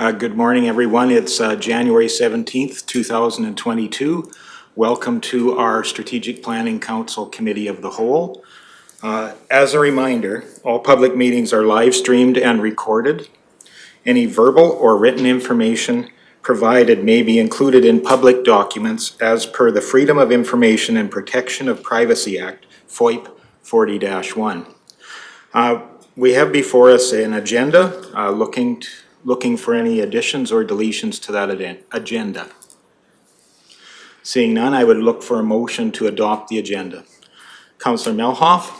Good morning, everyone. It's January 17th, 2022. Welcome to our Strategic Planning Council Committee of the Whole. As a reminder, all public meetings are live streamed and recorded. Any verbal or written information provided may be included in public documents as per the Freedom of Information and Protection of Privacy Act, FOIP 40-1. We have before us an agenda looking for any additions or deletions to that agenda. Seeing none, I would look for a motion to adopt the agenda. Councillor Melhoff,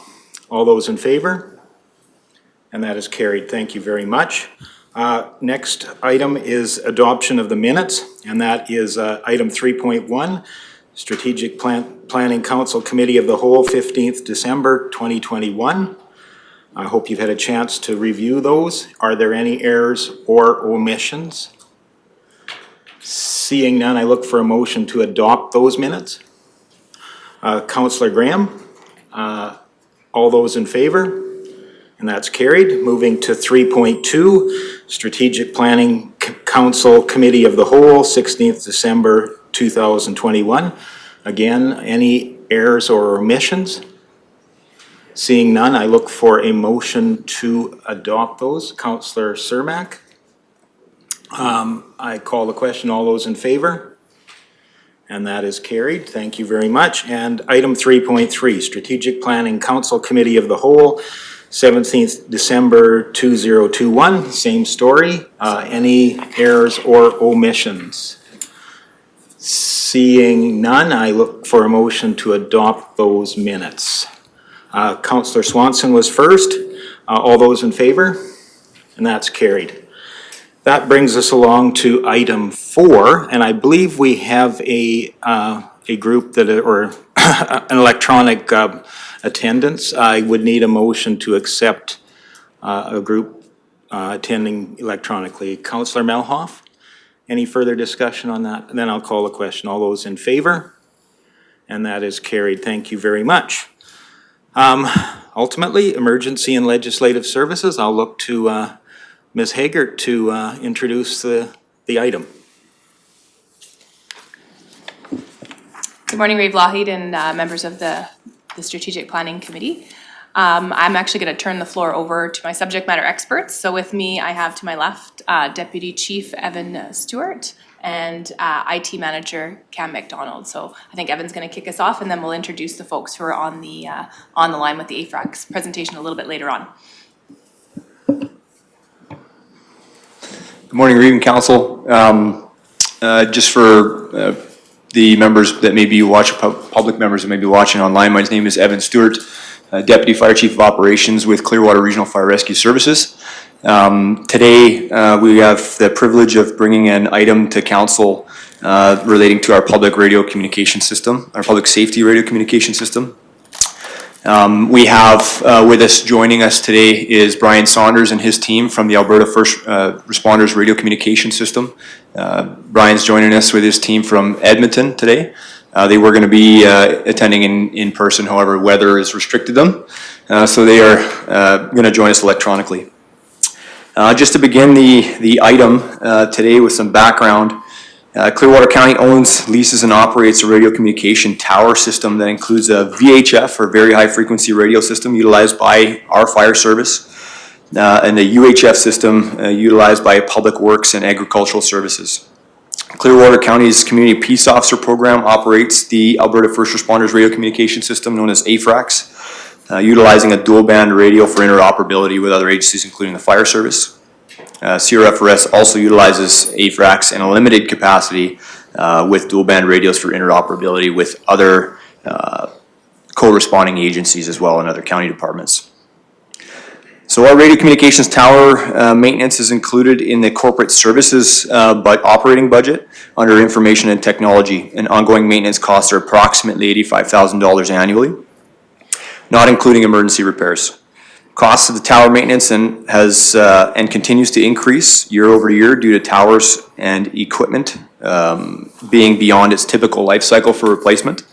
all those in favor? And that is carried. Thank you very much. Next item is adoption of the minutes, and that is item 3.1, Strategic Planning Council Committee of the Whole, 15th December 2021. I hope you've had a chance to review those. Are there any errors or omissions? Seeing none, I look for a motion to adopt those minutes. Councillor Graham, all those in favor? And that's carried. Moving to 3.2, Strategic Planning Council Committee of the Whole, 16th December 2021. Again, any errors or omissions? Seeing none, I look for a motion to adopt those. Councillor Cermak. I call the question. All those in favor? And that is carried. Thank you very much. And item 3.3, Strategic Planning Council Committee of the Whole, 17th December 2021. Same story. Any errors or omissions? Seeing none, I look for a motion to adopt those minutes. Councillor Swanson was first. All those in favor? And that's carried. That brings us along to item 4, and I believe we have a group that, or an electronic attendance. I would need a motion to accept a group attending electronically. Councillor Melhoff, any further discussion on that? And then I'll call the question. All those in favor? And that is carried. Thank you very much. Ultimately, Emergency and Legislative Services, I'll look to Ms. Haggart to introduce the item. Good morning, Rave Lougheed and members of the Strategic Planning Committee. I'm actually going to turn the floor over to my subject matter experts. So with me, I have to my left Deputy Chief Evan Stewart and IT Manager Cam McDonald. So I think Evan's going to kick us off, and then we'll introduce the folks who are on the line with the Afrax presentation a little bit later on. Good morning, Reading Council. Just for the members that may be watching, public members that may be watching online, my name is Evan Stewart, Deputy Fire Chief of Operations with Clearwater Regional Fire Rescue Services. Today, we have the privilege of bringing an item to Council relating to our public radio communication system, our public safety radio communication system. We have with us, joining us today is Brian Saunders and his team from the Alberta First Responders Radio Communication System. Brian's joining us with his team from Edmonton today. They were going to be attending in person, however, weather has restricted them. So they are going to join us electronically. Just to begin the item today with some background, Clearwater County owns, leases, and operates a radio communication tower system that includes a VHF, or very high frequency radio system, utilized by our fire service, and a UHF system utilized by Public Works and Agricultural Services. Clearwater County's Community Peace Officer Program operates the Alberta First Responders Radio Communication System, known as Afrax, utilizing a dual band radio for interoperability with other agencies, including the fire service. CRFRS also utilizes Afrax in a limited capacity with dual band radios for interoperability with other co-responding agencies as well and other county departments. So our radio communications tower maintenance is included in the corporate services operating budget under information and technology, and ongoing maintenance costs are approximately $85,000 annually, not including emergency repairs. Costs of the tower maintenance and continues to increase year over year due to towers and equipment being beyond its typical life cycle for replacement.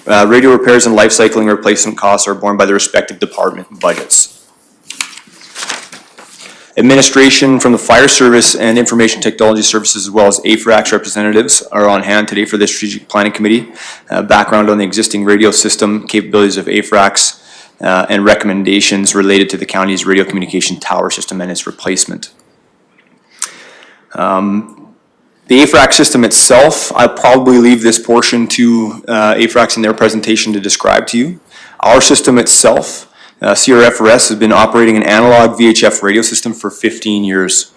Radio repairs and life cycling replacement costs are borne by the respective department budgets. Administration from the Fire Service and Information Technology Services, as well as Afrax representatives, are on hand today for the Strategic Planning Committee. Background on the existing radio system, capabilities of Afrax, and recommendations related to the county's radio communication tower system and its replacement. The Afrax system itself, I'll probably leave this portion to Afrax in their presentation to describe to you. Our system itself, CRFRS, has been operating an analog VHF radio system for 15 years.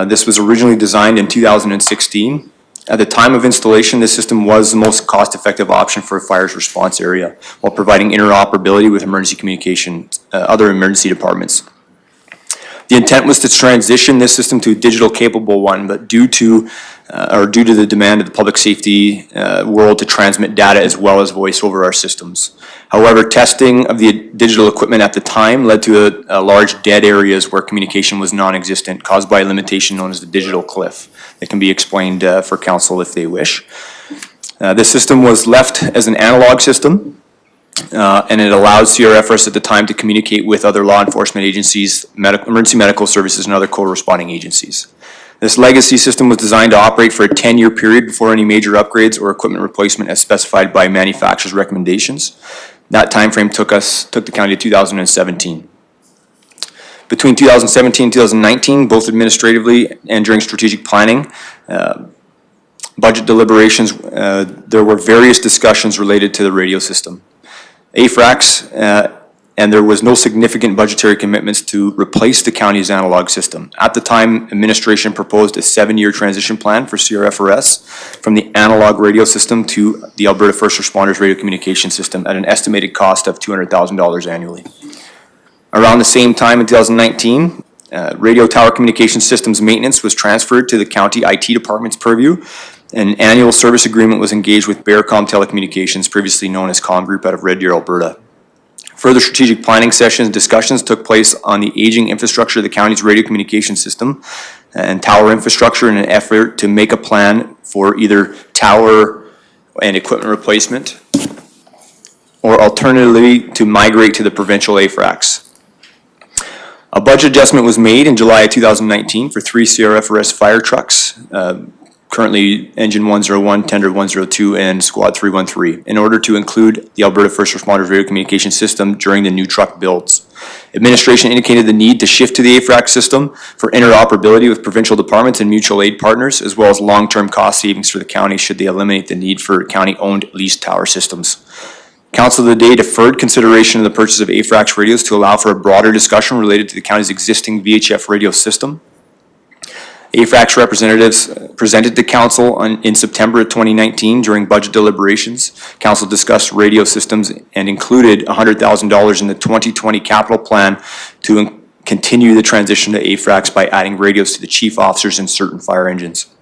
This was originally designed in 2016. At the time of installation, this system was the most cost-effective option for a fire's response area while providing interoperability with emergency communication, other emergency departments. The intent was to transition this system to a digital capable one, but due to the demand of the public safety world to transmit data as well as voice over our systems. However, testing of the digital equipment at the time led to a large dead areas where communication was non-existent, caused by a limitation known as the digital cliff. That can be explained for council if they wish. This system was left as an analog system. And it allowed CRFRS at the time to communicate with other law enforcement agencies, emergency medical services, and other co-responding agencies. This legacy system was designed to operate for a 10-year period before any major upgrades or equipment replacement as specified by manufacturer's recommendations. That time frame took the county to 2017. Between 2017 and 2019, both administratively and during strategic planning, budget deliberations, there were various discussions related to the radio system. Afrax, and there was no significant budgetary commitments to replace the county's analog system. At the time, administration proposed a 7-year transition plan for CRFRS from the analog radio system to the Alberta First Responders radio communication system at an estimated cost of $200,000 annually. Around the same time in 2019, radio tower communication systems maintenance was transferred to the county IT department's purview. An annual service agreement was engaged with Bearcom Telecommunications, previously known as Com Group, out of Red Deer, Alberta. Further strategic planning sessions and discussions took place on the aging infrastructure of the county's radio communication system and tower infrastructure in an effort to make a plan for either tower and equipment replacement or alternatively to migrate to the provincial Afrax. A budget adjustment was made in July of 2019 for 3 CRFRS fire trucks, currently Engine 101, Tender 102, and Squad 313, in order to include the Alberta First Responders radio communication system during the new truck builds. Administration indicated the need to shift to the Afrax system for interoperability with provincial departments and mutual aid partners, as well as long-term cost savings for the county should they eliminate the need for county-owned leased tower systems. Council of the day deferred consideration of the purchase of Afrax radios to allow for a broader discussion related to the county's existing VHF radio system. Afrax representatives presented to council in September of 2019 during budget deliberations. Council discussed radio systems and included $100,000 in the 2020 capital plan to continue the transition to Afrax by adding radios to the chief officers in certain fire engines.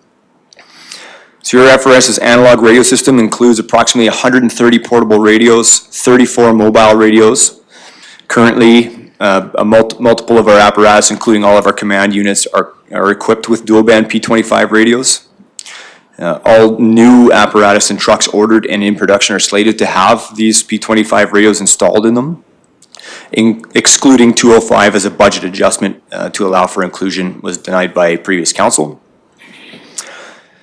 CRFRS's analog radio system includes approximately 130 portable radios, 34 mobile radios. Currently, multiple of our apparatus, including all of our command units, are equipped with dual-band P25 radios. All new apparatus and trucks ordered and in production are slated to have these P25 radios installed in them, excluding 205 as a budget adjustment to allow for inclusion was denied by previous council.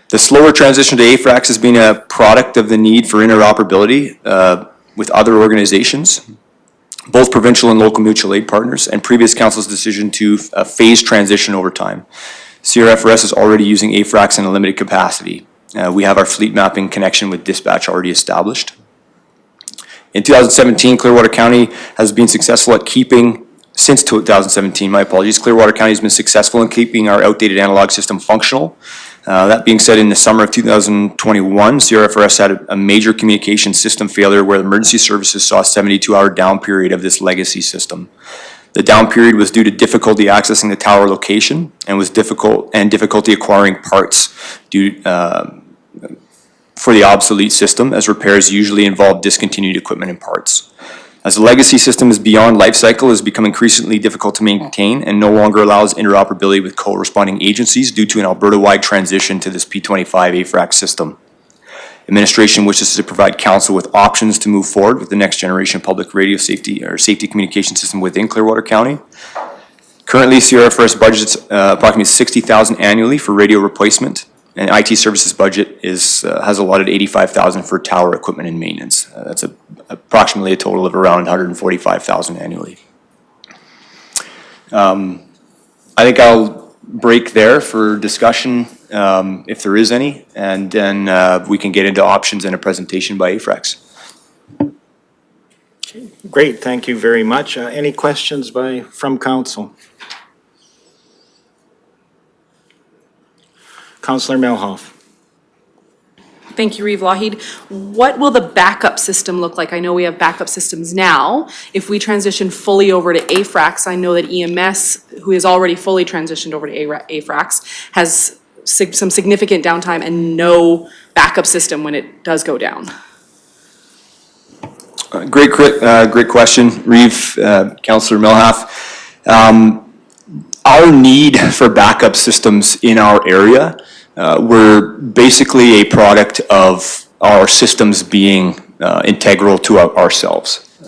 The slower transition to Afrax has been a product of the need for interoperability with other organizations, both provincial and local mutual aid partners, and previous council's decision to phase transition over time. CRFRS is already using Afrax in a limited capacity. We have our fleet mapping connection with dispatch already established. In 2017, Clearwater County has been successful at keeping, since 2017, my apologies, Clearwater County has been successful in keeping our outdated analog system functional. That being said, in the summer of 2021, CRFRS had a major communication system failure where emergency services saw a 72-hour down period of this legacy system. The down period was due to difficulty accessing the tower location and was difficulty acquiring parts due for the obsolete system, as repairs usually involve discontinued equipment and parts. As the legacy system is beyond life cycle, it has become increasingly difficult to maintain and no longer allows interoperability with corresponding agencies due to an Alberta-wide transition to this P25 Afrax system. Administration wishes to provide council with options to move forward with the next generation public radio safety or safety communication system within Clearwater County. Currently, CRFRS budgets approximately $60,000 annually for radio replacement, and IT services budget has allotted $85,000 for tower equipment and maintenance. That's approximately a total of around $145,000 annually. I think I'll break there for discussion, if there is any, and then we can get into options and a presentation by Afrax. Great, thank you very much. Any questions from council? Councillor Melhoff. Thank you, Reeve Lougheed. What will the backup system look like? I know we have backup systems now. If we transition fully over to Afrax, I know that EMS, who is already fully transitioned over to Afrax, has some significant downtime and no backup system when it does go down. Great question, Reeve, Councillor Melhoff. Our need for backup systems in our area, we're basically a product of our systems being integral to ourselves.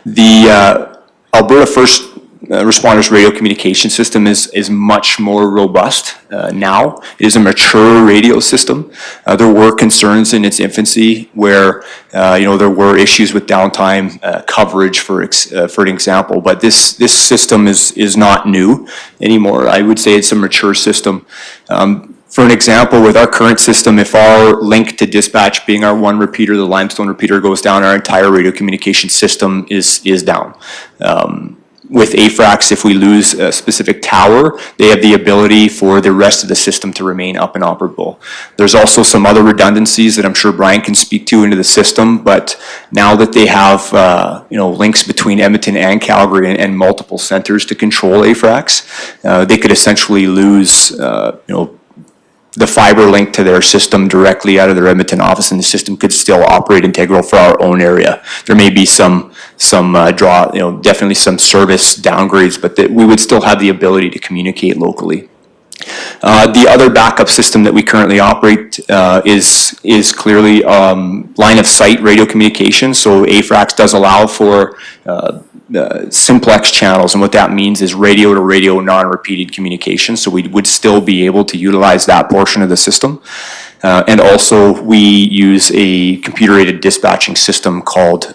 The Alberta First Responders radio communication system is much more robust now. It is a mature radio system. There were concerns in its infancy where there were issues with downtime coverage, for an example. But this system is not new anymore. I would say it's a mature system. For an example, with our current system, if our link to dispatch being our one repeater, the limestone repeater, goes down, our entire radio communication system is down. With Afrax, if we lose a specific tower, they have the ability for the rest of the system to remain up and operable. There's also some other redundancies that I'm sure Brian can speak to into the system, but now that they have links between Edmonton and Calgary and multiple centers to control Afrax, they could essentially lose the fiber link to their system directly out of their Edmonton office, and the system could still operate integral for our own area. There may be some definitely some service downgrades, but that we would still have the ability to communicate locally. The other backup system that we currently operate is clearly line of sight radio communication. So Afrax does allow for simplex channels, and what that means is radio to radio non-repeated communication. So we would still be able to utilize that portion of the system. And also we use a computer-aided dispatching system called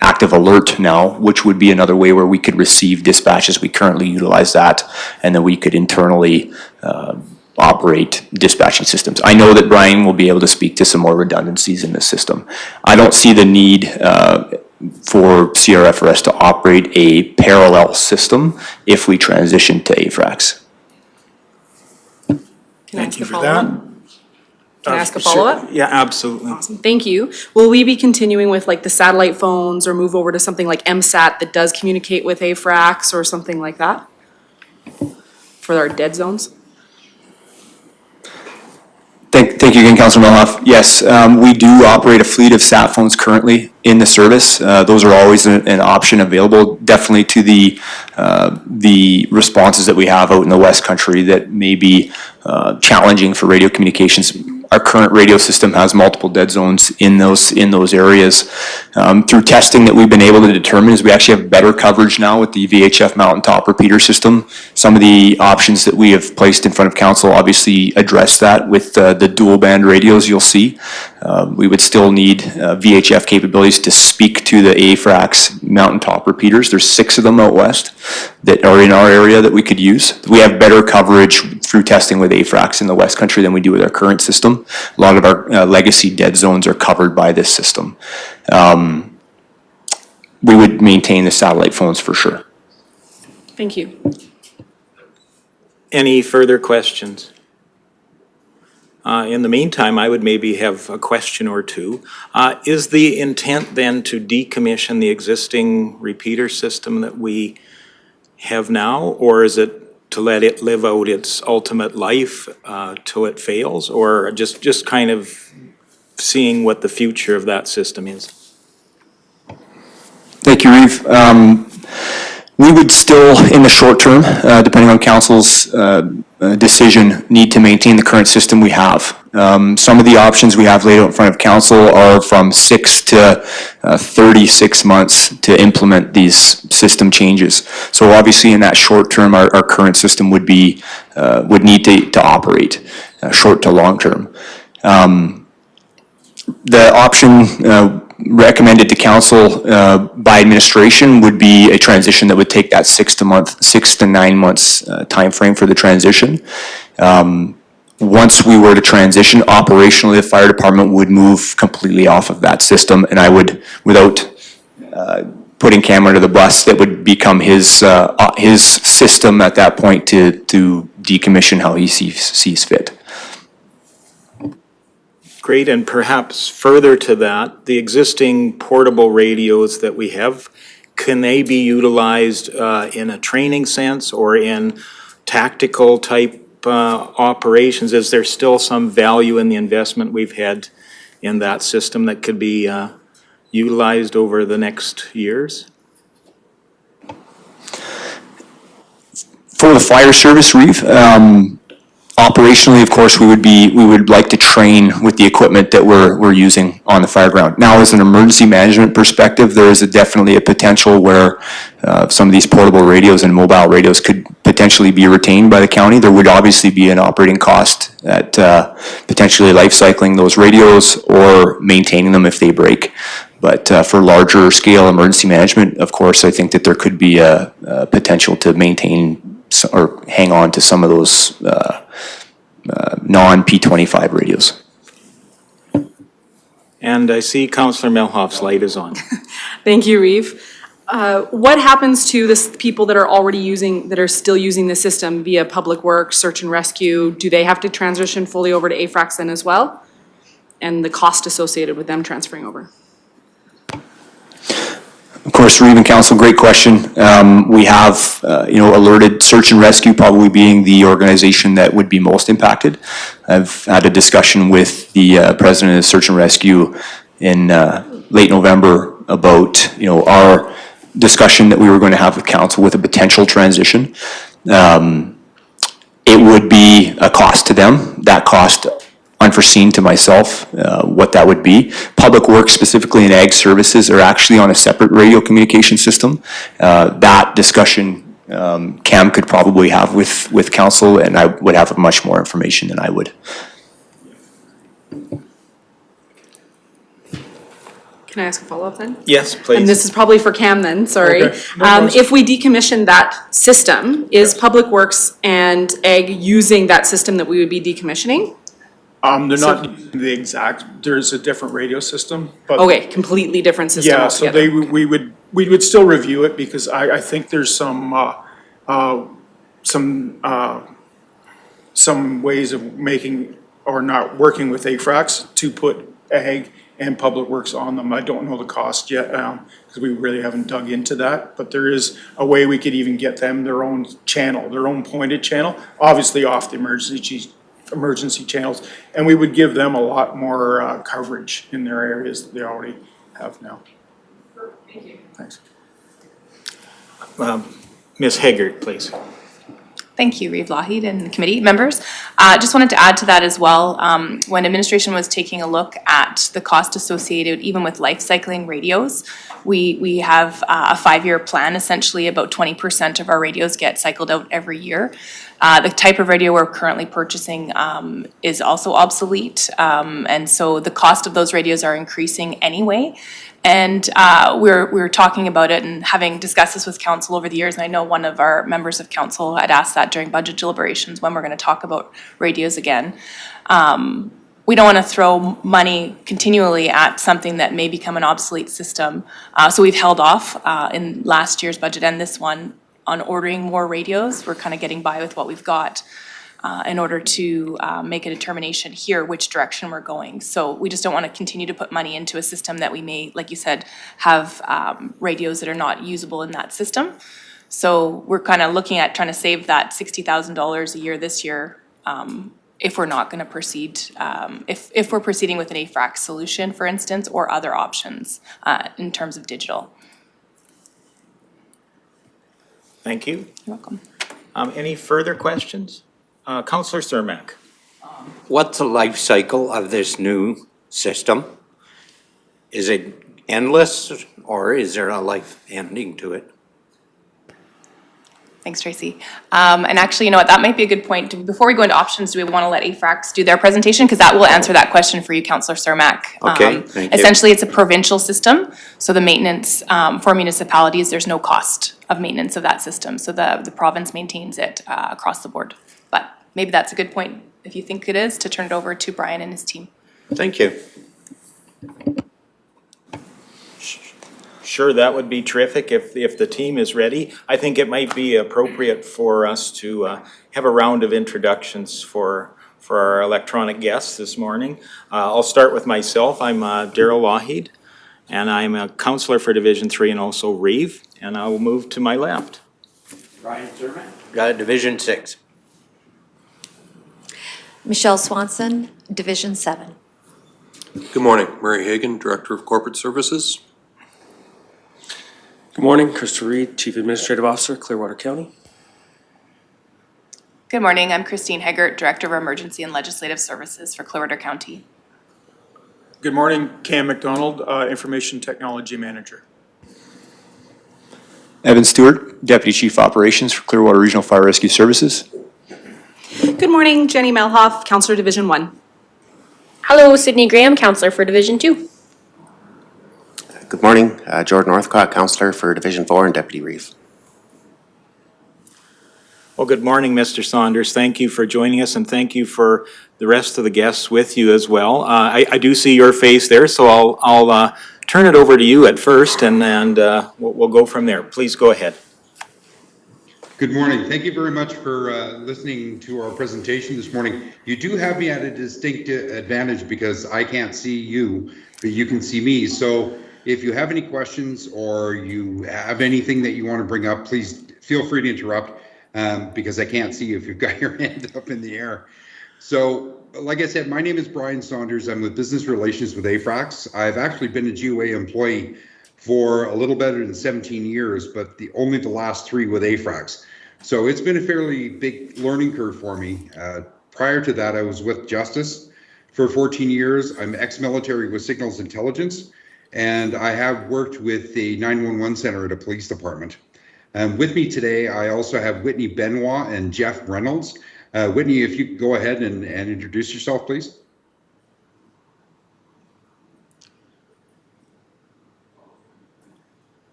Active Alert now, which would be another way where we could receive dispatches. We currently utilize that, and then we could internally operate dispatching systems. I know that Brian will be able to speak to some more redundancies in this system. I don't see the need for CRFRS to operate a parallel system if we transition to Afrax. Thank you for that. Can I ask a follow-up? Yeah, absolutely. Awesome, thank you. Will we be continuing with like the satellite phones or move over to something like MSAT that does communicate with Afrax or something like that for our dead zones? Thank you again, Councilor Melhoff. Yes, we do operate a fleet of sat phones currently in the service. Those are always an option available, definitely to the responses that we have out in the West Country that may be challenging for radio communications. Our current radio system has multiple dead zones in those areas. Through testing that we've been able to determine is we actually have better coverage now with the VHF mountaintop repeater system. Some of the options that we have placed in front of council obviously address that with the dual band radios you'll see. We would still need VHF capabilities to speak to the Afrax mountaintop repeaters. There's 6 of them out west that are in our area that we could use. We have better coverage through testing with Afrax in the West Country than we do with our current system. A lot of our legacy dead zones are covered by this system. We would maintain the satellite phones for sure. Thank you. Any further questions? In the meantime, I would maybe have a question or two. Is the intent then to decommission the existing repeater system that we have now, or is it to let it live out its ultimate life till it fails, or just kind of seeing what the future of that system is? Thank you, Reeve. We would still, in the short term, depending on council's decision need to maintain the current system we have. Some of the options we have laid out in front of council are from 6 to 36 months to implement these system changes. So obviously in that short term, our current system would be, would need to operate, short to long term. The option recommended to council by administration would be a transition that would take that 6 to 9 months timeframe for the transition. Once we were to transition, operationally, the fire department would move completely off of that system, and I would, without putting Cam under the bus, that would become his system at that point to decommission how he sees fit. Great, and perhaps further to that, the existing portable radios that we have, can they be utilized in a training sense or in tactical type operations? Is there still some value in the investment we've had in that system that could be utilized over the next years? For the fire service, Reeve, operationally, of course, we would like to train with the equipment that we're using on the fire ground. Now, as an emergency management perspective, there is definitely a potential where some of these portable radios and mobile radios could potentially be retained by the county. There would obviously be an operating cost at potentially life cycling those radios or maintaining them if they break. But for larger scale emergency management, of course, I think that there could be a potential to maintain or hang on to some of those non-P25 radios. And I see Councillor Melhoff's light is on. Thank you, Reeve. What happens to the people that are already using, that are still using the system via Public Works, Search and Rescue? Do they have to transition fully over to Afrax then as well? And the cost associated with them transferring over? Of course, Reeve and Council, great question. We have, alerted Search and Rescue probably being the organization that would be most impacted. I've had a discussion with the president of Search and Rescue in late November about, our discussion that we were going to have with council with a potential transition. It would be a cost to them. That cost unforeseen to myself, what that would be. Public Works, specifically in Ag Services, are actually on a separate radio communication system. That discussion Cam could probably have with council, and I would have much more information than I would. Can I ask a follow-up then? Yes, please. And this is probably for Cam then, sorry. Okay. No worries. If we decommission that system, is Public Works and Ag using that system that we would be decommissioning? They're not using the exact, there's a different radio system, but. Okay, completely different system Yeah, so altogether. we would still review it because I think there's some ways of making or not working with Afrax to put Ag and Public Works on them. I don't know the cost yet, because we really haven't dug into that, but there is a way we could even get them their own channel, their own pointed channel, obviously off the emergency channels, and we would give them a lot more coverage in their areas that they already have now. Thank you. Thanks. Ms. Haggard, please. Thank you, Reeve Lougheed and the committee members. Just wanted to add to that as well. When administration was taking a look at the cost associated even with life cycling radios, we have a 5-year plan. Essentially, about 20% of our radios get cycled out every year. The type of radio we're currently purchasing is also obsolete, and so the cost of those radios are increasing anyway. And we're talking about it and having discussed this with council over the years, and I know one of our members of council had asked that during budget deliberations when we're going to talk about radios again. We don't want to throw money continually at something that may become an obsolete system. So we've held off in last year's budget and this one on ordering more radios. We're kind of getting by with what we've got in order to make a determination here which direction we're going. So we just don't want to continue to put money into a system that we may, like you said, have radios that are not usable in that system. So we're kind of looking at trying to save that $60,000 a year this year if we're not going to proceed, if we're proceeding with an Afrax solution, for instance, or other options in terms of digital. Thank you. You're welcome. Any further questions? Councillor Cermak. What's the life cycle of this new system? Is it endless, or is there a life ending to it? Thanks, Tracy. And actually, you know what, that might be a good point. Before we go into options, do we want to let Afrax do their presentation? Because that will answer that question for you, Councillor Cermak. Okay, thank you. Essentially, it's a provincial system, so the maintenance for municipalities, there's no cost of maintenance of that system. So the province maintains it across the board. But maybe that's a good point, if you think it is, to turn it over to Brian and his team. Thank you. Sure, that would be terrific if the team is ready. I think it might be appropriate for us to have a round of introductions for our electronic guests this morning. I'll start with myself. I'm Darrell Lougheed, and I'm a councillor for Division 3 and also Reeve, and I will move to my left. Brian Zerman. Got a Division 6. Michelle Swanson, Division 7. Good morning, Murray Hagan, Director of Corporate Services. Good morning, Christopher Reed, Chief Administrative Officer, Clearwater County. Good morning, I'm Christine Heggert, Director of Emergency and Legislative Services for Clearwater County. Good morning, Cam McDonald, Information Technology Manager. Evan Stewart, Deputy Chief Operations for Clearwater Regional Fire Rescue Services. Good morning, Jenny Melhoff, Councillor Division 1. Hello, Sydney Graham, Councillor for Division 2. Good morning, Jordan Northcott, Councillor for Division 4 and Deputy Reeve. Well, good morning, Mr. Saunders. Thank you for joining us, and thank you for the rest of the guests with you as well. I do see your face there, so I'll turn it over to you at first, and we'll go from there. Please go ahead. Good morning. Thank you very much for listening to our presentation this morning. You do have me at a distinct advantage because I can't see you, but you can see me. So if you have any questions or you have anything that you want to bring up, please feel free to interrupt because I can't see you if you've got your hand up in the air. So, like I said, my name is Brian Saunders. I'm with Business Relations with Afrax. I've actually been a GOA employee for a little better than 17 years, but only the last 3 with Afrax. So it's been a fairly big learning curve for me. Prior to that, I was with Justice for 14 years. I'm ex-military with Signals Intelligence, and I have worked with the 911 center at a police department. With me today, I also have Whitney Benoit and Jeff Reynolds. Whitney, if you could go ahead and introduce yourself, please.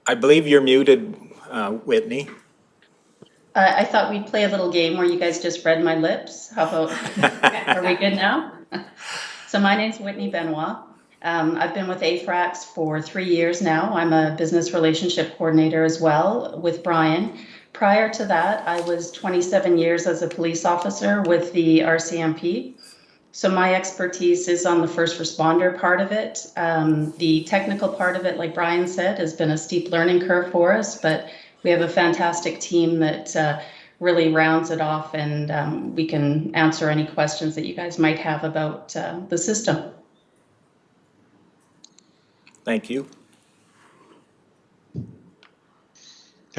I believe you're muted, Whitney. I thought we'd play a little game where you guys just read my lips. How about, are we good now? So my name's Whitney Benoit. I've been with Afrax for 3 years now. I'm a business relationship coordinator as well with Brian. Prior to that, I was 27 years as a police officer with the RCMP. So my expertise is on the first responder part of it. The technical part of it, like Brian said, has been a steep learning curve for us, but we have a fantastic team that really rounds it off, and we can answer any questions that you guys might have about the system. Thank you.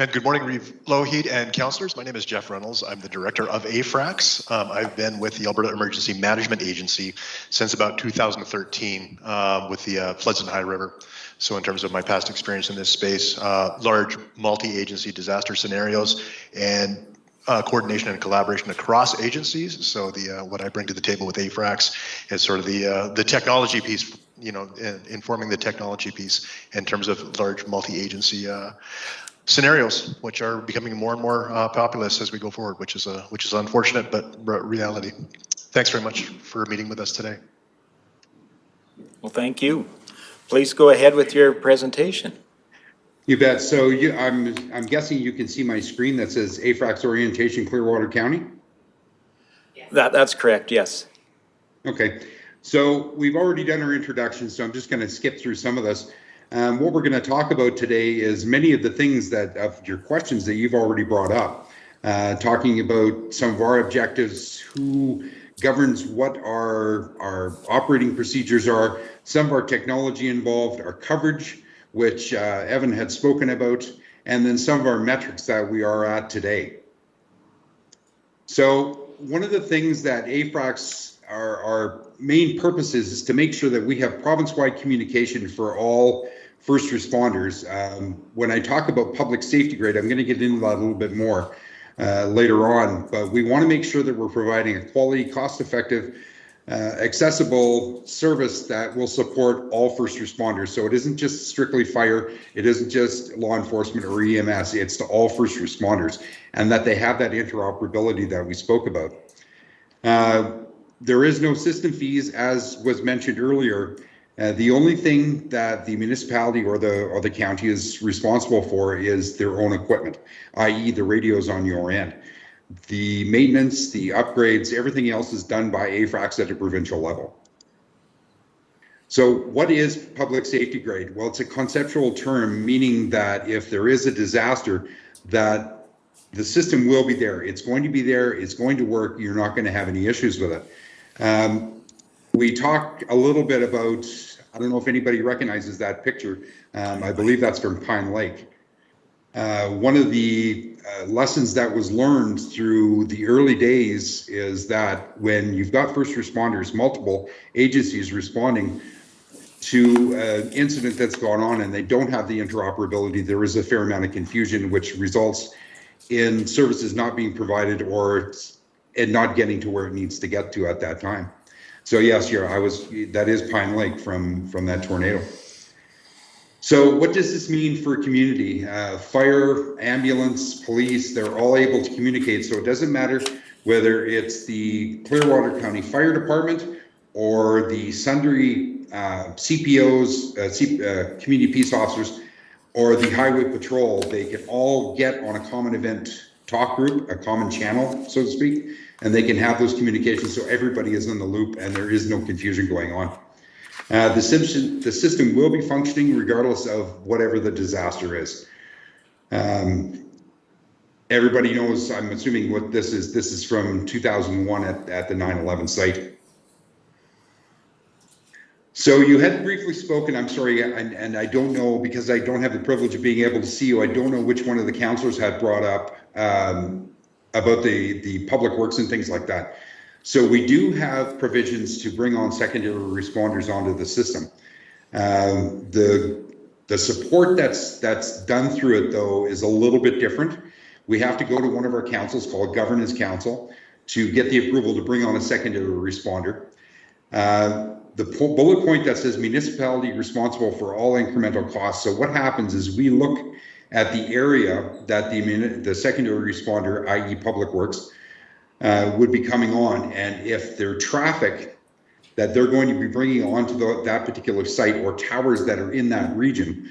And good morning, Reeve Lougheed and councillors. My name is Jeff Reynolds. I'm the director of Afrax. I've been with the Alberta Emergency Management Agency since about 2013 with the floods in High River. So in terms of my past experience in this space, large multi-agency disaster scenarios and coordination and collaboration across agencies. So what I bring to the table with Afrax is sort of the technology piece, you know, informing the technology piece in terms of large multi-agency scenarios, which are becoming more and more populous as we go forward, which is unfortunate, but reality. Thanks very much for meeting with us today. Well, thank you. Please go ahead with your presentation. You bet. So I'm guessing you can see my screen that says Afrax Orientation Clearwater County? That's correct, yes. Okay. So we've already done our introduction, so I'm just going to skip through some of this. What we're going to talk about today is many of the things of your questions that you've already brought up, talking about some of our objectives, who governs what our operating procedures are, some of our technology involved, our coverage, which Evan had spoken about, and then some of our metrics that we are at today. So one of the things that Afrax, our main purpose is to make sure that we have province-wide communication for all first responders. When I talk about public safety grade, I'm going to get into that a little bit more later on, but we want to make sure that we're providing a quality, cost-effective, accessible service that will support all first responders. So it isn't just strictly fire, it isn't just law enforcement or EMS, it's to all first responders, and that they have that interoperability that we spoke about. There is no system fees, as was mentioned earlier. The only thing that the municipality or the county is responsible for is their own equipment, i.e. the radios on your end. The maintenance, the upgrades, everything else is done by Afrax at a provincial level. So what is public safety grade? Well, it's a conceptual term, meaning that if there is a disaster, that the system will be there. It's going to be there, it's going to work, you're not going to have any issues with it. We talked a little bit about, I don't know if anybody recognizes that picture. I believe that's from Pine Lake. One of the lessons that was learned through the early days is that when you've got first responders, multiple agencies responding to an incident that's gone on and they don't have the interoperability, there is a fair amount of confusion, which results in services not being provided or it not getting to where it needs to get to at that time. So yes, that is Pine Lake from that tornado. So what does this mean for community? Fire, ambulance, police, they're all able to communicate. So it doesn't matter whether it's the Clearwater County Fire Department or the sundry CPOs, community peace officers, or the Highway Patrol. They can all get on a common event talk group, a common channel, so to speak, and they can have those communications so everybody is in the loop and there is no confusion going on. The system will be functioning regardless of whatever the disaster is. Everybody knows, I'm assuming what this is. This is from 2001 at the 9/11 site. So you had briefly spoken, I'm sorry, and I don't know, because I don't have the privilege of being able to see you, I don't know which one of the councillors had brought up about the public works and things like that. So we do have provisions to bring on secondary responders onto the system. The support that's done through it, though, is a little bit different. We have to go to one of our councils called Governance Council to get the approval to bring on a secondary responder. The bullet point that says municipality responsible for all incremental costs. So what happens is we look at the area that the secondary responder, i.e. Public Works, would be coming on, and if their traffic that they're going to be bringing onto that particular site or towers that are in that region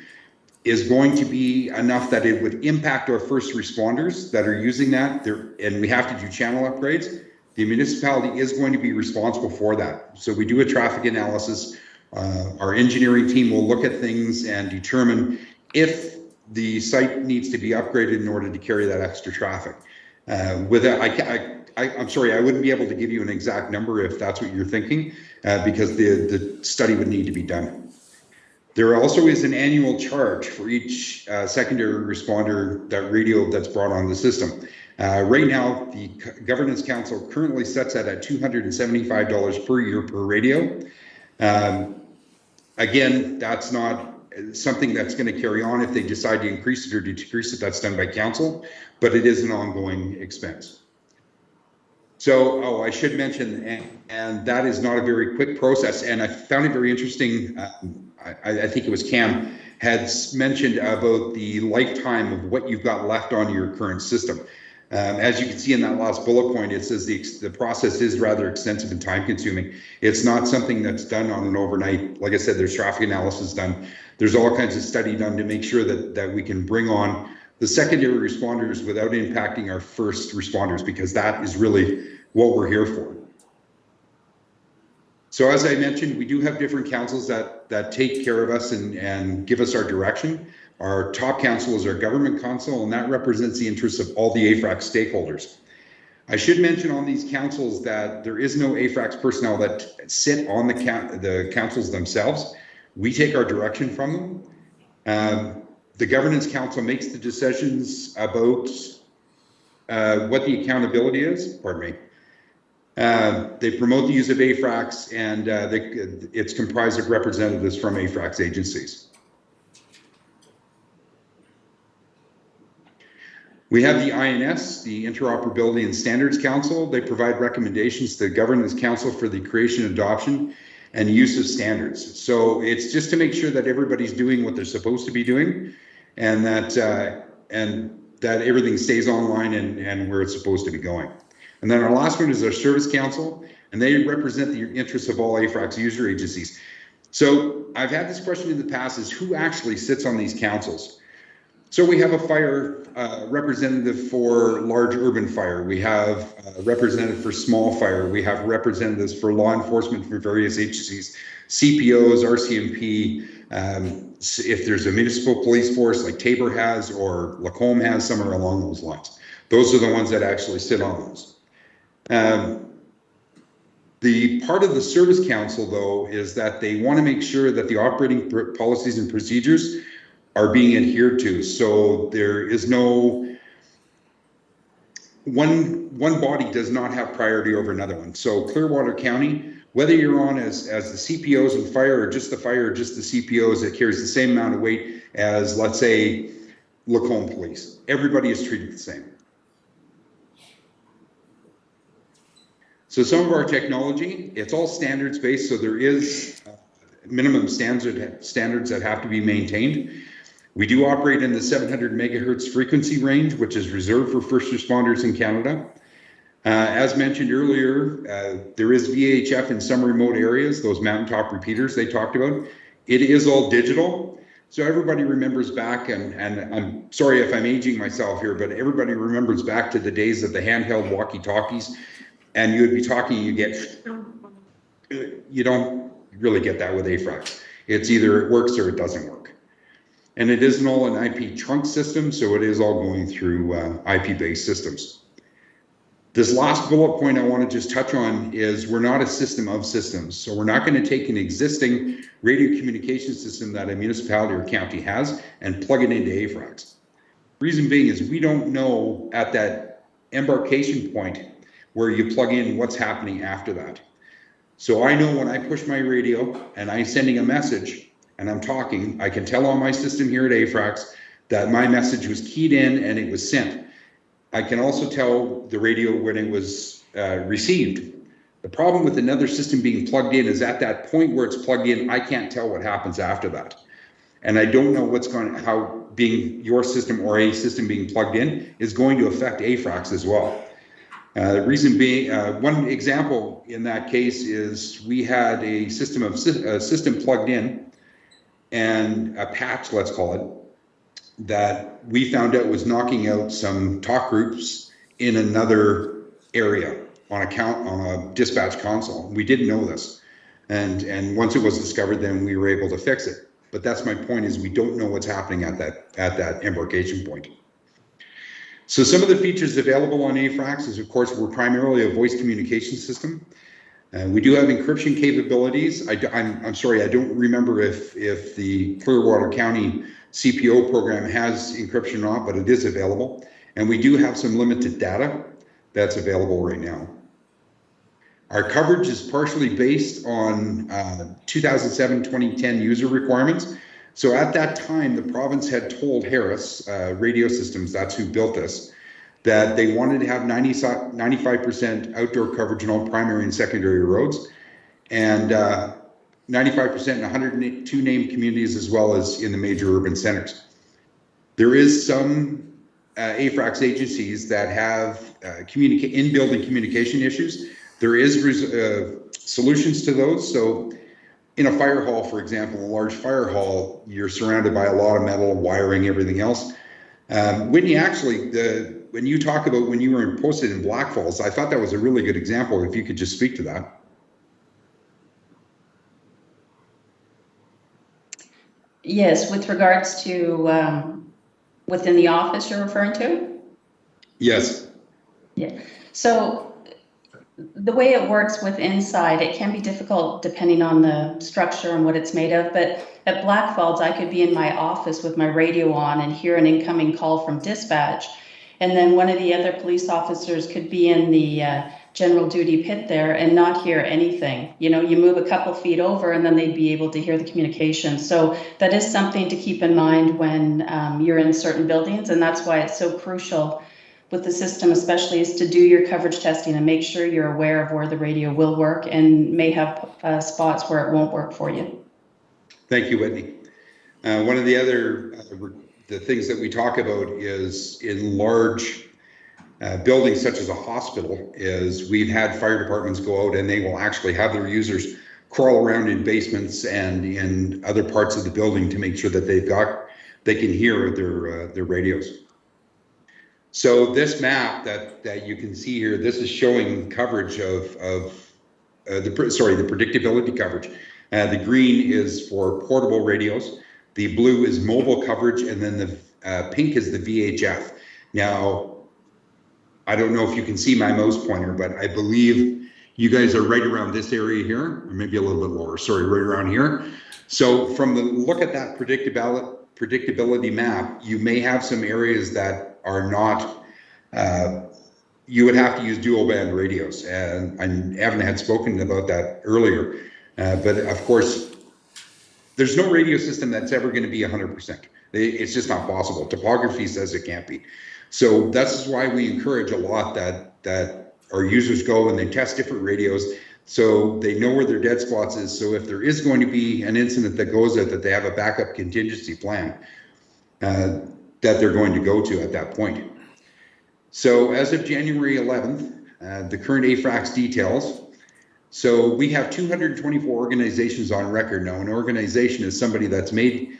is going to be enough that it would impact our first responders that are using that, and we have to do channel upgrades, the municipality is going to be responsible for that. So we do a traffic analysis. Our engineering team will look at things and determine if the site needs to be upgraded in order to carry that extra traffic. With that, I'm sorry, I wouldn't be able to give you an exact number if that's what you're thinking, because the study would need to be done. There also is an annual charge for each secondary responder, that radio that's brought on the system. Right now, the Governance Council currently sets that at $275 per year per radio. Again, that's not something that's going to carry on if they decide to increase it or decrease it. That's done by council, but it is an ongoing expense. So, I should mention, and that is not a very quick process, and I found it very interesting. I think it was Cam had mentioned about the lifetime of what you've got left on your current system. As you can see in that last bullet point, it says the process is rather extensive and time consuming. It's not something that's done on an overnight. Like I said, there's traffic analysis done. There's all kinds of study done to make sure that we can bring on the secondary responders without impacting our first responders, because that is really what we're here for. So as I mentioned, we do have different councils that take care of us and give us our direction. Our top council is our government council, and that represents the interests of all the Afrax stakeholders. I should mention on these councils that there is no Afrax personnel that sit on the councils themselves. We take our direction from them. The governance council makes the decisions about what the accountability is, pardon me. They promote the use of Afrax, and it's comprised of representatives from Afrax agencies. We have the INS, the Interoperability and Standards Council. They provide recommendations to the Governance Council for the creation, adoption, and use of standards. So it's just to make sure that everybody's doing what they're supposed to be doing, and that everything stays online and where it's supposed to be going. And then our last one is our Service Council, and they represent the interests of all Afrax user agencies. So I've had this question in the past, is who actually sits on these councils? So we have a fire representative for large urban fire. We have a representative for small fire. We have representatives for law enforcement from various agencies, CPOs, RCMP. If there's a municipal police force like Tabor has or Lacombe has, somewhere along those lines. Those are the ones that actually sit on those. The part of the Service Council, though, is that they want to make sure that the operating policies and procedures are being adhered to. So there is no one body does not have priority over another one. So Clearwater County, whether you're on as the CPOs and fire, or just the fire, or just the CPOs, it carries the same amount of weight as, let's say, Lacombe Police. Everybody is treated the same. So some of our technology, it's all standards based. So there is minimum standards that have to be maintained. We do operate in the 700 megahertz frequency range, which is reserved for first responders in Canada. As mentioned earlier, there is VHF in some remote areas, those mountaintop repeaters they talked about. It is all digital. So everybody remembers back, and I'm sorry if I'm aging myself here, but everybody remembers back to the days of the handheld walkie-talkies, and you would be talking, you don't really get that with Afrax. It's either it works or it doesn't work. And it isn't all an IP trunk system, so it is all going through IP-based systems. This last bullet point I want to just touch on is we're not a system of systems. So we're not going to take an existing radio communication system that a municipality or county has and plug it into Afrax. Reason being is we don't know at that embarkation point where you plug in what's happening after that. So I know when I push my radio and I'm sending a message and I'm talking, I can tell on my system here at Afrax that my message was keyed in and it was sent. I can also tell the radio when it was received. The problem with another system being plugged in is at that point where it's plugged in, I can't tell what happens after that. And I don't know how being your system or a system being plugged in is going to affect Afrax as well. The reason being, one example in that case is we had a system plugged in, and a patch, let's call it, that we found out was knocking out some talk groups in another area on a dispatch console. We didn't know this, and once it was discovered, then we were able to fix it. But that's my point: is we don't know what's happening at that embarkation point. So some of the features available on Afrax is, of course, we're primarily a voice communication system. We do have encryption capabilities. I'm sorry, I don't remember if the Clearwater County CPO program has encryption or not, but it is available. And we do have some limited data that's available right now. Our coverage is partially based on 2007-2010 user requirements. So at that time, the province had told Harris Radio Systems, that's who built this, that they wanted to have 95% outdoor coverage on all primary and secondary roads, and 95% in 102 named communities, as well as in the major urban centers. There is some Afrax agencies that have in-building communication issues. There is solutions to those. So in a fire hall, for example, a large fire hall, you're surrounded by a lot of metal, wiring, everything else. Whitney, actually, when you talk about when you were posted in Black Falls, I thought that was a really good example, if you could just speak to that. Yes, with regards to within the office you're referring to? Yes. Yeah. So the way it works with inside, it can be difficult depending on the structure and what it's made of, but at Black Falls, I could be in my office with my radio on and hear an incoming call from dispatch, And then one of the other police officers could be in the general duty pit there and not hear anything. You know, you move a couple feet over and then they'd be able to hear the communication. So that is something to keep in mind when you're in certain buildings, and that's why it's so crucial with the system especially, is to do your coverage testing and make sure you're aware of where the radio will work and may have spots where it won't work for you. Thank you, Whitney. One of the other the things that we talk about is in large buildings such as a hospital, is we've had fire departments go out and they will actually have their users crawl around in basements and in other parts of the building to make sure that they can hear their radios. So this map that you can see here, this is showing coverage of the predictability coverage. The green is for portable radios, the blue is mobile coverage, and then the pink is the VHF. Now, I don't know if you can see my mouse pointer, but I believe you guys are right around this area here, or maybe a little bit lower, sorry, right around here. So from the look at that predictability map, you may have some areas that are not, you would have to use dual band radios. And Evan had spoken about that earlier. But of course, there's no radio system that's ever going to be 100%. It's just not possible. Topography says it can't be. So that's why we encourage a lot that our users go and they test different radios so they know where their dead spots is. So if there is going to be an incident that goes out, that they have a backup contingency plan that they're going to go to at that point. So as of January 11th, the current AFRAX details. So we have 224 organizations on record now. An organization is somebody that's made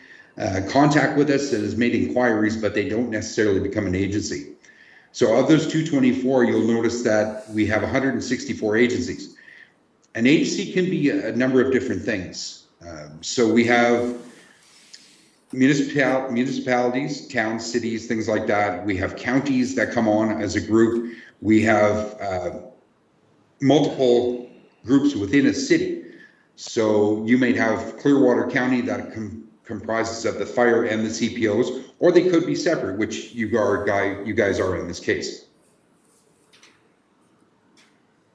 contact with us and has made inquiries, but they don't necessarily become an agency. So of those 224, you'll notice that we have 164 agencies. An agency can be a number of different things. So we have municipalities, towns, cities, things like that. We have counties that come on as a group. We have multiple groups within a city. So you may have Clearwater County that comprises of the fire and the CPOs, or they could be separate, which you guys are in this case.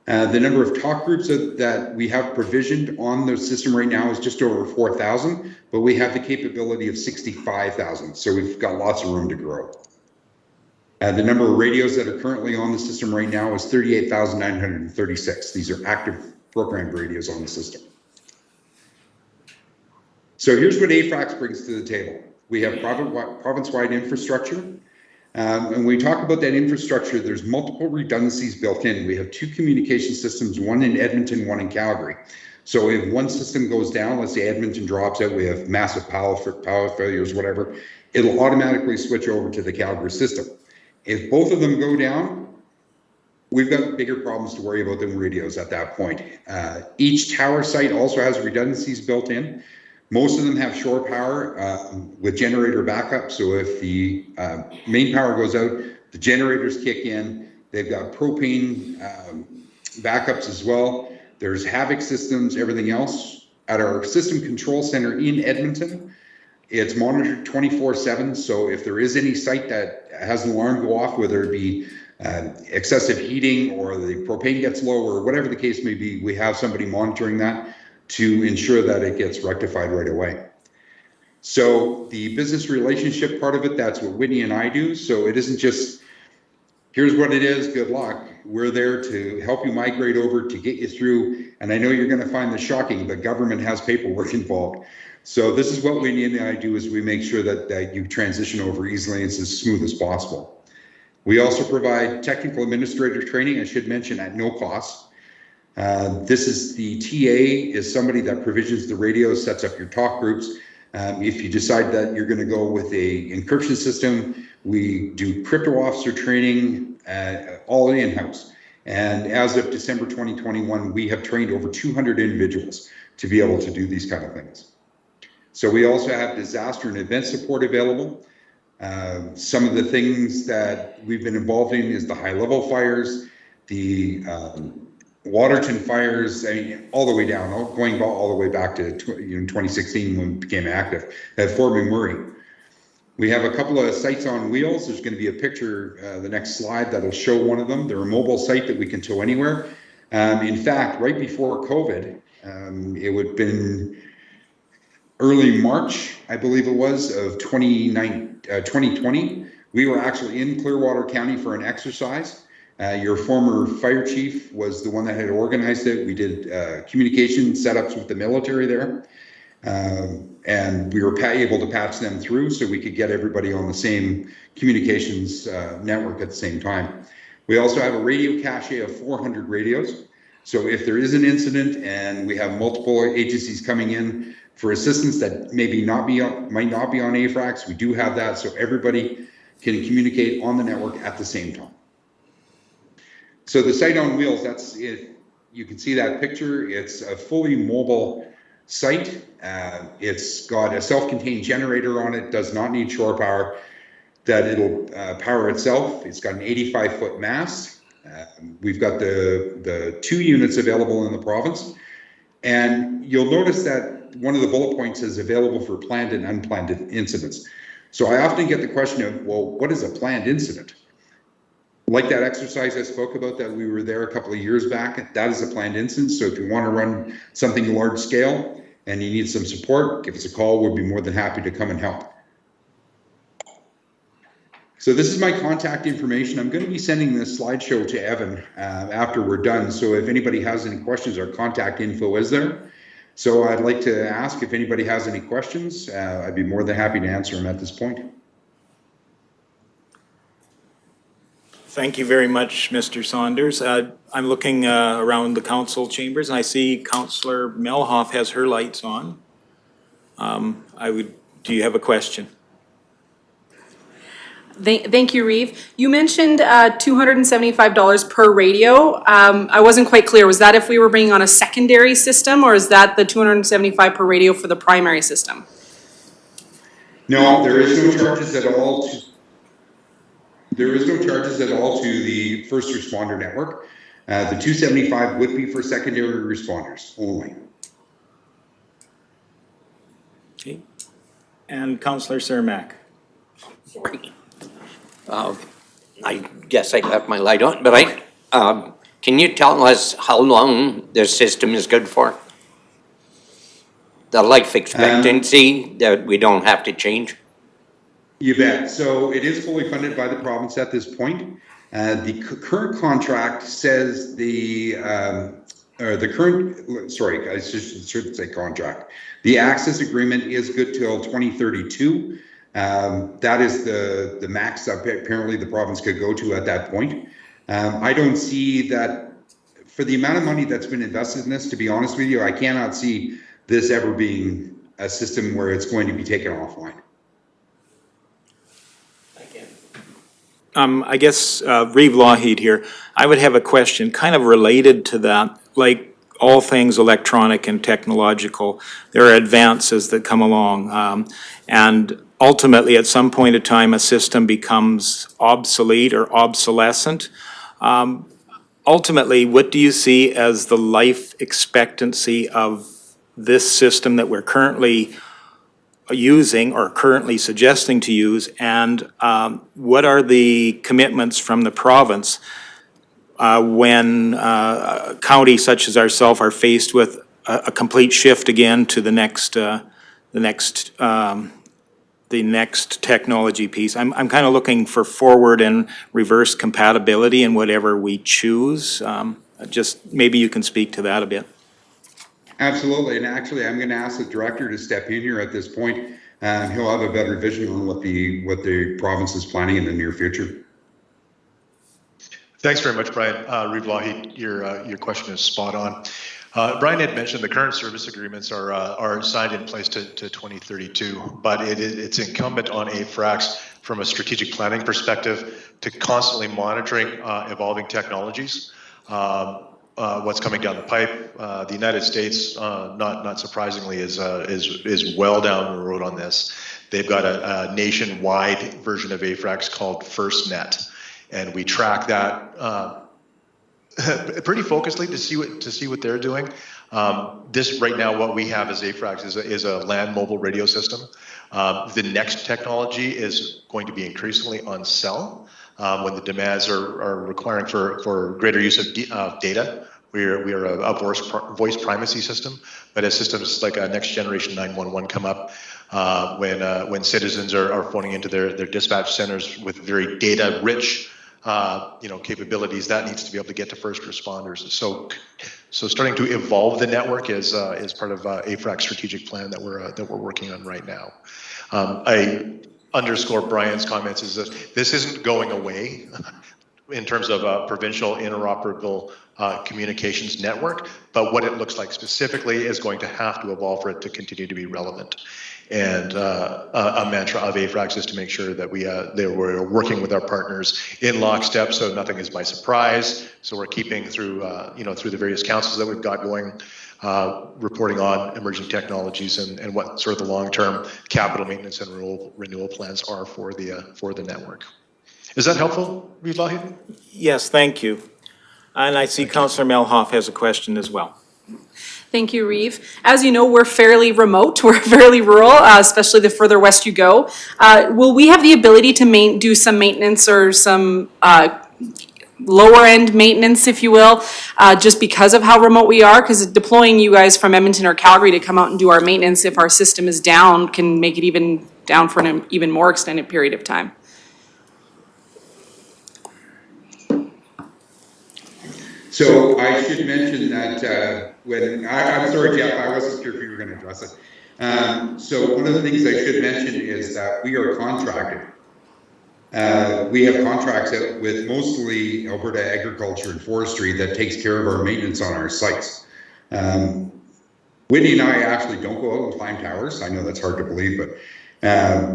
The number of talk groups that we have provisioned on the system right now is just over 4,000, but we have the capability of 65,000, so we've got lots of room to grow. The number of radios that are currently on the system right now is 38,936. These are active programmed radios on the system. So here's what AFRAX brings to the table. We have province-wide infrastructure. And when we talk about that infrastructure, there's multiple redundancies built in. We have 2 communication systems, one in Edmonton, one in Calgary. So if one system goes down, let's say Edmonton drops out, we have massive power failures, whatever, it'll automatically switch over to the Calgary system. If both of them go down, we've got bigger problems to worry about than radios at that point. Each tower site also has redundancies built in. Most of them have shore power with generator backup. So if the main power goes out, the generators kick in. They've got propane backups as well. There's Havoc systems, everything else. At our system control center in Edmonton, it's monitored 24/7. So if there is any site that has an alarm go off, whether it be excessive heating or the propane gets low or whatever the case may be, we have somebody monitoring that to ensure that it gets rectified right away. So the business relationship part of it, that's what Whitney and I do. So it isn't just, here's what it is, good luck. We're there to help you migrate over, to get you through. And I know you're going to find this shocking, but government has paperwork involved. So this is what Whitney and I do, is we make sure that you transition over easily and it's as smooth as possible. We also provide technical administrator training, I should mention, at no cost. This is the TA, is somebody that provisions the radios, sets up your talk groups. If you decide that you're going to go with a encryption system, we do crypto officer training, all in-house. And as of December 2021, we have trained over 200 individuals to be able to do these kind of things. So we also have disaster and event support available. Some of the things that we've been involved in is the high-level fires, the Waterton fires, I mean, all the way down, going all the way back to 2016 when it became active at Fort McMurray. We have a couple of sites on wheels. There's going to be a picture, the next slide, that'll show one of them. They're a mobile site that we can tow anywhere. In fact, right before COVID, it would have been early March, I believe it was, of 2020. We were actually in Clearwater County for an exercise. Your former fire chief was the one that had organized it. We did communication setups with the military there. And we were able to patch them through so we could get everybody on the same communications network at the same time. We also have a radio cache of 400 radios. So if there is an incident and we have multiple agencies coming in for assistance that might not be on Afrax, we do have that so everybody can communicate on the network at the same time. So the site on wheels, that's it. You can see that picture. It's a fully mobile site. It's got a self-contained generator on it, does not need shore power, that it'll power itself. It's got an 85-foot mast. We've got the 2 units available in the province. And you'll notice that one of the bullet points is available for planned and unplanned incidents. So I often get the question of, well, what is a planned incident? Like that exercise I spoke about that we were there a couple of years back, that is a planned incident. So if you want to run something large scale and you need some support, give us a call. We'll be more than happy to come and help. So this is my contact information. I'm going to be sending this slideshow to Evan after we're done. So if anybody has any questions, our contact info is there. So I'd like to ask if anybody has any questions. I'd be more than happy to answer them at this point. Thank you very much, Mr. Saunders. I'm looking around the council chambers and I see Councillor Melhoff has her lights on. Do you have a question? Thank you, Reeve. You mentioned $275 per radio. I wasn't quite clear. Was that if we were bringing on a secondary system, or is that the $275 per radio for the primary system? No, there is no charges at all. There is no charges at all to the first responder network. The $275 would be for secondary responders only. Okay. And Councillor Cermak. I guess I left my light on, but can you tell us how long this system is good for? The life expectancy that we don't have to change? You bet. So it is fully funded by the province at this point. The current contract says the access agreement is good till 2032. That is the max that apparently the province could go to at that point. I don't see that for the amount of money that's been invested in this, to be honest with you, I cannot see this ever being a system where it's going to be taken offline. I guess Reeve Lougheed here. I would have a question kind of related to that. Like all things electronic and technological, there are advances that come along. And ultimately, at some point in time, a system becomes obsolete or obsolescent. Ultimately, what do you see as the life expectancy of this system that we're currently using or currently suggesting to use, and what are the commitments from the province when counties such as ourselves are faced with a complete shift again to the next technology piece? I'm kind of looking for forward and reverse compatibility in whatever we choose. Just maybe you can speak to that a bit. Absolutely, and actually I'm going to ask the director to step in here at this point. He'll have a better vision on what the province is planning in the near future. Thanks very much, Brian. Reeve Lougheed, your question is spot on. Brian had mentioned the current service agreements are signed in place to 2032, but it's incumbent on Afrax from a strategic planning perspective to constantly monitoring evolving technologies. What's coming down the pipe. The United States, not surprisingly, is well down the road on this. They've got a nationwide version of Afrax called FirstNet, and we track that pretty focusedly to see what they're doing. This right now, what we have as Afrax is a land mobile radio system. The next technology is going to be increasingly on cell when the demands are requiring for greater use of data. We are a voice primacy system, but as systems like next generation 911 come up, when citizens are phoning into their dispatch centers with very data rich capabilities, that needs to be able to get to first responders. So starting to evolve the network is part of AFRAC's strategic plan that we're working on right now. I underscore Brian's comments is that this isn't going away in terms of a provincial interoperable communications network, but what it looks like specifically is going to have to evolve for it to continue to be relevant. And a mantra of AFRAX is to make sure that we're working with our partners in lockstep, so nothing is by surprise. So we're keeping through the various councils that we've got going, reporting on emerging technologies and what sort of the long-term capital maintenance and renewal plans are for the network. Is that helpful, Reeve Lougheed? Yes, thank you. And I see Councillor Melhoff has a question as well. Thank you, Reeve. As you know, we're fairly remote, we're fairly rural, especially the further west you go. Will we have the ability to do some maintenance or some lower end maintenance, if you will, just because of how remote we are? Because deploying you guys from Edmonton or Calgary to come out and do our maintenance if our system is down can make it even down for an even more extended period of time. So I should mention that I'm sorry, Jeff, I wasn't sure if you were going to address it. So one of the things I should mention is that we are contracted. We have contracts out with mostly Alberta Agriculture and Forestry that takes care of our maintenance on our sites. Whitney and I actually don't go out and climb towers. I know that's hard to believe, but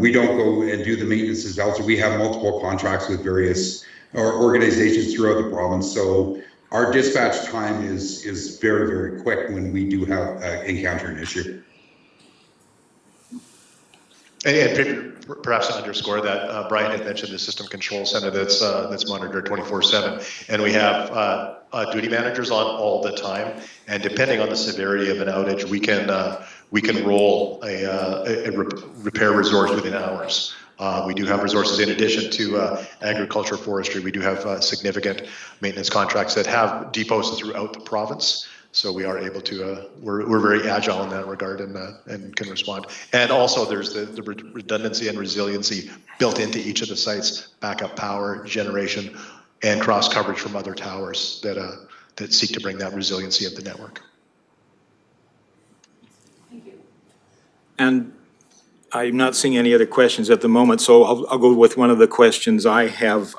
we don't go and do the maintenance as well. So we have multiple contracts with various organizations throughout the province. So our dispatch time is very, very quick when we do have encounter an issue. And perhaps to underscore that, Brian had mentioned the system control center that's monitored 24/7, and we have duty managers on all the time. And depending on the severity of an outage, we can roll a repair resource within hours. We do have resources in addition to agriculture, forestry. We do have significant maintenance contracts that have depots throughout the province. So we are able to, we're very agile in that regard and can respond. And also there's the redundancy and resiliency built into each of the sites, backup power, generation, and cross coverage from other towers that seek to bring that resiliency of the network. Thank you. And I'm not seeing any other questions at the moment, so I'll go with one of the questions I have.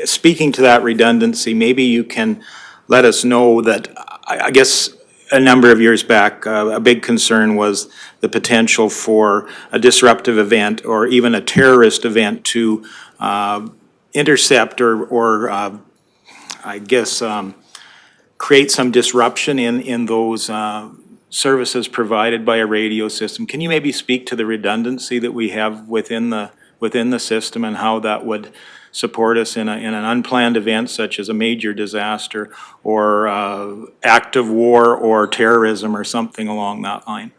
Speaking to that redundancy, maybe you can let us know that I guess a number of years back, a big concern was the potential for a disruptive event or even a terrorist event to intercept or I guess, create some disruption in those services provided by a radio system. Can you maybe speak to the redundancy that we have within the system and how that would support us in an unplanned event such as a major disaster or act of war or terrorism or something along that line?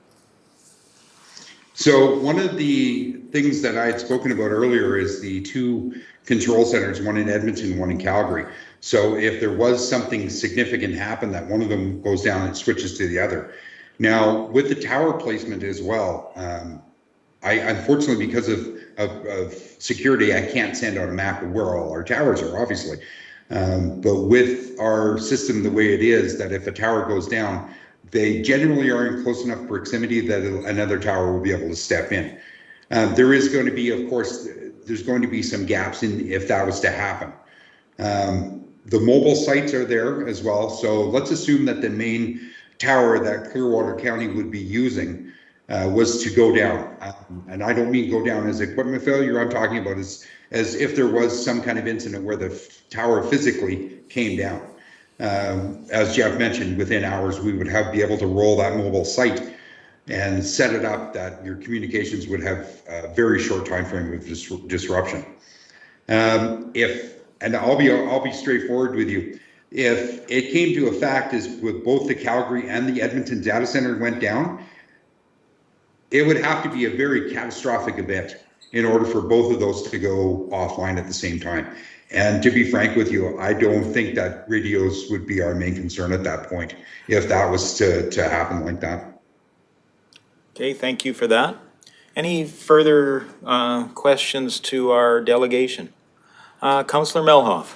So one of the things that I had spoken about earlier is the two control centers, one in Edmonton, one in Calgary. So if there was something significant happen, that one of them goes down and switches to the other. Now, with the tower placement as well, I unfortunately, because of security, I can't send out a map of where all our towers are, obviously. But with our system the way it is, that if a tower goes down, they generally are in close enough proximity that another tower will be able to step in. There is going to be, of course, there's going to be some gaps in if that was to happen. The mobile sites are there as well. So let's assume that the main tower that Clearwater County would be using was to go down. And I don't mean go down as equipment failure. I'm talking about as if there was some kind of incident where the tower physically came down. As Jeff mentioned, within hours, we would be able to roll that mobile site and set it up that your communications would have a very short time frame of disruption. And I'll be straightforward with you. If it came to a fact is with both the Calgary and the Edmonton data center went down, it would have to be a very catastrophic event in order for both of those to go offline at the same time. And to be frank with you, I don't think that radios would be our main concern at that point, if that was to happen like that. Okay, thank you for that. Any further questions to our delegation? Councillor Melhoff.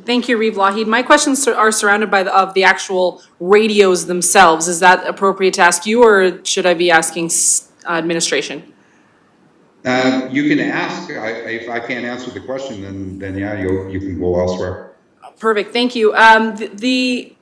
Thank you, Reeve Lougheed. My questions are surrounded by the actual radios themselves. Is that appropriate to ask you, or should I be asking administration? You can ask. If I can't answer the question, then yeah, you can go elsewhere. Perfect, thank you. The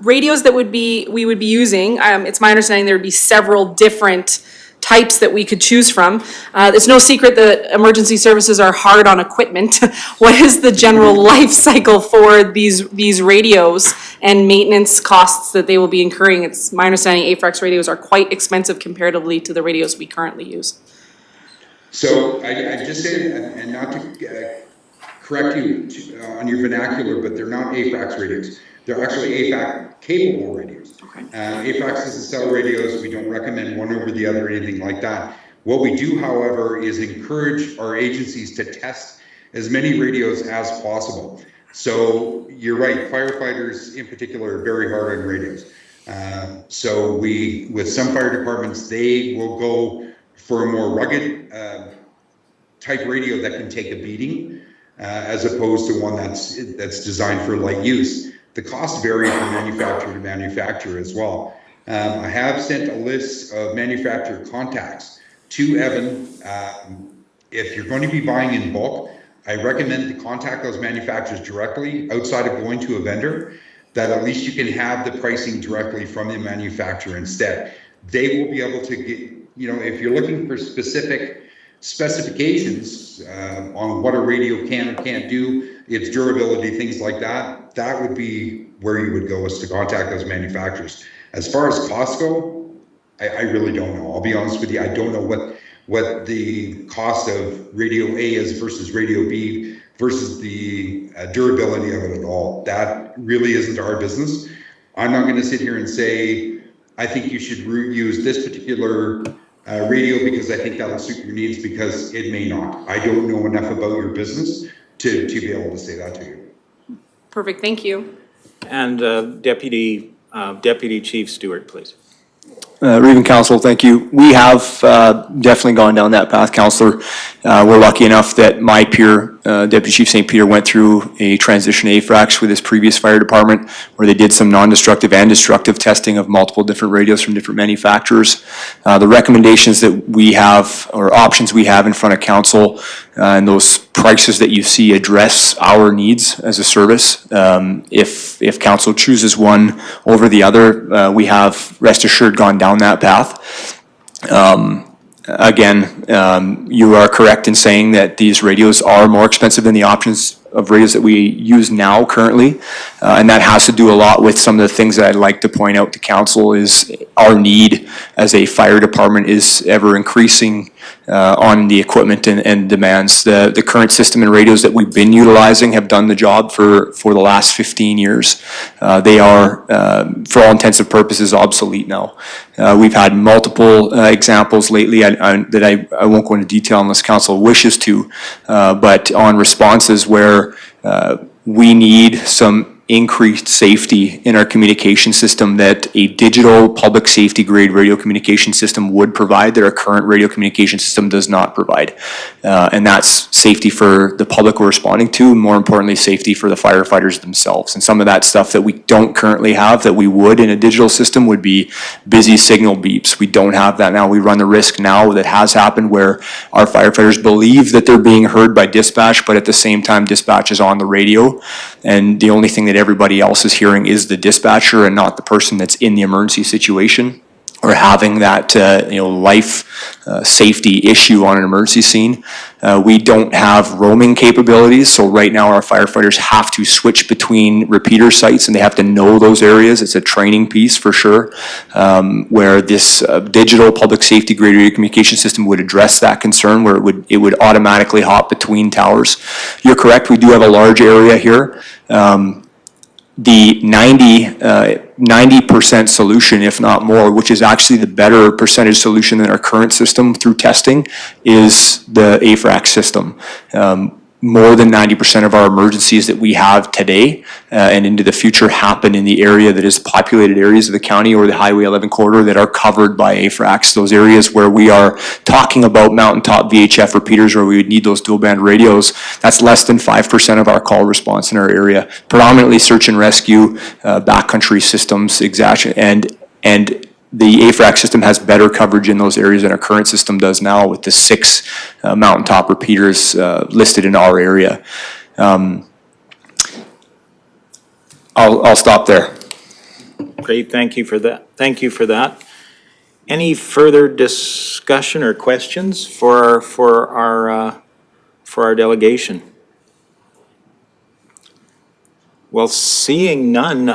radios that we would be using, it's my understanding there would be several different types that we could choose from. It's no secret that emergency services are hard on equipment. What is the general life cycle for these radios and maintenance costs that they will be incurring? It's my understanding Afrax radios are quite expensive comparatively to the radios we currently use. So I just say, and not to correct you on your vernacular, but they're not Afrax radios. They're actually AFAC capable radios. Okay. Afrax is the cell radios. We don't recommend one over the other or anything like that. What we do, however, is encourage our agencies to test as many radios as possible. So you're right, firefighters in particular are very hard on radios. So with some fire departments, they will go for a more rugged type radio that can take a beating, as opposed to one that's designed for light use. The costs vary from manufacturer to manufacturer as well. I have sent a list of manufacturer contacts to Evan. If you're going to be buying in bulk, I recommend to contact those manufacturers directly outside of going to a vendor, that at least you can have the pricing directly from the manufacturer instead. They will be able to get, if you're looking for specific specifications on what a radio can or can't do, its durability, things like that, that would be where you would go, is to contact those manufacturers. As far as costs go, I really don't know. I'll be honest with you, I don't know what the cost of radio A is versus radio B versus the durability of it at all. That really isn't our business. I'm not going to sit here and say, I think you should use this particular radio because I think that'll suit your needs, because it may not. I don't know enough about your business to be able to say that to you. Perfect, thank you. And Deputy Chief Stewart, please. Reeve and Council, thank you. We have definitely gone down that path, Councillor. We're lucky enough that my peer, Deputy Chief St. Peter, went through a transition to Afrax with his previous fire department, where they did some non-destructive and destructive testing of multiple different radios from different manufacturers. The recommendations that we have, or options we have in front of Council, and those prices that you see address our needs as a service. If Council chooses one over the other, we have, rest assured, gone down that path. Again, you are correct in saying that these radios are more expensive than the options of radios that we use now currently, and that has to do a lot with some of the things that I'd like to point out to Council. Is our need as a fire department is ever increasing on the equipment and demands. The current system and radios that we've been utilizing have done the job for the last 15 years. They are, for all intents and purposes, obsolete now. We've had multiple examples lately that I won't go into detail unless Council wishes to, but on responses where we need some increased safety in our communication system that a digital public safety grade radio communication system would provide, that our current radio communication system does not provide. And that's safety for the public we're responding to, and more importantly, safety for the firefighters themselves. And some of that stuff that we don't currently have that we would in a digital system would be busy signal beeps. We don't have that now. We run the risk now that has happened where our firefighters believe that they're being heard by dispatch, but at the same time dispatch is on the radio, and the only thing that everybody else is hearing is the dispatcher and not the person that's in the emergency situation or having that life safety issue on an emergency scene. We don't have roaming capabilities, so right now our firefighters have to switch between repeater sites and they have to know those areas. It's a training piece for sure, where this digital public safety grade radio communication system would address that concern, where it would automatically hop between towers. You're correct, we do have a large area here. the 90% solution, if not more, which is actually the better percentage solution than our current system through testing, is the Afrax system. More than 90% of our emergencies that we have today and into the future happen in the area that is populated areas of the county or the Highway 11 corridor that are covered by Afrax. Those areas where we are talking about mountaintop VHF repeaters where we would need those dual band radios, that's less than 5% of our call response in our area. Predominantly search and rescue, backcountry systems, and the Afrax system has better coverage in those areas than our current system does now with the 6 mountaintop repeaters listed in our area. I'll stop there. Great, thank you for that. Thank you for that. Any further discussion or questions for our delegation? Well, seeing none,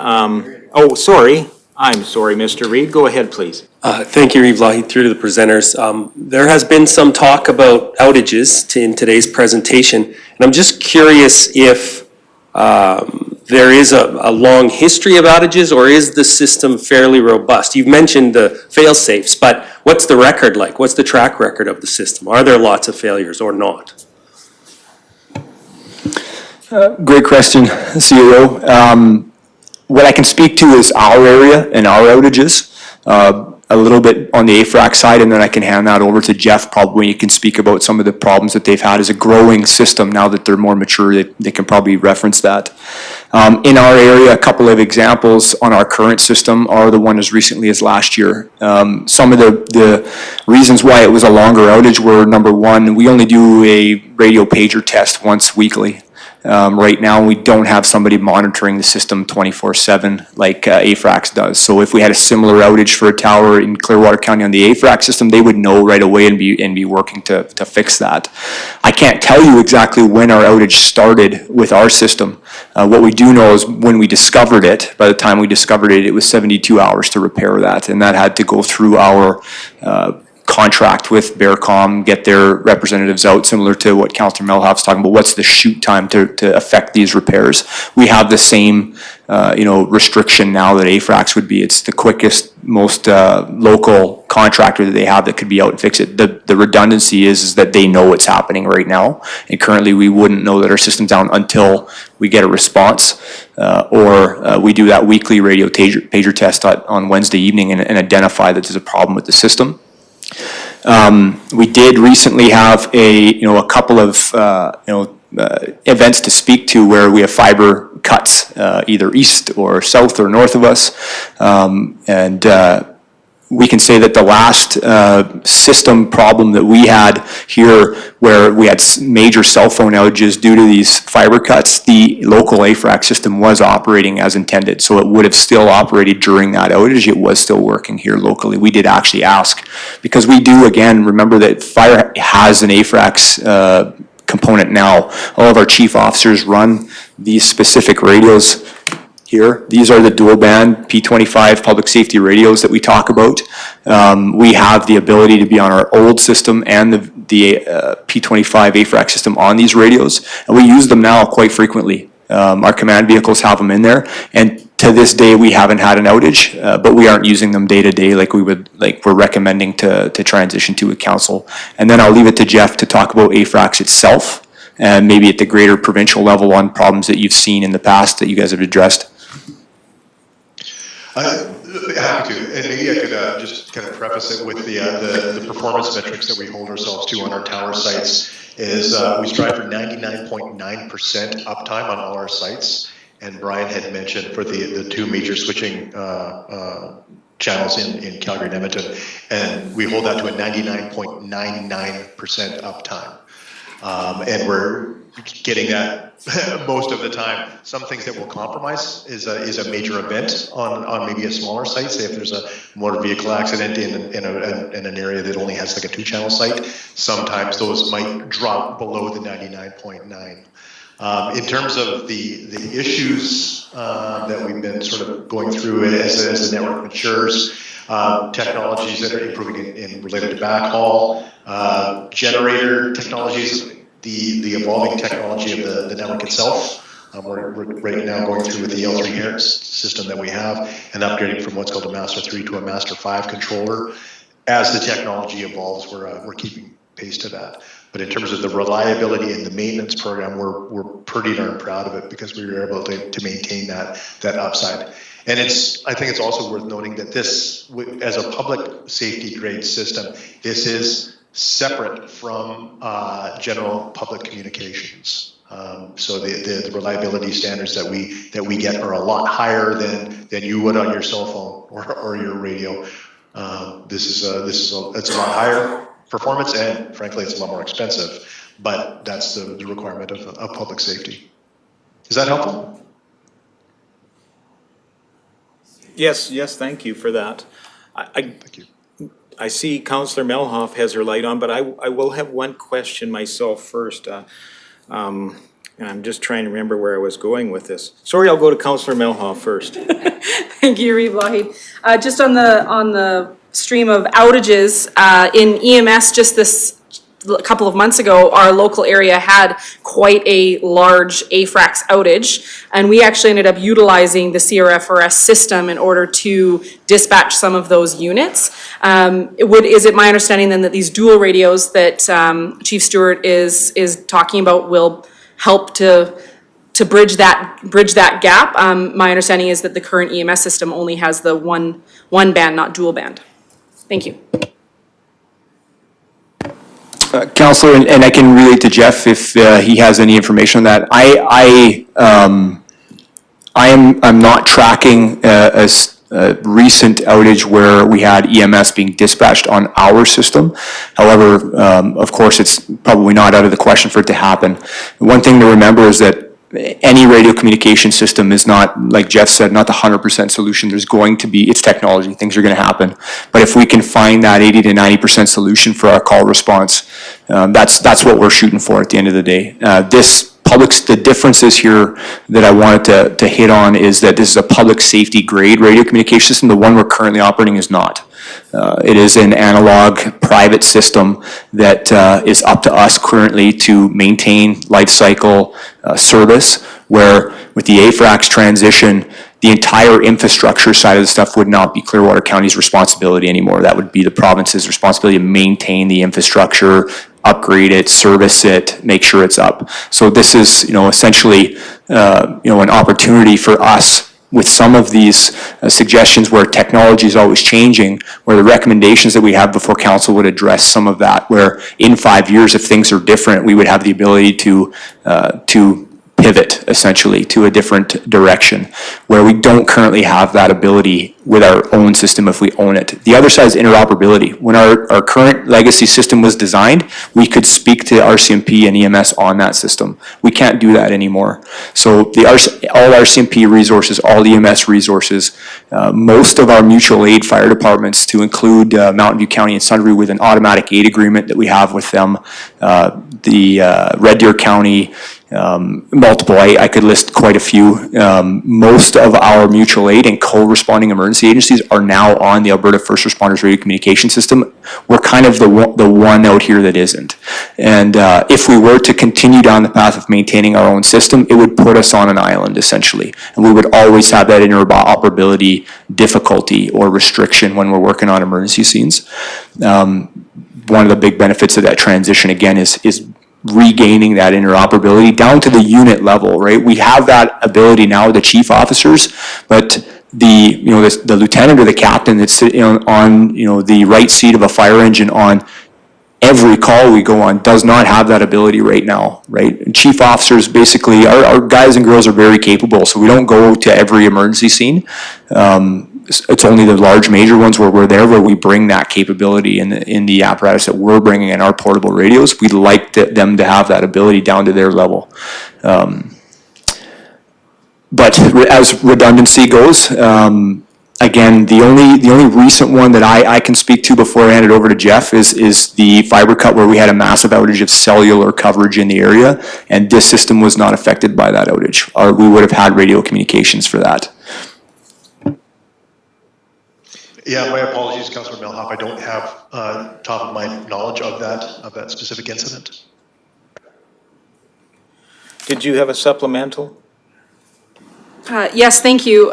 oh, sorry. I'm sorry, Mr. Reid. Go ahead, please. Thank you, Reeve Lougheed, through to the presenters. There has been some talk about outages in today's presentation, and I'm just curious if there is a long history of outages, or is the system fairly robust? You've mentioned the fail-safes, but what's the record like? What's the track record of the system? Are there lots of failures or not? Great question, CEO. What I can speak to is our area and our outages, a little bit on the Afrax side, and then I can hand that over to Jeff probably. You can speak about some of the problems that they've had as a growing system. Now that they're more mature, they can probably reference that. In our area, a couple of examples on our current system are the one as recently as last year. Some of the reasons why it was a longer outage were, number one, we only do a radio pager test once weekly. Right now, we don't have somebody monitoring the system 24/7 like Afrax does. So if we had a similar outage for a tower in Clearwater County on the Afrax system, they would know right away and be working to fix that. I can't tell you exactly when our outage started with our system. What we do know is when we discovered it, by the time we discovered it, it was 72 hours to repair that, and that had to go through our contract with Bearcom, get their representatives out, similar to what Councillor Melhoff's talking about. What's the shoot time to affect these repairs? We have the same, restriction now that Afrax would be. It's the quickest, most local contractor that they have that could be out and fix it. The redundancy is that they know what's happening right now, and currently we wouldn't know that our system's down until we get a response, or we do that weekly radio pager test on Wednesday evening and identify that there's a problem with the system. We did recently have a couple of events to speak to where we have fiber cuts either east or south or north of us, and we can say that the last system problem that we had here, where we had major cell phone outages due to these fiber cuts, the local Afrax system was operating as intended. So it would have still operated during that outage. It was still working here locally. We did actually ask, because we do, again, remember that fire has an Afrax component now. All of our chief officers run these specific radios here. These are the dual band P25 public safety radios that we talk about. We have the ability to be on our old system and the P25 Afrax system on these radios, and we use them now quite frequently. Our command vehicles have them in there, and to this day we haven't had an outage, but we aren't using them day to day like we're recommending to transition to with council. And then I'll leave it to Jeff to talk about Afrax itself, and maybe at the greater provincial level on problems that you've seen in the past that you guys have addressed. Happy to, and maybe I could just kind of preface it with the performance metrics that we hold ourselves to on our tower sites. Is we strive for 99.9% uptime on all our sites, and Brian had mentioned for the two major switching channels in Calgary and Edmonton, and we hold that to a 99.99% uptime, and we're getting that most of the time. Some things that will compromise is a major event on maybe a smaller site. Say if there's a motor vehicle accident in an area that only has like a 2-channel site, sometimes those might drop below the 99.9. In terms of the issues that we've been sort of going through as the network matures, technologies that are improving in related to backhaul, generator technologies, the evolving technology of the network itself, We're right now going through with the L3 Harris system that we have and upgrading from what's called a Master 3 to a Master 5 controller. As the technology evolves, we're keeping pace to that. But in terms of the reliability and the maintenance program, we're pretty darn proud of it because we were able to maintain that upside. And I think it's also worth noting that this, as a public safety grade system, this is separate from general public communications. So the reliability standards that we get are a lot higher than you would on your cell phone or your radio. It's a lot higher performance, and frankly, it's a lot more expensive. But that's the requirement of public safety. Is that helpful? Yes, thank you for that. Thank you. I see Councillor Melhoff has her light on, but I will have one question myself first. And I'm just trying to remember where I was going with this. Sorry, I'll go to Councillor Melhoff first. Thank you, Reeve Lougheed. Just on the stream of outages, in EMS just a couple of months ago, our local area had quite a large Afrax outage, and we actually ended up utilizing the CRFRS system in order to dispatch some of those units. Is it my understanding then that these dual radios that Chief Stewart is talking about will help to bridge that gap? My understanding is that the current EMS system only has the one band, not dual band. Thank you. Councillor, and I can relate to Jeff if he has any information on that. I'm not tracking a recent outage where we had EMS being dispatched on our system. However, of course, it's probably not out of the question for it to happen. One thing to remember is that any radio communication system is not, like Jeff said, not the 100% solution. There's going to be, it's technology, things are going to happen. But if we can find that 80 to 90% solution for our call response, that's what we're shooting for at the end of the day. The differences here that I wanted to hit on is that this is a public safety grade radio communication system. The one we're currently operating is not. It is an analog private system that is up to us currently to maintain life cycle service, where with the Afrax transition, the entire infrastructure side of the stuff would not be Clearwater County's responsibility anymore. That would be the province's responsibility to maintain the infrastructure, upgrade it, service it, make sure it's up. So this is, essentially, an opportunity for us with some of these suggestions where technology is always changing, where the recommendations that we have before council would address some of that, where in 5 years, if things are different, we would have the ability to pivot essentially to a different direction, where we don't currently have that ability with our own system if we own it. The other side is interoperability. When our current legacy system was designed, we could speak to RCMP and EMS on that system. We can't do that anymore. So all RCMP resources, all EMS resources, most of our mutual aid fire departments, to include Mountain View County and Sundre with an automatic aid agreement that we have with them, the Red Deer County, multiple, I could list quite a few. Most of our mutual aid and co-responding emergency agencies are now on the Alberta First Responders Radio Communication System. We're kind of the one out here that isn't. And if we were to continue down the path of maintaining our own system, it would put us on an island essentially. And we would always have that interoperability difficulty or restriction when we're working on emergency scenes. One of the big benefits of that transition again is regaining that interoperability down to the unit level, right? We have that ability now with the chief officers, but the lieutenant or the captain that's sitting on the right seat of a fire engine on every call we go on does not have that ability right now, right? And chief officers, basically, our guys and girls are very capable, so we don't go to every emergency scene. It's only the large major ones where we're there, where we bring that capability in the apparatus that we're bringing in our portable radios. We'd like them to have that ability down to their level. But as redundancy goes, again, the only recent one that I can speak to before I hand it over to Jeff is the fiber cut, where we had a massive outage of cellular coverage in the area, and this system was not affected by that outage. We would have had radio communications for that. Yeah, my apologies, Councillor Melhoff. I don't have top of my knowledge of that specific incident. Did you have a supplemental? Yes, thank you.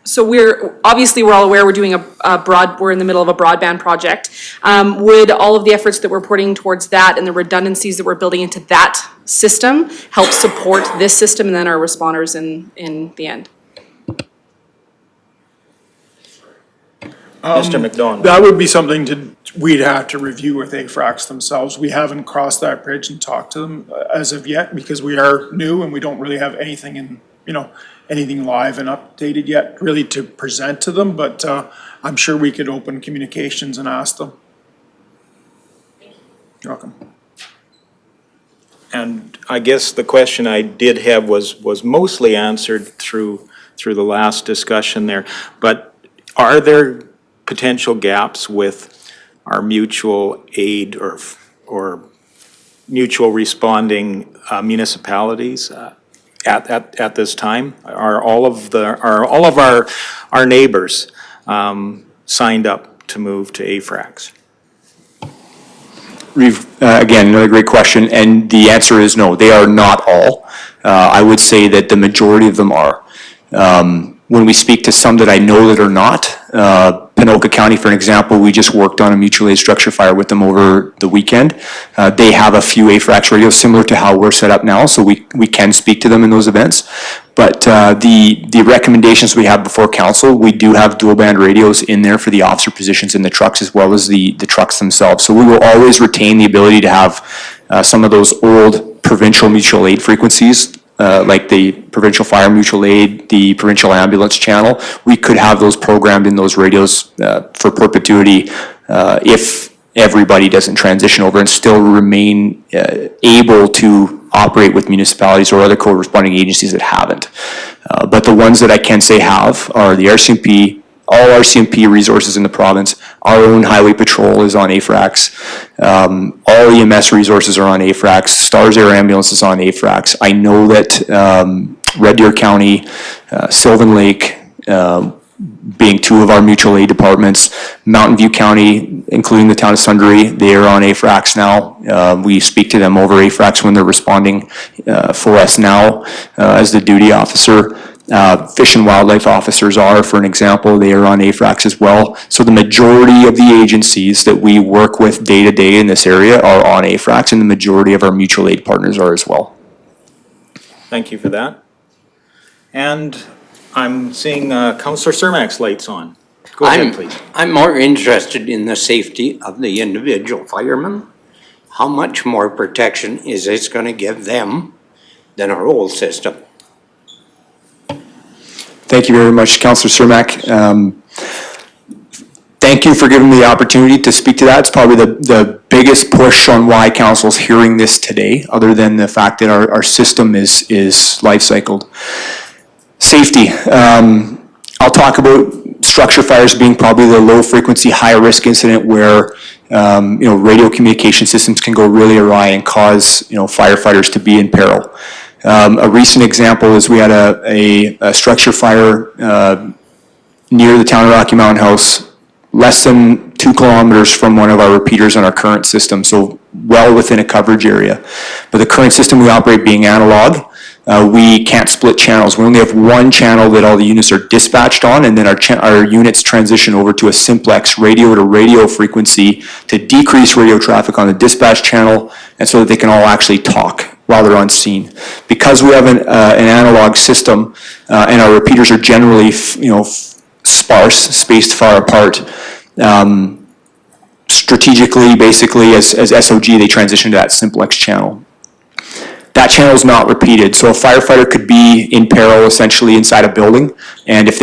So we're all aware we're doing we're in the middle of a broadband project. Would all of the efforts that we're putting towards that and the redundancies that we're building into that system help support this system and then our responders in the end? Mr. McDonald. That would be something we'd have to review with Afrax themselves. We haven't crossed that bridge and talked to them as of yet because we are new and we don't really have anything anything live and updated yet really to present to them, but I'm sure we could open communications and ask them. You're welcome. And I guess the question I did have was mostly answered through the last discussion there, but are there potential gaps with our mutual aid or mutual responding municipalities at this time? Are all of our neighbors signed up to move to Afrax? Again, another great question, and the answer is no, they are not all. I would say that the majority of them are. When we speak to some that I know that are not, Panoka County, for an example, we just worked on a mutual aid structure fire with them over the weekend. They have a few Afrax radios similar to how we're set up now, so we can speak to them in those events. But the recommendations we have before council, we do have dual band radios in there for the officer positions in the trucks as well as the trucks themselves. So we will always retain the ability to have some of those old provincial mutual aid frequencies, like the provincial fire mutual aid, the provincial ambulance channel. We could have those programmed in those radios for perpetuity if everybody doesn't transition over and still remain able to operate with municipalities or other corresponding agencies that haven't. But the ones that I can say have are the RCMP, all RCMP resources in the province. Our own highway patrol is on Afrax. All EMS resources are on Afrax. Stars Air Ambulance is on Afrax. I know that Red Deer County, Sylvan Lake, being two of our mutual aid departments, Mountain View County, including the town of Sundre, they are on Afrax now. We speak to them over Afrax when they're responding for us now as the duty officer. Fish and wildlife officers are, for an example, they are on Afrax as well. So the majority of the agencies that we work with day to day in this area are on Afrax, and the majority of our mutual aid partners are as well. Thank you for that. And I'm seeing Councillor Cermak's lights on. Go ahead, please. I'm more interested in the safety of the individual firemen. How much more protection is this going to give them than our old system? Thank you very much, Councillor Cermak. Thank you for giving me the opportunity to speak to that. It's probably the biggest push on why council's hearing this today, other than the fact that our system is life cycled. Safety. I'll talk about structure fires being probably the low frequency, high risk incident where radio communication systems can go really awry and cause firefighters to be in peril. A recent example is we had a structure fire near the town of Rocky Mountain House, less than 2 kilometers from one of our repeaters on our current system, so well within a coverage area. But the current system we operate being analog, we can't split channels. We only have one channel that all the units are dispatched on, and then our units transition over to a simplex radio to radio frequency to decrease radio traffic on the dispatch channel, and so that they can all actually talk while they're on scene. Because we have an analog system, and our repeaters are generally sparse, spaced far apart, strategically, basically, as SOG, they transition to that simplex channel. That channel is not repeated, so a firefighter could be in peril essentially inside a building, and if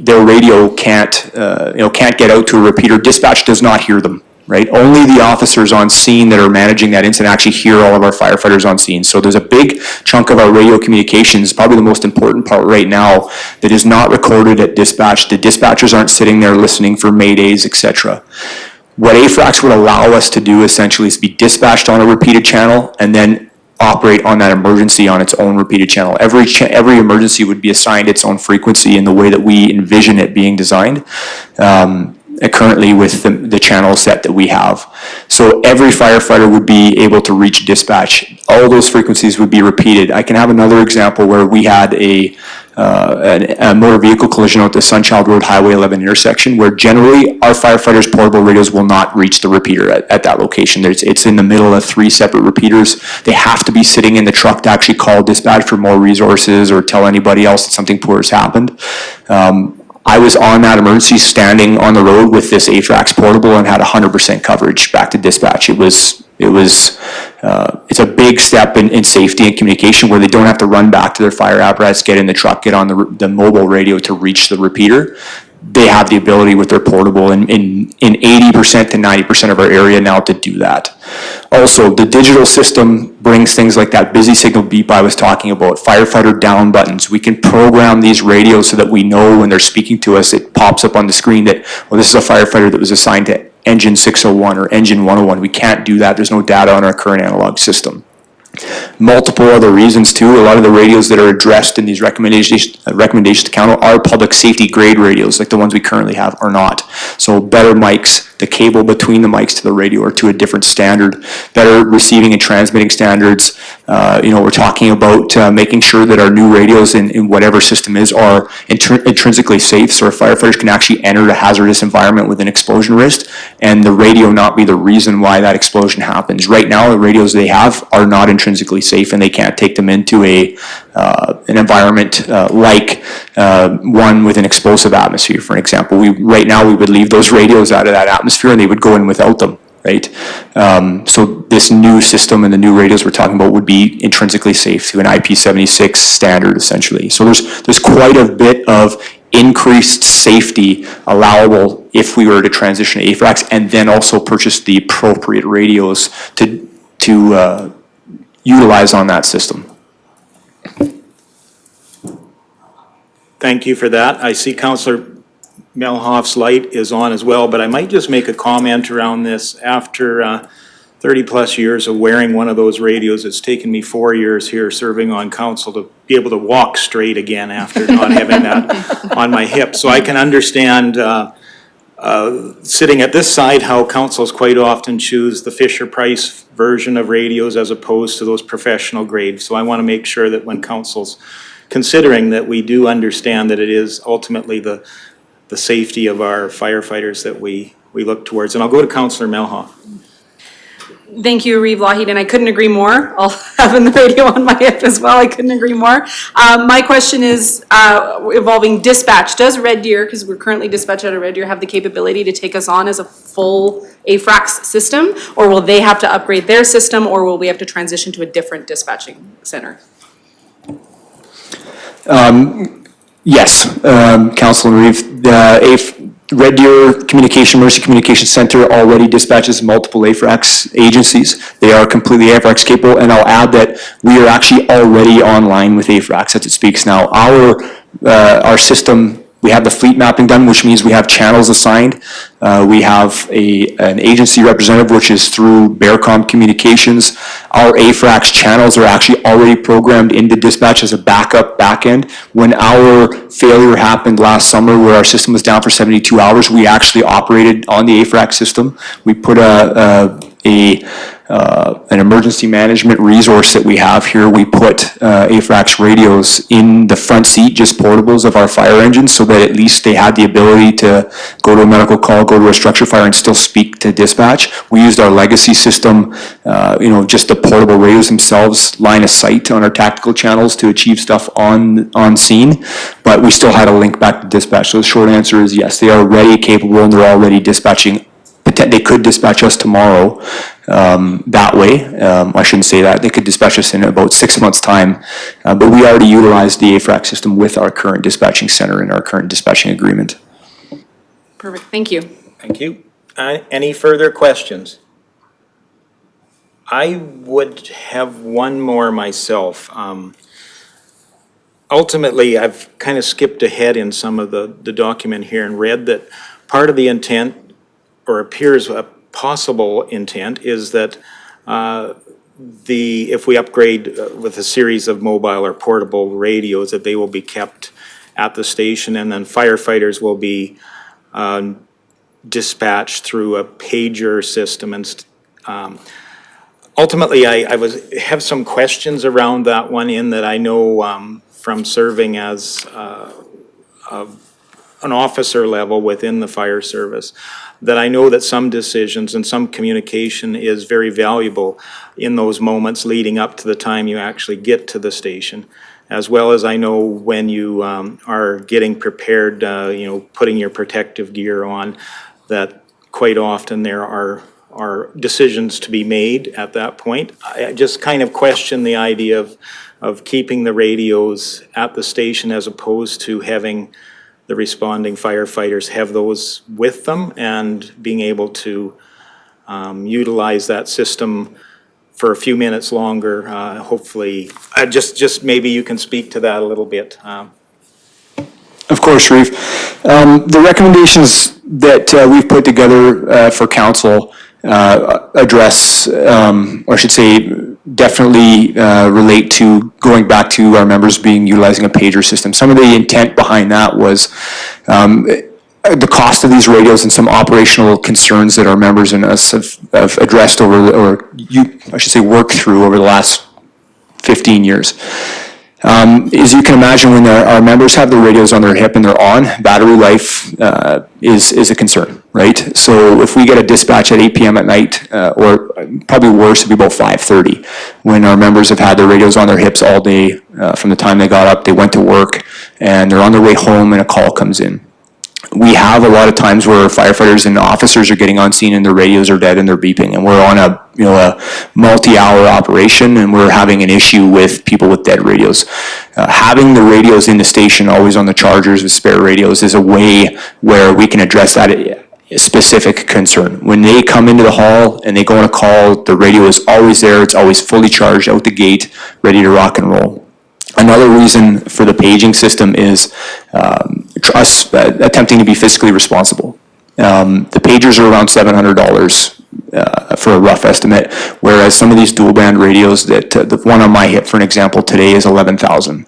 their radio can't get out to a repeater, dispatch does not hear them. Right? Only the officers on scene that are managing that incident actually hear all of our firefighters on scene. So there's a big chunk of our radio communications, probably the most important part right now, that is not recorded at dispatch. The dispatchers aren't sitting there listening for maydays, etc. What Afrax would allow us to do essentially is be dispatched on a repeated channel and then operate on that emergency on its own repeated channel. Every emergency would be assigned its own frequency in the way that we envision it being designed. currently with the channel set that we have. So every firefighter would be able to reach dispatch. All those frequencies would be repeated. I can have another example where we had a motor vehicle collision out the Sunchild Road Highway 11 intersection, where generally our firefighters' portable radios will not reach the repeater at that location. It's in the middle of 3 separate repeaters. They have to be sitting in the truck to actually call dispatch for more resources or tell anybody else that something poor has happened. I was on that emergency standing on the road with this Afrax portable and had 100% coverage back to dispatch. It's a big step in safety and communication where they don't have to run back to their fire apparatus, get in the truck, get on the mobile radio to reach the repeater. They have the ability with their portable in 80% to 90% of our area now to do that. Also, the digital system brings things like that busy signal beep I was talking about, firefighter down buttons. We can program these radios so that we know when they're speaking to us, it pops up on the screen that, well, this is a firefighter that was assigned to engine 601 or engine 101. We can't do that. There's no data on our current analog system. Multiple other reasons too. A lot of the radios that are addressed in these recommendations to council are public safety grade radios, like the ones we currently have are not. So better mics, the cable between the mics to the radio are to a different standard, better receiving and transmitting standards. We're talking about making sure that our new radios in whatever system is are intrinsically safe, so our firefighters can actually enter a hazardous environment with an explosion risk and the radio not be the reason why that explosion happens. Right now, the radios they have are not intrinsically safe and they can't take them into an environment like one with an explosive atmosphere, for example. Right now we would leave those radios out of that atmosphere and they would go in without them. Right, so this new system and the new radios we're talking about would be intrinsically safe to an IP76 standard, essentially. So there's quite a bit of increased safety allowable if we were to transition to Afrax, and then also purchase the appropriate radios to utilize on that system. Thank you for that. I see Councillor Melhoff's light is on as well, but I might just make a comment around this. After 30 plus years of wearing one of those radios, it's taken me 4 years here serving on council to be able to walk straight again after not having that on my hip. So I can understand sitting at this side how councils quite often choose the Fisher Price version of radios as opposed to those professional grades. So I want to make sure that when council's considering that, we do understand that it is ultimately the safety of our firefighters that we look towards. And I'll go to Councillor Melhoff. Thank you, Reeve Lougheed, and I couldn't agree more. I'll have the radio on my hip as well. I couldn't agree more. My question is involving dispatch. Does Red Deer, because we're currently dispatched out of Red Deer, have the capability to take us on as a full Afrax system, or will they have to upgrade their system, or will we have to transition to a different dispatching center? Yes, Councilor Reeve, Red Deer Emergency Communication Center already dispatches multiple Afrax agencies. They are completely Afrax capable, and I'll add that we are actually already online with Afrax as it speaks now. Our system, we have the fleet mapping done, which means we have channels assigned. We have an agency representative, which is through Bearcom Communications. Our Afrax channels are actually already programmed into dispatch as a backup backend. When our failure happened last summer where our system was down for 72 hours, we actually operated on the Afrax system. We put an emergency management resource that we have here. We put Afrax radios in the front seat, just portables of our fire engines, so that at least they had the ability to go to a medical call, go to a structure fire, and still speak to dispatch. We used our legacy system, just the portable radios themselves, line of sight on our tactical channels to achieve stuff on scene, but we still had a link back to dispatch. So the short answer is yes, they are already capable and they're already dispatching. They could dispatch us tomorrow that way. I shouldn't say that. They could dispatch us in about 6 months' time. But we already utilize the Afrax system with our current dispatching center and our current dispatching agreement. Perfect. Thank you. Thank you. Any further questions? I would have one more myself. Ultimately, I've kind of skipped ahead in some of the document here and read that part of the intent, or appears a possible intent, is that if we upgrade with a series of mobile or portable radios, that they will be kept at the station, and then firefighters will be dispatched through a pager system, and ultimately, I have some questions around that one, in that I know from serving as an officer level within the fire service, that I know that some decisions and some communication is very valuable in those moments leading up to the time you actually get to the station. As well as I know when you are getting prepared, putting your protective gear on, that quite often there are decisions to be made at that point. I just kind of question the idea of keeping the radios at the station as opposed to having the responding firefighters have those with them and being able to utilize that system for a few minutes longer, hopefully. Just maybe you can speak to that a little bit. Of course, Reeve. The recommendations that we've put together for council address, or I should say, definitely relate to going back to our members utilizing a pager system. Some of the intent behind that was the cost of these radios and some operational concerns that our members and us have addressed worked through over the last 15 years. As you can imagine, when our members have the radios on their hip and they're on, battery life is a concern, right? So if we get a dispatch at 8 p.m. at night, or probably worse, it'd be about 5:30, when our members have had their radios on their hips all day, from the time they got up, they went to work, and they're on their way home and a call comes in. We have a lot of times where firefighters and officers are getting on scene and their radios are dead and they're beeping, and we're on a multi-hour operation and we're having an issue with people with dead radios. Having the radios in the station always on the chargers with spare radios is a way where we can address that specific concern. When they come into the hall and they go on a call, the radio is always there, it's always fully charged out the gate, ready to rock and roll. Another reason for the paging system is us attempting to be fiscally responsible. The pagers are around $700 for a rough estimate, whereas some of these dual band radios, the one on my hip, for an example, today is $11,000.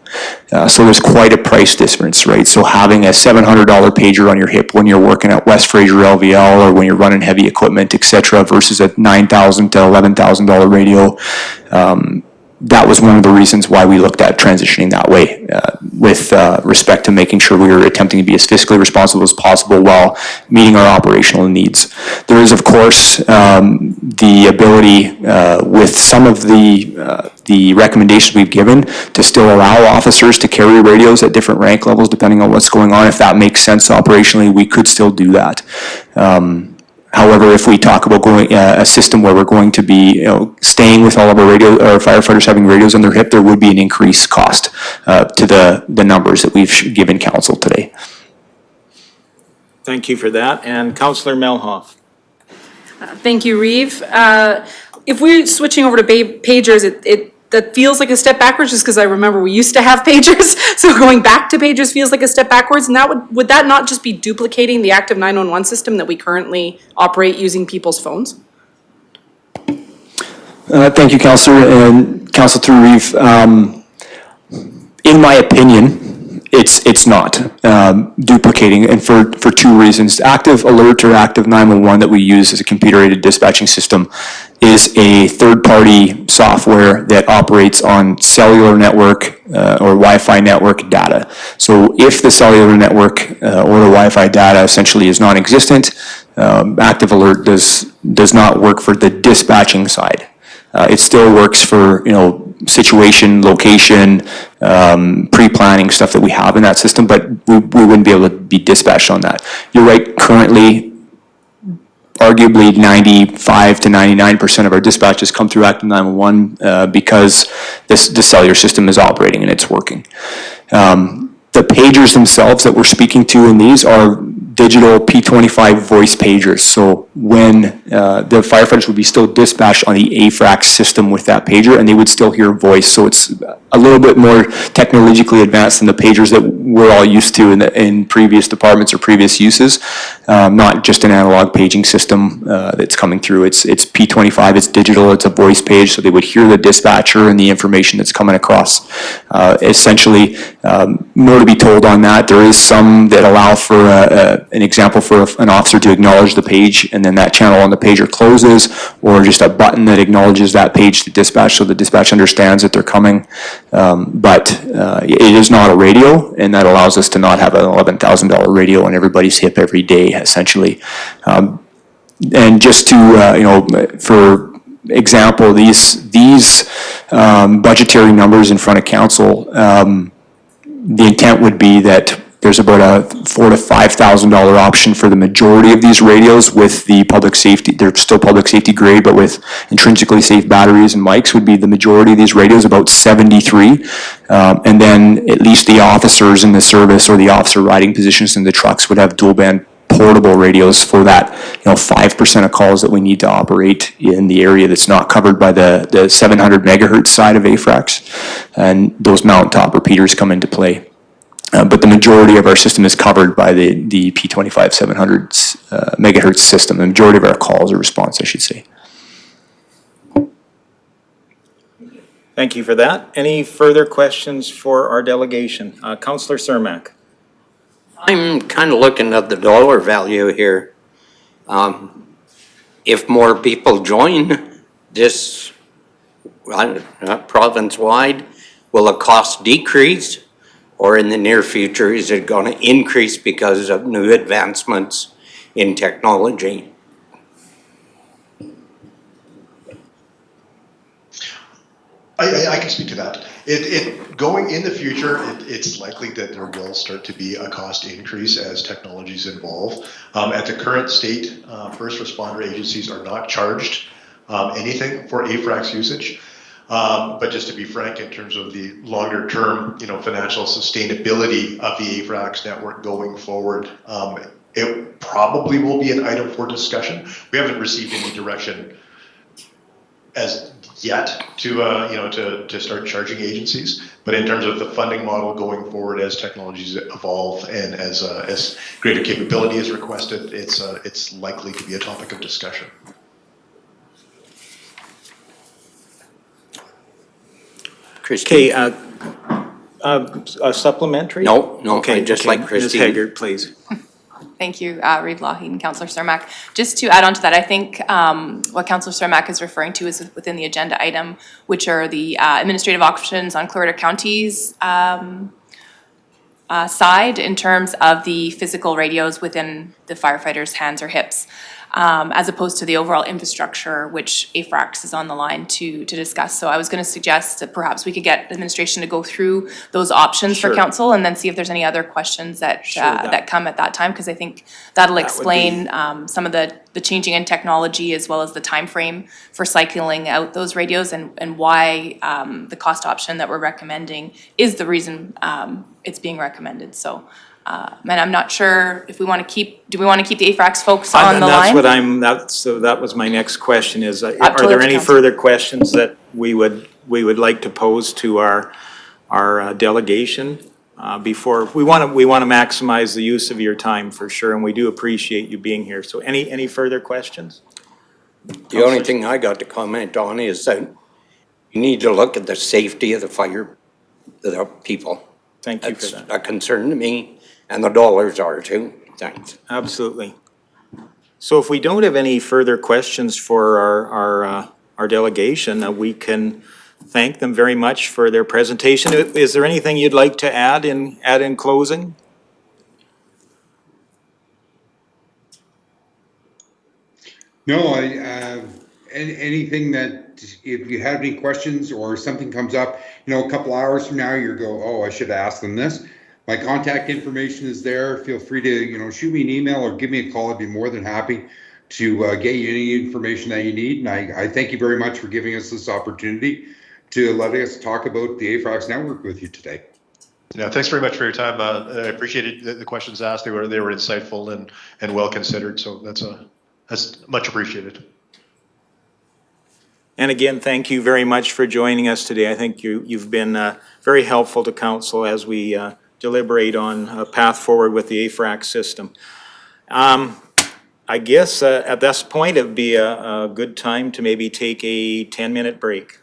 So there's quite a price difference, right? So having a $700 pager on your hip when you're working at West Fraser LVL or when you're running heavy equipment, etc., versus a $9,000 to $11,000 radio, that was one of the reasons why we looked at transitioning that way, with respect to making sure we were attempting to be as fiscally responsible as possible while meeting our operational needs. There is, of course, the ability with some of the recommendations we've given to still allow officers to carry radios at different rank levels depending on what's going on. If that makes sense operationally, we could still do that. However, if we talk about going a system where we're going to be, staying with all of our firefighters having radios on their hip, there would be an increased cost to the numbers that we've given council today. Thank you for that. And Councillor Melhoff. Thank you, Reeve. If we're switching over to pagers, that feels like a step backwards, just because I remember we used to have pagers. So going back to pagers feels like a step backwards. And that would that not just be duplicating the active 911 system that we currently operate using people's phones? Thank you, Councillor, and Councillor through Reeve. In my opinion, it's not duplicating, and for two reasons. Active Alert or Active 911 that we use as a computer-aided dispatching system is a third-party software that operates on cellular network or Wi-Fi network data. So if the cellular network or the Wi-Fi data essentially is non-existent, Active Alert does not work for the dispatching side. It still works for, situation, location, pre-planning stuff that we have in that system, but we wouldn't be able to be dispatched on that. You're right, currently, arguably 95 to 99% of our dispatches come through Active 911 because the cellular system is operating and it's working. The pagers themselves that we're speaking to in these are digital P25 voice pagers. So when the firefighters would be still dispatched on the Afrax system with that pager, and they would still hear voice. So it's a little bit more technologically advanced than the pagers that we're all used to in previous departments or previous uses. Not just an analog paging system that's coming through. It's P25, it's digital, it's a voice page, so they would hear the dispatcher and the information that's coming across. Essentially, more to be told on that. There is some that allow for an example for an officer to acknowledge the page, and then that channel on the pager closes, or just a button that acknowledges that page to dispatch, so the dispatch understands that they're coming. But it is not a radio, and that allows us to not have an $11,000 radio on everybody's hip every day, essentially. And just to, for example, these budgetary numbers in front of council, the intent would be that there's about a $4,000 to $5,000 option for the majority of these radios with the public safety. They're still public safety grade, but with intrinsically safe batteries and mics would be the majority of these radios, about 73. And then at least the officers in the service or the officer riding positions in the trucks would have dual band portable radios for that, 5% of calls that we need to operate in the area that's not covered by the 700 megahertz side of Afrax. And those mountaintop repeaters come into play. But the majority of our system is covered by the P25 700 megahertz system. The majority of our calls or response, I should say. Thank you for that. Any further questions for our delegation? Councillor Cermak. I'm kind of looking at the dollar value here. If more people join this province-wide, will the cost decrease? Or in the near future, is it going to increase because of new advancements in technology? I can speak to that. Going in the future, it's likely that there will start to be a cost increase as technologies evolve. At the current state, first responder agencies are not charged anything for Afrax usage. But just to be frank, in terms of the longer term, financial sustainability of the Afrax network going forward, it probably will be an item for discussion. We haven't received any direction as yet to start charging agencies, but in terms of the funding model going forward, as technologies evolve and as greater capability is requested, it's likely to be a topic of discussion. Okay, a supplementary? No, Okay, just like Christine. Ms. Haggard, please. Thank you, Reeve Lougheed and Councillor Cermak. Just to add on to that, I think what Councillor Cermak is referring to is within the agenda item, which are the administrative options on Clearwater County's side in terms of the physical radios within the firefighters' hands or hips, as opposed to the overall infrastructure, which Afrax is on the line to discuss. So I was going to suggest that perhaps we could get administration to go through those options for council and then see if there's any other questions that that come at that time, because I think that'll explain some of the changing in technology as well as the time frame for cycling out those radios and why the cost option that we're recommending is the reason it's being recommended. So. And I'm not sure if we want to do we want to keep the Afrax folks on the line? That was my next question is, are there any further questions that we would like to pose to our delegation before, we want to maximize the use of your time for sure, and we do appreciate you being here. So any further questions? The only thing I got to comment on is that you need to look at the safety of the people. Thank you for that. That's a concern to me. And the dollars are too. Thanks. Absolutely. So if we don't have any further questions for our delegation, we can thank them very much for their presentation. Is there anything you'd like to add in closing? No, anything that if you have any questions or something comes up, a couple hours from now, you go, oh, I should ask them this. My contact information is there. Feel free to, shoot me an email or give me a call. I'd be more than happy to get you any information that you need. And I thank you very much for giving us this opportunity to let us talk about the Afrax network with you today. Yeah, thanks very much for your time. I appreciated the questions asked. They were insightful and well considered. So that's much appreciated. And again, thank you very much for joining us today. I think you've been very helpful to council as we deliberate on a path forward with the Afrax system. I guess at this point, it'd be a good time to maybe take a 10-minute break.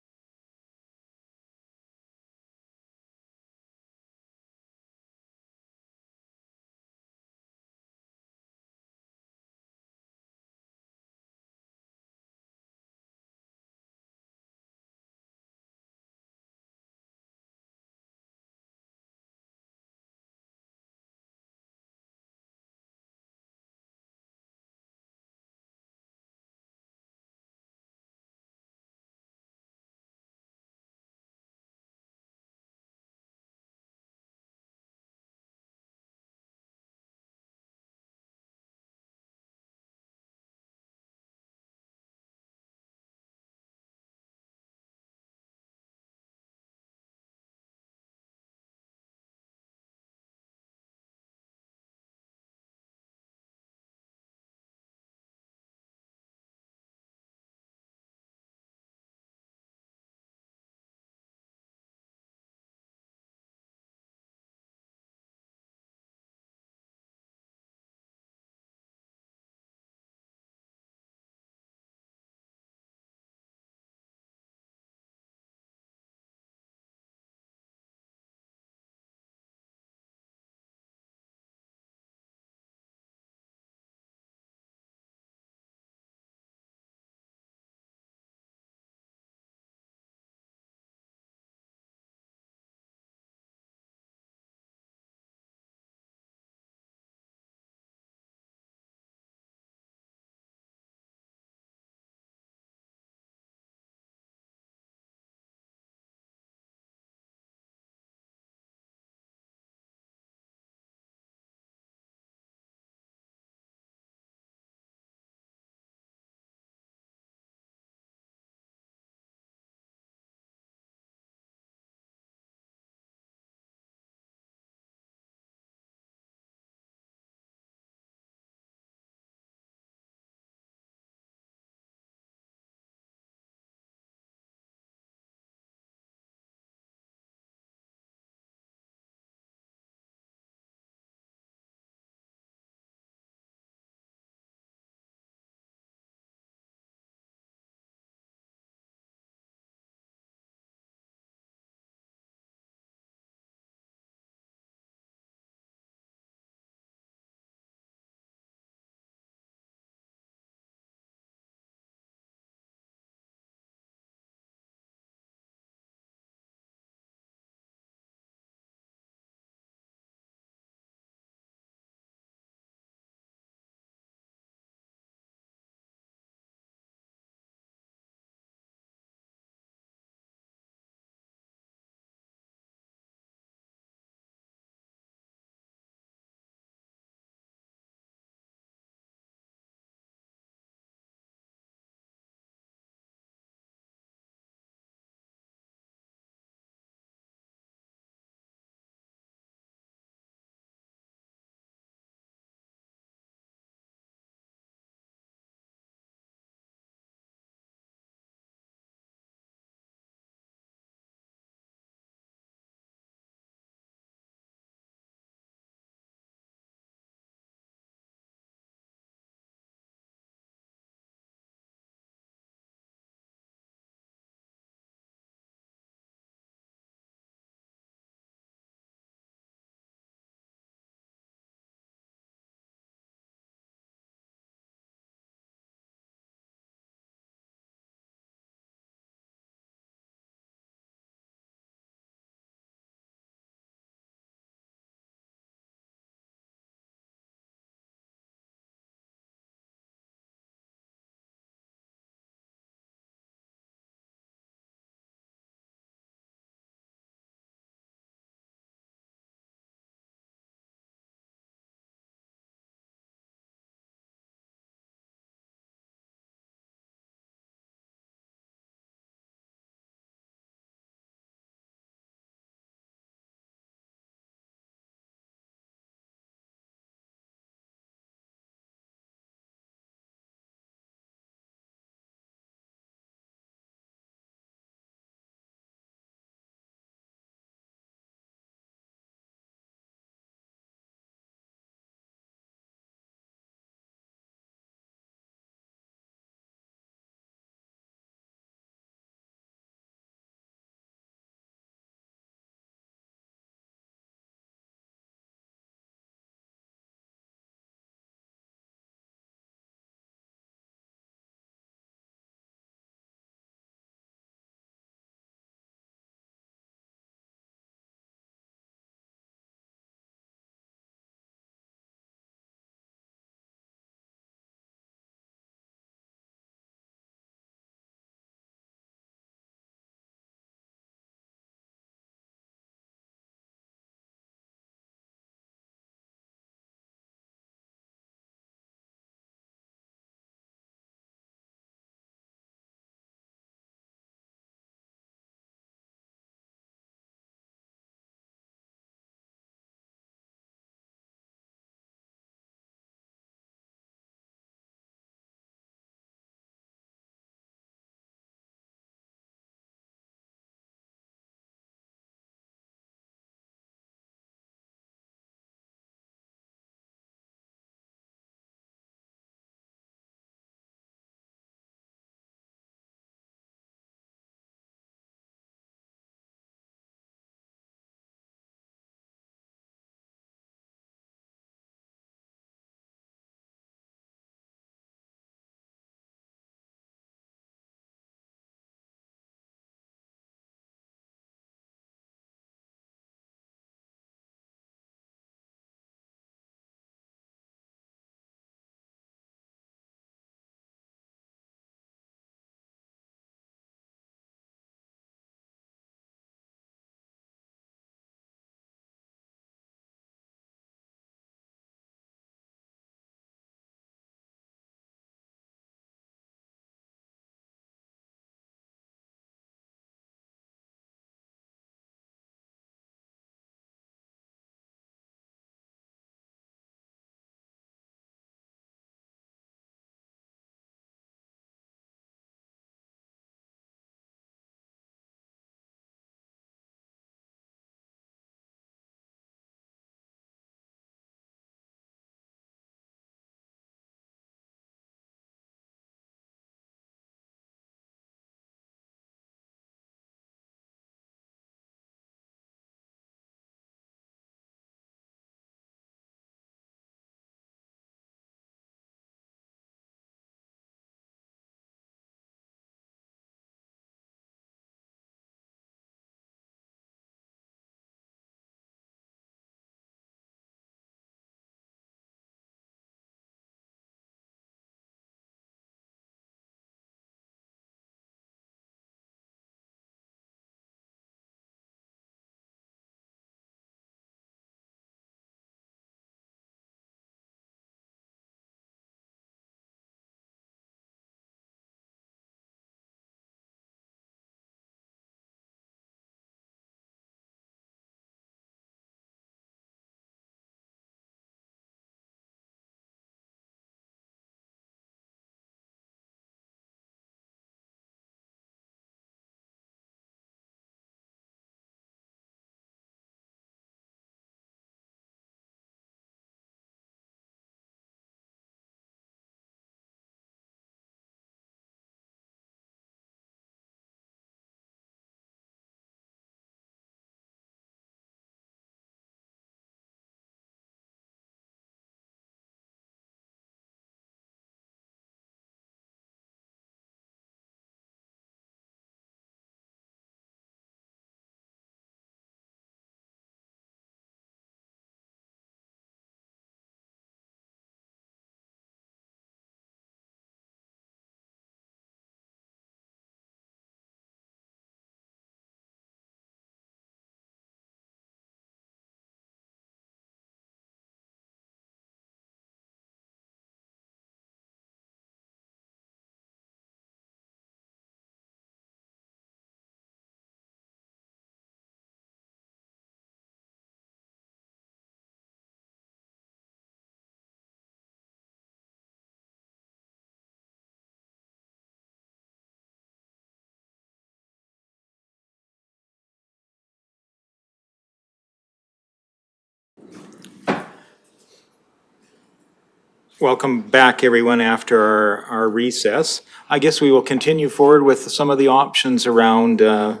Welcome back, everyone, after our recess. I guess we will continue forward with some of the options around the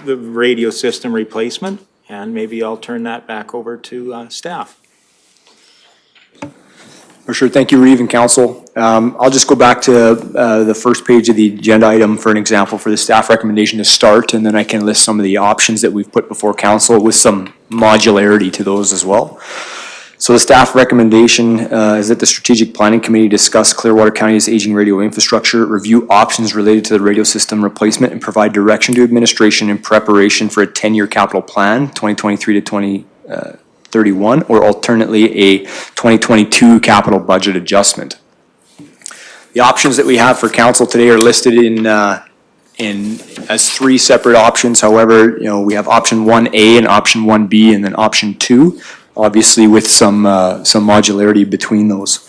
radio system replacement, and maybe I'll turn that back over to staff. For sure. Thank you, Reeve and Council. I'll just go back to the first page of the agenda item for an example for the staff recommendation to start, and then I can list some of the options that we've put before Council with some modularity to those as well. So the staff recommendation is that the Strategic Planning Committee discuss Clearwater County's aging radio infrastructure, review options related to the radio system replacement, and provide direction to administration in preparation for a 10-year capital plan, 2023 to 2031, or alternately a 2022 capital budget adjustment. The options that we have for council today are listed in as three separate options. However, we have option 1A and option 1B and then option 2. Obviously with some modularity between those.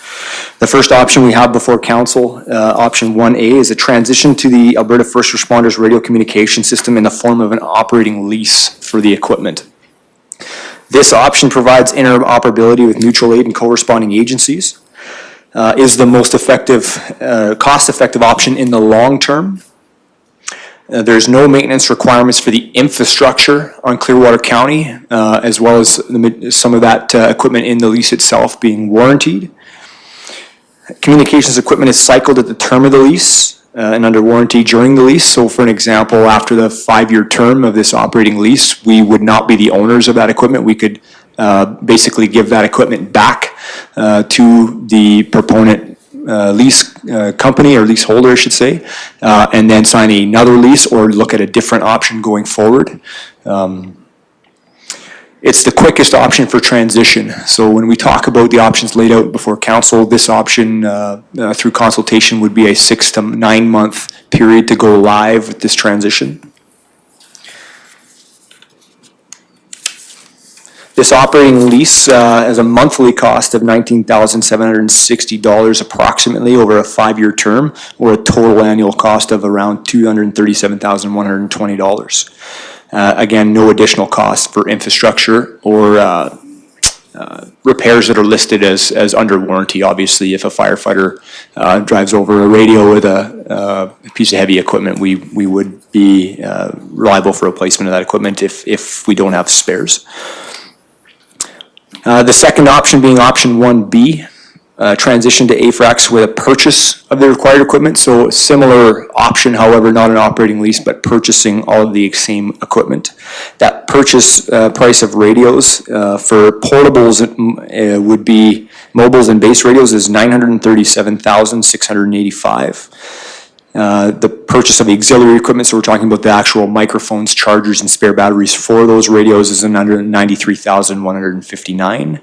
The first option we have before council, option 1A, is a transition to the Alberta First Responders radio communication system in the form of an operating lease for the equipment. This option provides interoperability with mutual aid and corresponding agencies, is the most effective, cost-effective option in the long term. There's no maintenance requirements for the infrastructure on Clearwater County, as well as some of that equipment in the lease itself being warrantied. Communications equipment is cycled at the term of the lease and under warranty during the lease. So for an example, after the 5-year term of this operating lease, we would not be the owners of that equipment. We could basically give that equipment back to the proponent lease company, or leaseholder I should say, and then sign another lease or look at a different option going forward. It's the quickest option for transition. So when we talk about the options laid out before council, this option through consultation would be a 6 to 9 month period to go live with this transition. This operating lease has a monthly cost of $19,760 approximately over a 5-year term, or a total annual cost of around $237,120. Again, no additional cost for infrastructure or repairs that are listed as under warranty. Obviously, if a firefighter drives over a radio with a piece of heavy equipment, we would be liable for replacement of that equipment if we don't have spares. The second option being option 1B, transition to Afrax with a purchase of the required equipment. So a similar option, however, not an operating lease, but purchasing all of the same equipment. That purchase price of radios for portables would be mobiles and base radios is $937,685. The purchase of the auxiliary equipment, so we're talking about the actual microphones, chargers, and spare batteries for those radios, is under $93,159.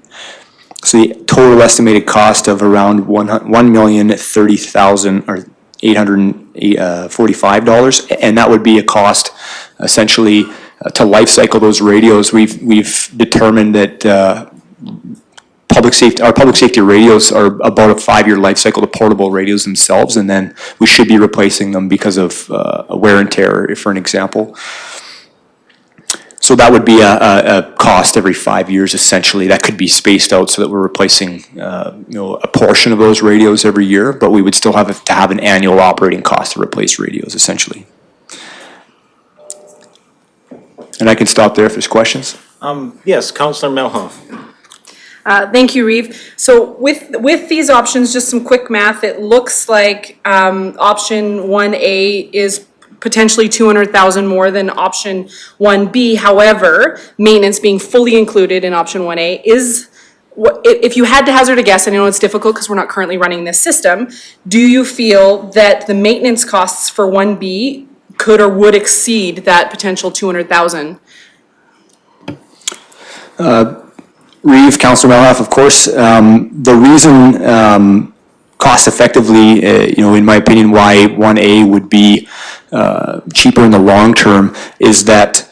So the total estimated cost of around $1,030,845, and that would be a cost essentially to life cycle those radios. We've determined that our public safety radios are about a 5-year life cycle, the portable radios themselves, and then we should be replacing them because of wear and tear, for an example. So that would be a cost every 5 years, essentially. That could be spaced out so that we're replacing a portion of those radios every year, but we would still have to have an annual operating cost to replace radios, essentially. And I can stop there if there's questions. Yes, Councillor Melhoff. Thank you, Reeve. So with these options, just some quick math, it looks like option 1A is potentially 200,000 more than option 1B. However, maintenance being fully included in option 1A is, if you had to hazard a guess, and I know it's difficult because we're not currently running this system, do you feel that the maintenance costs for 1B could or would exceed that potential 200,000? Reeve, Councillor Melhoff, of course. The reason cost effectively, in my opinion, why 1A would be cheaper in the long term is that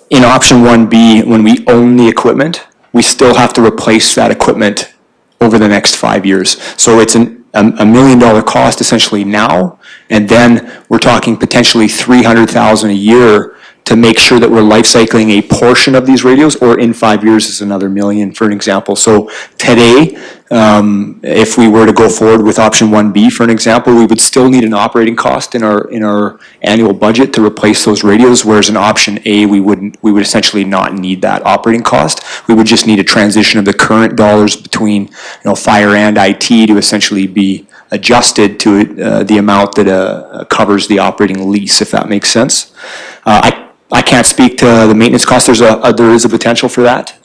in option 1B, when we own the equipment, we still have to replace that equipment over the next 5 years. So it's a $1 million cost essentially now, and then we're talking potentially $300,000 a year to make sure that we're life cycling a portion of these radios, or in 5 years is another $1 million, for an example. So today, If we were to go forward with option 1B, for an example, we would still need an operating cost in our annual budget to replace those radios, whereas in option A, we would essentially not need that operating cost. We would just need a transition of the current dollars between, fire and IT to essentially be adjusted to the amount that covers the operating lease, if that makes sense. I can't speak to the maintenance cost. There is a potential for that.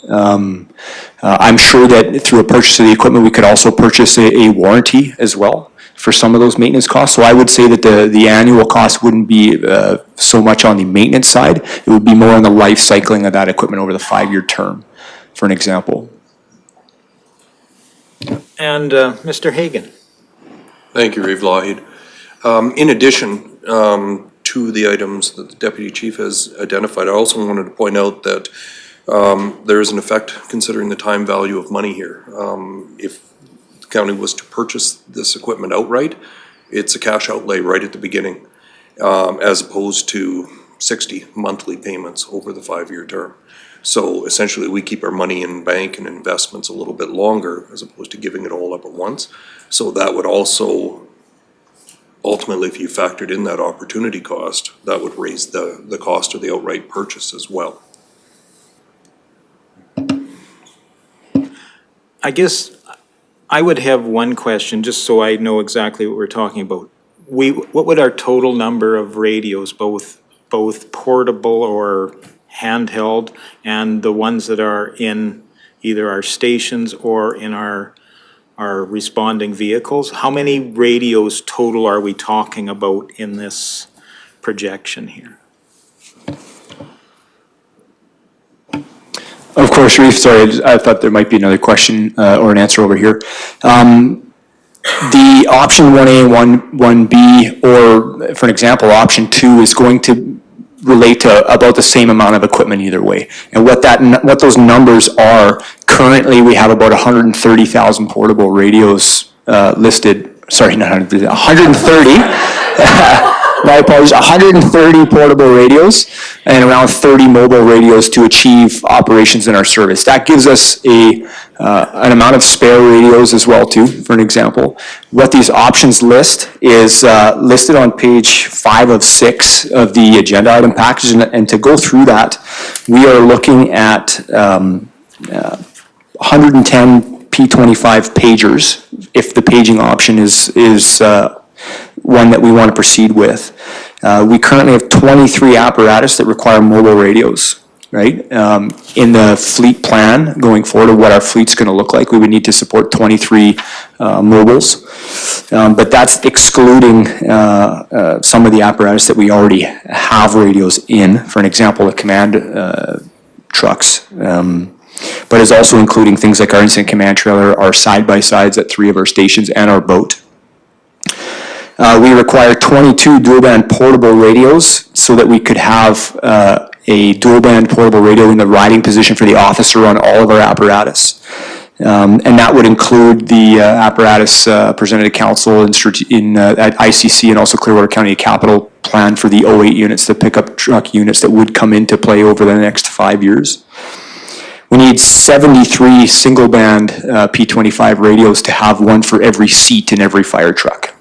I'm sure that through a purchase of the equipment, we could also purchase a warranty as well for some of those maintenance costs. So I would say that the annual cost wouldn't be so much on the maintenance side. It would be more on the life cycling of that equipment over the 5-year term, for an example. And Mr. Hagan. Thank you, Reeve Lougheed. In addition to the items that the Deputy Chief has identified, I also wanted to point out that there is an effect considering the time value of money here. If the county was to purchase this equipment outright, it's a cash outlay right at the beginning, as opposed to 60 monthly payments over the 5-year term. So essentially, we keep our money in bank and investments a little bit longer as opposed to giving it all up at once. So that would also, ultimately, if you factored in that opportunity cost, that would raise the cost of the outright purchase as well. I guess I would have one question, just so I know exactly what we're talking about. What would our total number of radios, both portable or handheld, and the ones that are in either our stations or in our responding vehicles, how many radios total are we talking about in this projection here? Of course, Reeve, sorry, I thought there might be another question or an answer over here. The option 1A and 1B, or for an example, option 2 is going to relate to about the same amount of equipment either way. And what those numbers are, currently we have about 130,000 portable radios listed, sorry, not 130, 130. My apologies, 130 portable radios and around 30 mobile radios to achieve operations in our service. That gives us an amount of spare radios as well too, for an example. What these options list is listed on page 5 of 6 of the agenda item package, and to go through that, we are looking at 110 P25 pagers, if the paging option is one that we want to proceed with. We currently have 23 apparatus that require mobile radios, right? In the fleet plan going forward of what our fleet's going to look like, we would need to support 23 mobiles. But that's excluding some of the apparatus that we already have radios in, for an example, the command trucks. But is also including things like our incident command trailer, our side-by-sides at 3 of our stations, and our boat. We require 22 dual-band portable radios so that we could have a dual-band portable radio in the riding position for the officer on all of our apparatus. And that would include the apparatus presented to council at ICC and also Clearwater County Capital Plan for the 08 units, the pickup truck units that would come into play over the next 5 years. We need 73 single-band P25 radios to have one for every seat in every fire truck.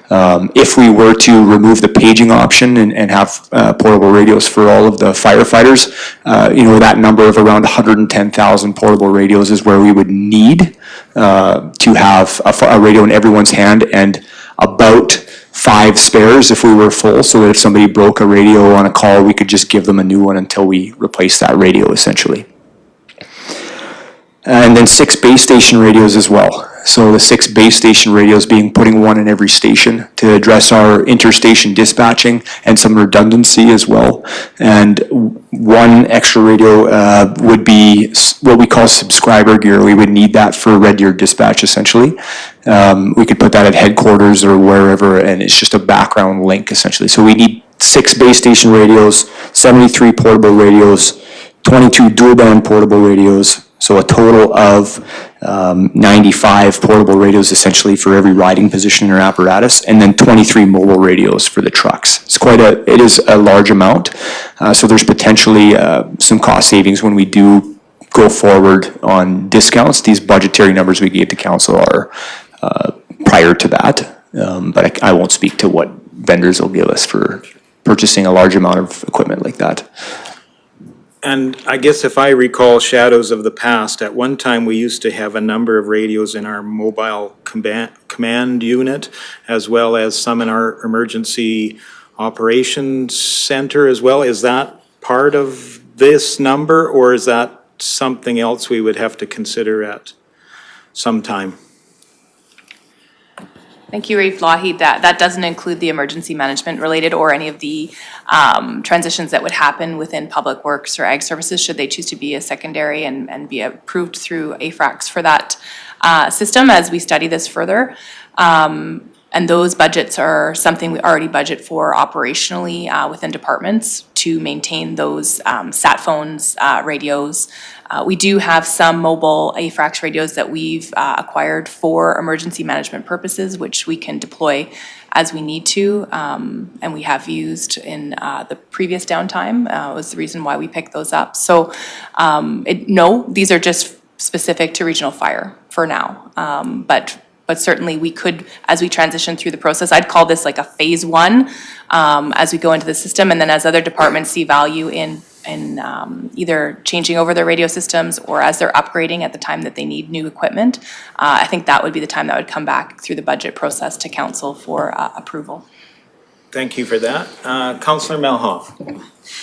If we were to remove the paging option and have portable radios for all of the firefighters, that number of around 110,000 portable radios is where we would need to have a radio in everyone's hand and about 5 spares if we were full, so that if somebody broke a radio on a call, we could just give them a new one until we replace that radio, essentially. And then 6 base station radios as well. So the 6 base station radios putting one in every station to address our interstation dispatching and some redundancy as well. And one extra radio would be what we call subscriber gear. We would need that for Red Deer dispatch, essentially. We could put that at headquarters or wherever, and it's just a background link, essentially. So we need 6 base station radios, 73 portable radios, 22 dual band portable radios, so a total of 95 portable radios essentially for every riding position in our apparatus, and then 23 mobile radios for the trucks. It is a large amount, so there's potentially some cost savings when we do go forward on discounts. These budgetary numbers we gave to council are prior to that, but I won't speak to what vendors will give us for purchasing a large amount of equipment like that. And I guess if I recall shadows of the past, at one time we used to have a number of radios in our mobile command unit, as well as some in our emergency operations center as well. Is that part of this number, or is that something else we would have to consider at some time? Thank you, Rafe Lougheed. That doesn't include the emergency management related or any of the transitions that would happen within Public Works or Ag Services should they choose to be a secondary and be approved through AFRAX for that system as we study this further. And those budgets are something we already budget for operationally within departments to maintain those sat phones, radios. We do have some mobile AFRAX radios that we've acquired for emergency management purposes, which we can deploy as we need to, and we have used in the previous downtime, was the reason why we picked those up. So no, these are just specific to regional fire for now, but certainly we could, as we transition through the process, I'd call this like a phase one as we go into the system, and then as other departments see value in either changing over their radio systems or as they're upgrading at the time that they need new equipment, I think that would be the time that would come back through the budget process to council for approval. Thank you for that. Councillor Melhoff.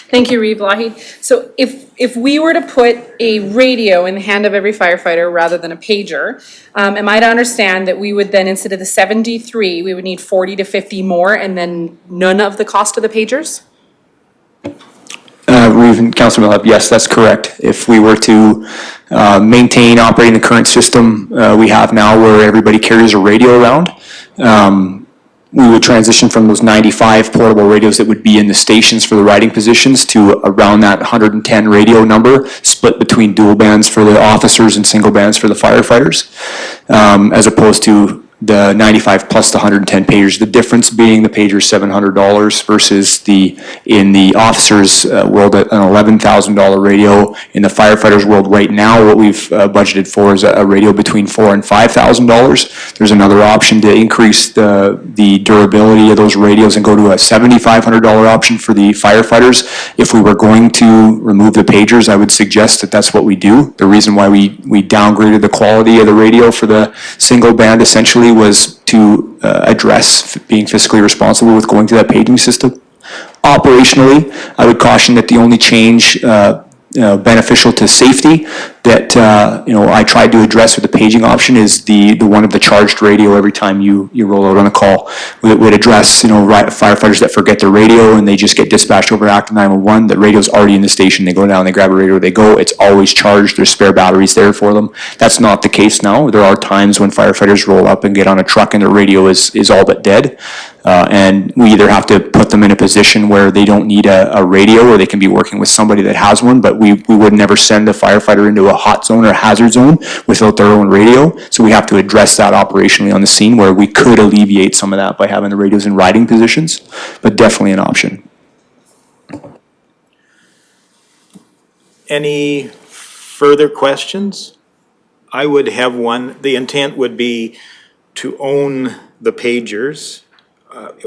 Thank you, Reeve Lougheed. So if we were to put a radio in the hand of every firefighter rather than a pager, am I to understand that we would then, instead of the 73, we would need 40 to 50 more and then none of the cost of the pagers? Reeve and Councilor Melhoff, yes, that's correct. If we were to maintain operating the current system we have now where everybody carries a radio around, we would transition from those 95 portable radios that would be in the stations for the riding positions to around that 110 radio number, split between dual bands for the officers and single bands for the firefighters, as opposed to the 95 plus the 110 pagers. The difference being the pager is $700 versus in the officers' world an $11,000 radio. In the firefighters' world right now, what we've budgeted for is a radio between $4,000 and $5,000. There's another option to increase the durability of those radios and go to a $7,500 option for the firefighters. If we were going to remove the pagers, I would suggest that that's what we do. The reason why we downgraded the quality of the radio for the single band essentially was to address being fiscally responsible with going to that paging system. Operationally, I would caution that the only change beneficial to safety that I tried to address with the paging option is the one of the charged radio every time you roll out on a call. It would address firefighters that forget their radio and they just get dispatched over active 911. The radio's already in the station. They go down, they grab a radio, they go. It's always charged. There's spare batteries there for them. That's not the case now. There are times when firefighters roll up and get on a truck and their radio is all but dead. And we either have to put them in a position where they don't need a radio or they can be working with somebody that has one, but we would never send a firefighter into a hot zone or a hazard zone without their own radio. So we have to address that operationally on the scene where we could alleviate some of that by having the radios in riding positions, but definitely an option. Any further questions? I would have one. The intent would be to own the pagers.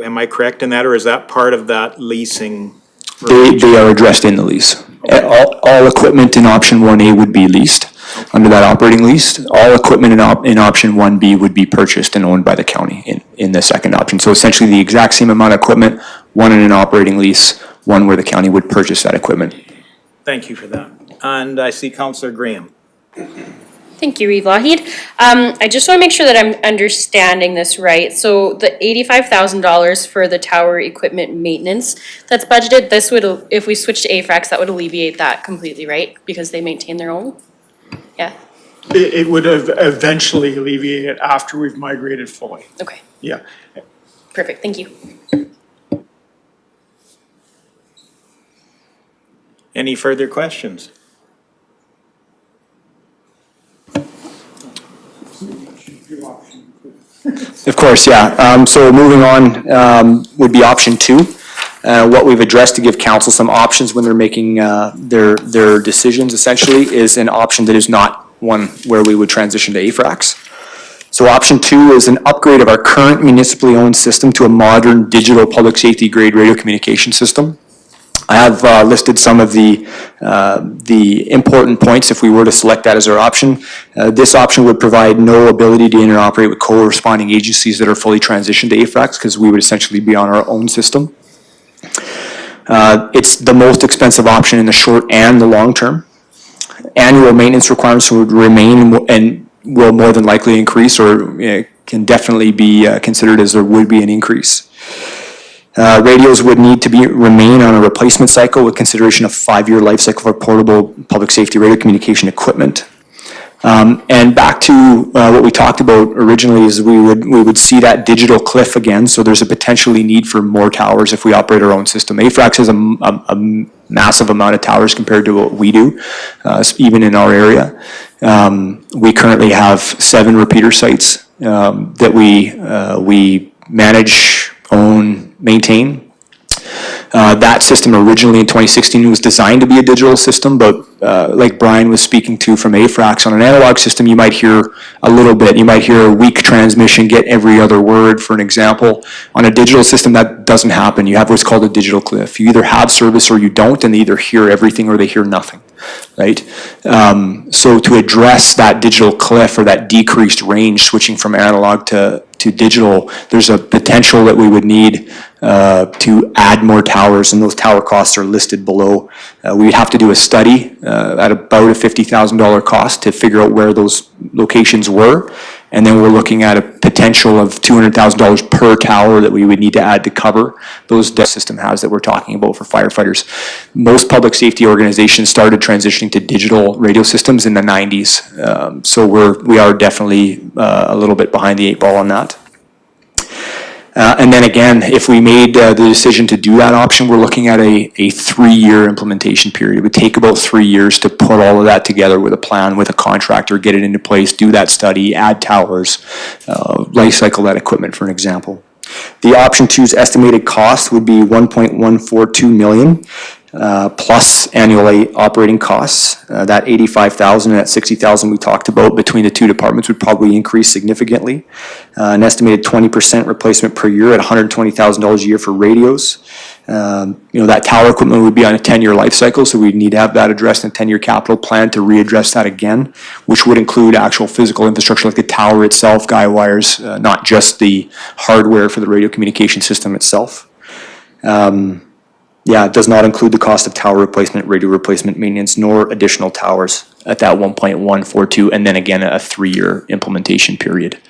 Am I correct in that, or is that part of that leasing? They are addressed in the lease. All equipment in option 1A would be leased under that operating lease. All equipment in option 1B would be purchased and owned by the county in the second option. So essentially the exact same amount of equipment, one in an operating lease, one where the county would purchase that equipment. Thank you for that. And I see Councillor Graham. Thank you, Reeve Lougheed. I just want to make sure that I'm understanding this right. So the $85,000 for the tower equipment maintenance that's budgeted, this would, if we switch to AFRAX, that would alleviate that completely, right? Because they maintain their own? Yeah. It would have eventually alleviate it after we've migrated fully. Okay. Yeah. Perfect. Thank you. Any further questions? Of course, yeah. So moving on would be option 2. What we've addressed to give council some options when they're making their decisions essentially is an option that is not one where we would transition to Afrax. So option 2 is an upgrade of our current municipally owned system to a modern digital public safety grade radio communication system. I have listed some of the important points if we were to select that as our option. This option would provide no ability to interoperate with corresponding agencies that are fully transitioned to Afrax, because we would essentially be on our own system. It's the most expensive option in the short and the long term. Annual maintenance requirements would remain and will more than likely increase, or can definitely be considered as there would be an increase. Radios would need to remain on a replacement cycle with consideration of 5-year life cycle for portable public safety radio communication equipment. And back to what we talked about originally is we would see that digital cliff again, so there's a potentially need for more towers if we operate our own system. Afrax has a massive amount of towers compared to what we do, even in our area. We currently have 7 repeater sites that we manage, own, maintain. That system originally in 2016 was designed to be a digital system, but like Brian was speaking to from Afrax, on an analog system you might hear a little bit. You might hear a weak transmission, get every other word, for an example. On a digital system that doesn't happen. You have what's called a digital cliff. You either have service or you don't, and they either hear everything or they hear nothing, right? So to address that digital cliff or that decreased range switching from analog to digital, there's a potential that we would need to add more towers, and those tower costs are listed below. We'd have to do a study at about a $50,000 cost to figure out where those locations were, and then we're looking at a potential of $200,000 per tower that we would need to add to cover those the system has that we're talking about for firefighters. Most public safety organizations started transitioning to digital radio systems in the 90s, so we are definitely a little bit behind the 8 ball on that. And then again, if we made the decision to do that option, we're looking at a 3-year implementation period. It would take about 3 years to put all of that together with a plan, with a contractor, get it into place, do that study, add towers, life cycle that equipment, for an example. The option 2's estimated cost would be $1.142 million. Plus annual operating costs. That $85,000 and that $60,000 we talked about between the two departments would probably increase significantly. An estimated 20% replacement per year at $120,000 a year for radios. That tower equipment would be on a 10-year life cycle, so we'd need to have that addressed in a 10-year capital plan to readdress that again, which would include actual physical infrastructure like the tower itself, guy wires, not just the hardware for the radio communication system itself. It does not include the cost of tower replacement, radio replacement, maintenance, nor additional towers at that 1.142, and then again a 3-year implementation period.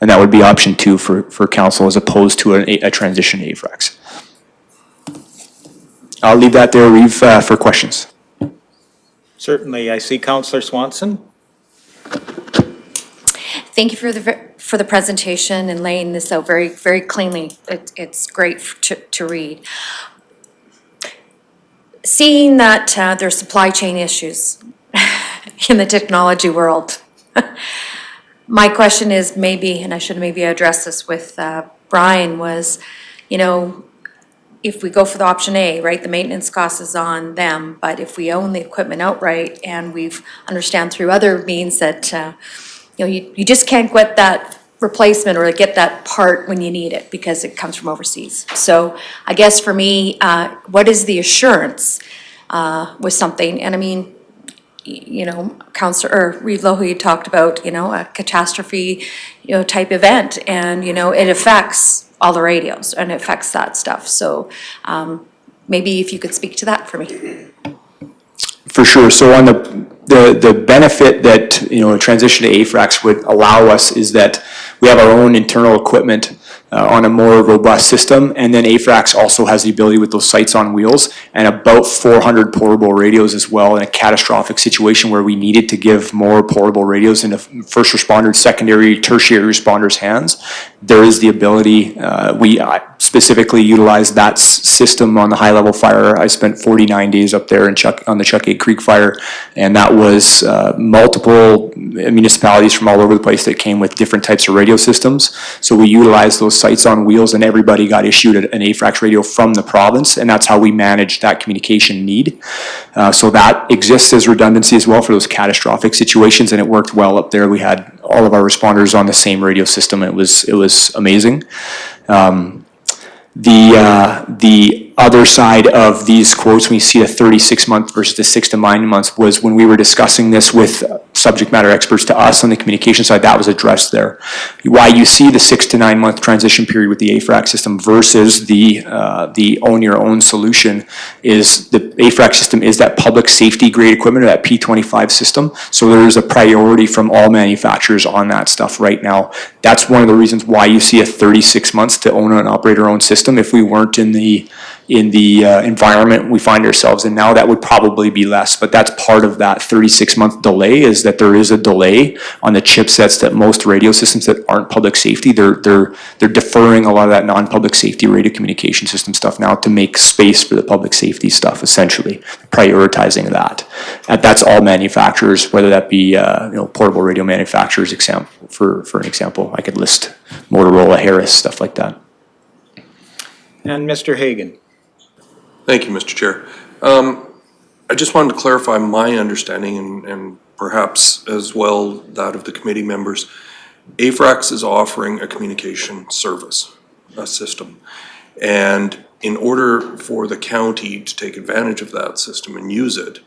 And that would be option 2 for council as opposed to a transition to Afrax. I'll leave that there, Reeve, for questions. Certainly. I see Councillor Swanson. Thank you for the presentation and laying this out very, very cleanly. It's great to read. Seeing that there's supply chain issues in the technology world, my question is maybe, and I should maybe address this with Brian, was, if we go for the option A, right, the maintenance cost is on them, but if we own the equipment outright and we've understand through other means that, you just can't get that replacement or get that part when you need it because it comes from overseas. So I guess for me, what is the assurance with something? And I mean, Councillor Reeve Lohu talked about, a catastrophe, type event, and, it affects all the radios and it affects that stuff. So maybe if you could speak to that for me. For sure. So on the benefit that, a transition to Afrax would allow us is that we have our own internal equipment on a more robust system, and then Afrax also has the ability with those sites on wheels and about 400 portable radios as well in a catastrophic situation where we needed to give more portable radios into first responders, secondary, tertiary responders' hands. There is the ability, we specifically utilized that system on the high-level fire. I spent 49 days up there on the Chuckade Creek fire, and that was multiple municipalities from all over the place that came with different types of radio systems. So we utilized those sites on wheels, and everybody got issued an AFRAX radio from the province, and that's how we managed that communication need. So that exists as redundancy as well for those catastrophic situations, and it worked well up there. We had all of our responders on the same radio system. It was amazing. The other side of these quotes, when you see a 36-month versus the 6 to 9 months, was when we were discussing this with subject matter experts to us on the communication side, that was addressed there. Why you see the 6 to 9 month transition period with the AFRAX system versus the own your own solution is the AFRAX system is that public safety grade equipment, or that P25 system. So there is a priority from all manufacturers on that stuff right now. That's one of the reasons why you see a 36 months to own and operate our own system. If we weren't in the environment we find ourselves in now, that would probably be less. But that's part of that 36-month delay, is that there is a delay on the chipsets that most radio systems that aren't public safety, they're deferring a lot of that non-public safety radio communication system stuff now to make space for the public safety stuff, essentially prioritizing that. That's all manufacturers, whether that be portable radio manufacturers. For an example, I could list Motorola, Harris, stuff like that. And Mr. Hagan. Thank you, Mr. Chair. I just wanted to clarify my understanding and perhaps as well that of the committee members. Afrax is offering a communication service, a system. And in order for the county to take advantage of that system and use it,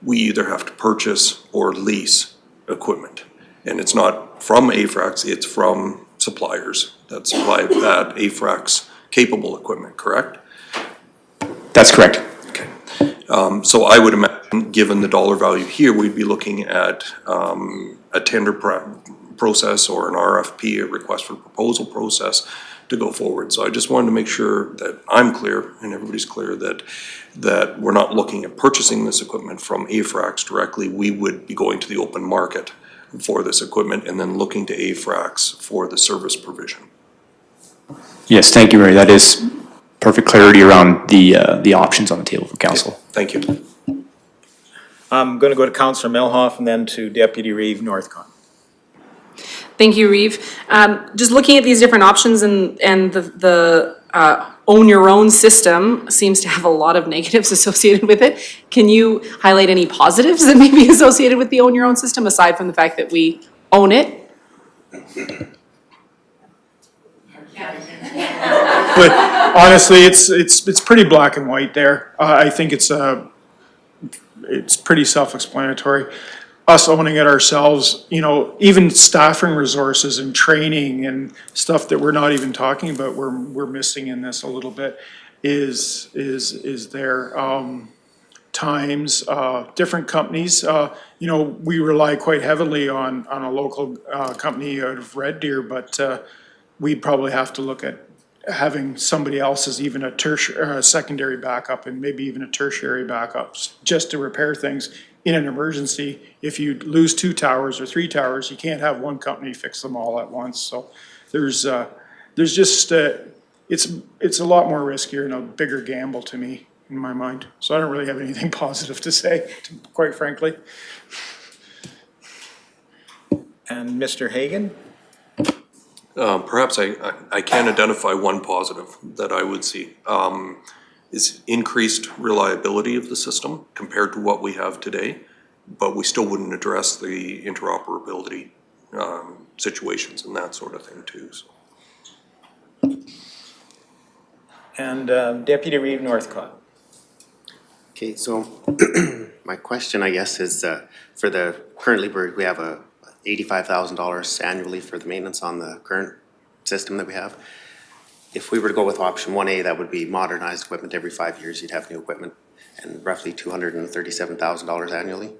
we either have to purchase or lease equipment. And it's not from Afrax, it's from suppliers that supply that Afrax capable equipment, correct? That's correct. Okay. So I would imagine, given the dollar value here, we'd be looking at a tender process or an RFP, a request for proposal process, to go forward. So I just wanted to make sure that I'm clear and everybody's clear that we're not looking at purchasing this equipment from Afrax directly. We would be going to the open market for this equipment and then looking to Afrax for the service provision. Yes, thank you, Mary. That is perfect clarity around the options on the table for council. Thank you. I'm going to go to Councillor Milhoff and then to Deputy Reeve Northcott. Thank you, Reeve. Just looking at these different options and the own your own system seems to have a lot of negatives associated with it. Can you highlight any positives that may be associated with the own your own system, aside from the fact that we own it? But honestly, it's pretty black and white there. I think it's pretty self-explanatory. Us owning it ourselves, even staffing resources and training and stuff that we're not even talking about, we're missing in this a little bit, is there. Times, different companies, we rely quite heavily on a local company out of Red Deer, but we'd probably have to look at having somebody else as even a secondary backup and maybe even a tertiary backup just to repair things in an emergency. If you lose 2 towers or 3 towers, you can't have one company fix them all at once. So there's just it's a lot more riskier and a bigger gamble to me in my mind. So I don't really have anything positive to say, quite frankly. And Mr. Hagan? Perhaps I can identify one positive that I would see, is increased reliability of the system compared to what we have today, but we still wouldn't address the interoperability situations and that sort of thing too. So. And Deputy Reeve Northcott. Okay, so my question, I guess, is currently we have a $85,000 annually for the maintenance on the current system that we have. If we were to go with option 1A, that would be modernized equipment every 5 years. You'd have new equipment and roughly $237,000 annually.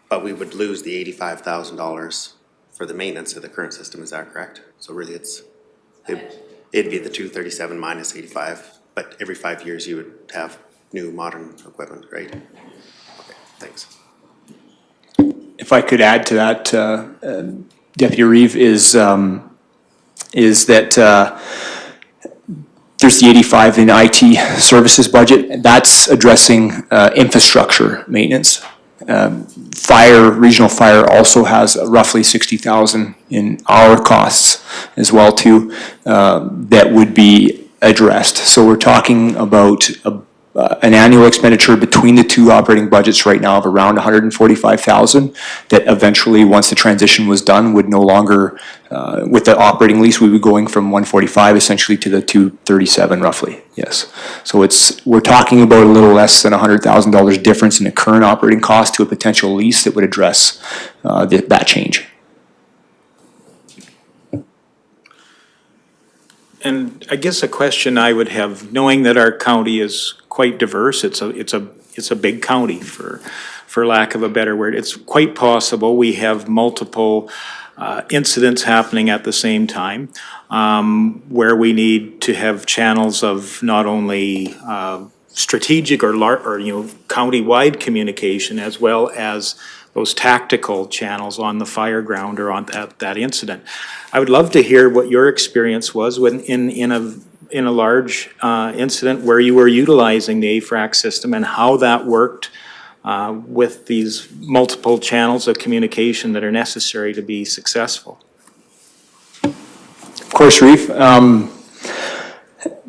But we would lose the $85,000 for the maintenance of the current system. Is that correct? So really it'd be the 237 minus 85, but every 5 years you would have new modern equipment, right? Okay, thanks. If I could add to that, Deputy Reeve, is that there's the 85 in IT services budget. That's addressing infrastructure maintenance Regional fire also has roughly 60,000 in our costs as well too, that would be addressed. So we're talking about an annual expenditure between the two operating budgets right now of around 145,000 that eventually, once the transition was done, would no longer, with the operating lease, we would be going from 145 essentially to the 237 roughly, yes. So we're talking about a little less than $100,000 difference in the current operating cost to a potential lease that would address that change. And I guess a question I would have, knowing that our county is quite diverse, it's a big county for lack of a better word. It's quite possible we have multiple incidents happening at the same time, where we need to have channels of not only strategic or county-wide communication, as well as those tactical channels on the fire ground or on that incident. I would love to hear what your experience was when in a large incident where you were utilizing the Afrax system and how that worked with these multiple channels of communication that are necessary to be successful. Of course, Reeve.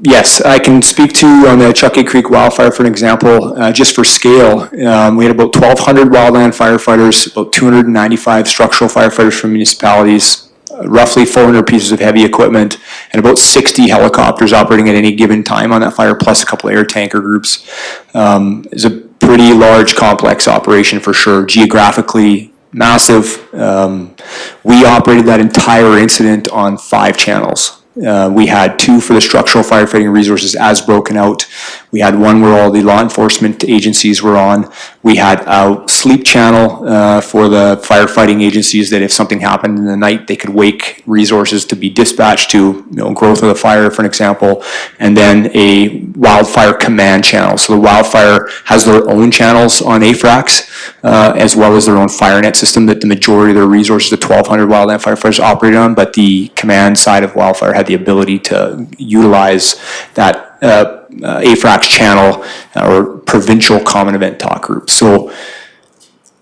Yes, I can speak to on the Chuckey Creek wildfire for an example. Just for scale, we had about 1,200 wildland firefighters, about 295 structural firefighters from municipalities, roughly 400 pieces of heavy equipment, and about 60 helicopters operating at any given time on that fire, plus a couple air tanker groups. It's a pretty large, complex operation for sure. Geographically massive. We operated that entire incident on 5 channels. We had 2 for the structural firefighting resources as broken out. We had 1 where all the law enforcement agencies were on. We had a sleep channel for the firefighting agencies that if something happened in the night, they could wake resources to be dispatched to, growth of the fire, for an example. And then a wildfire command channel. So the wildfire has their own channels on Afrax, as well as their own FireNet system that the majority of their resources, the 1,200 wildland firefighters operated on, but the command side of wildfire had the ability to utilize that Afrax channel or provincial common event talk group. So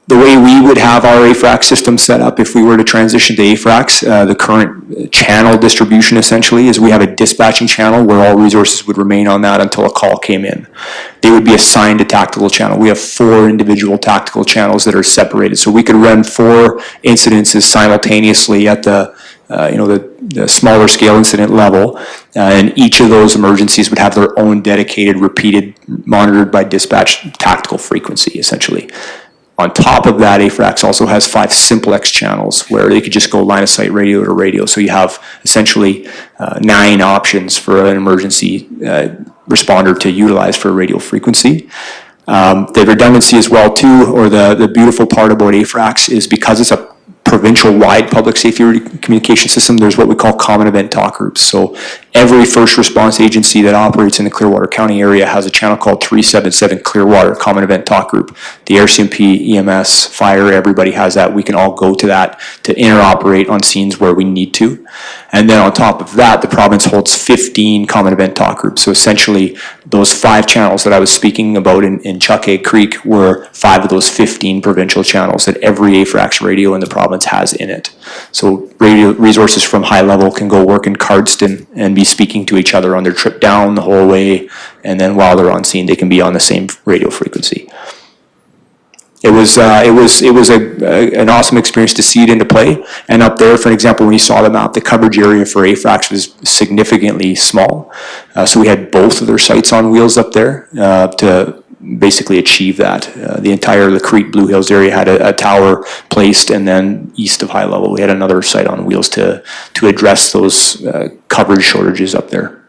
the way we would have our Afrax system set up if we were to transition to Afrax, the current channel distribution essentially is we have a dispatching channel where all resources would remain on that until a call came in. They would be assigned a tactical channel. We have 4 individual tactical channels that are separated. So we could run 4 incidences simultaneously at the smaller scale incident level, and each of those emergencies would have their own dedicated, repeated, monitored by dispatch tactical frequency, essentially. On top of that, Afrax also has 5 simplex channels where they could just go line of sight radio to radio. So you have essentially 9 options for an emergency responder to utilize for radio frequency. The redundancy as well too, or the beautiful part about Afrax is because it's a provincial-wide public safety communication system, there's what we call common event talk groups. So every first response agency that operates in the Clearwater County area has a channel called 377 Clearwater Common Event Talk Group. The RCMP, EMS, fire, everybody has that. We can all go to that to interoperate on scenes where we need to. And then on top of that, the province holds 15 common event talk groups. So essentially, those 5 channels that I was speaking about in Chuckey Creek were 5 of those 15 provincial channels that every Afrax radio in the province has in it. So radio resources from high level can go work in Cardston and be speaking to each other on their trip down the whole way, and then while they're on scene, they can be on the same radio frequency. It was an awesome experience to see it into play. And up there, for an example, when you saw the map, the coverage area for Afrax was significantly small. So we had both of their sites on wheels up there to basically achieve that. The Crete Blue Hills area had a tower placed, and then east of high level, we had another site on wheels to address those coverage shortages up there.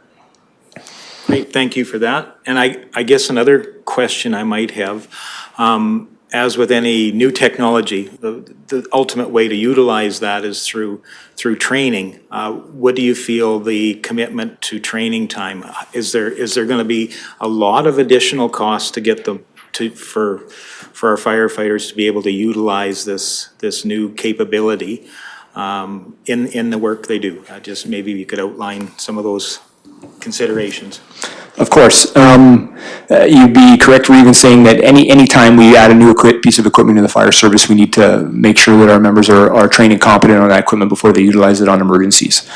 Great, thank you for that. And I guess another question I might have, as with any new technology, the ultimate way to utilize that is through training. What do you feel the commitment to training time? Is there going to be a lot of additional costs to get them for our firefighters to be able to utilize this new capability in the work they do? Just maybe you could outline some of those considerations. Of course. You'd be correct for even saying that any time we add a new piece of equipment in the fire service, we need to make sure that our members are trained and competent on that equipment before they utilize it on emergencies.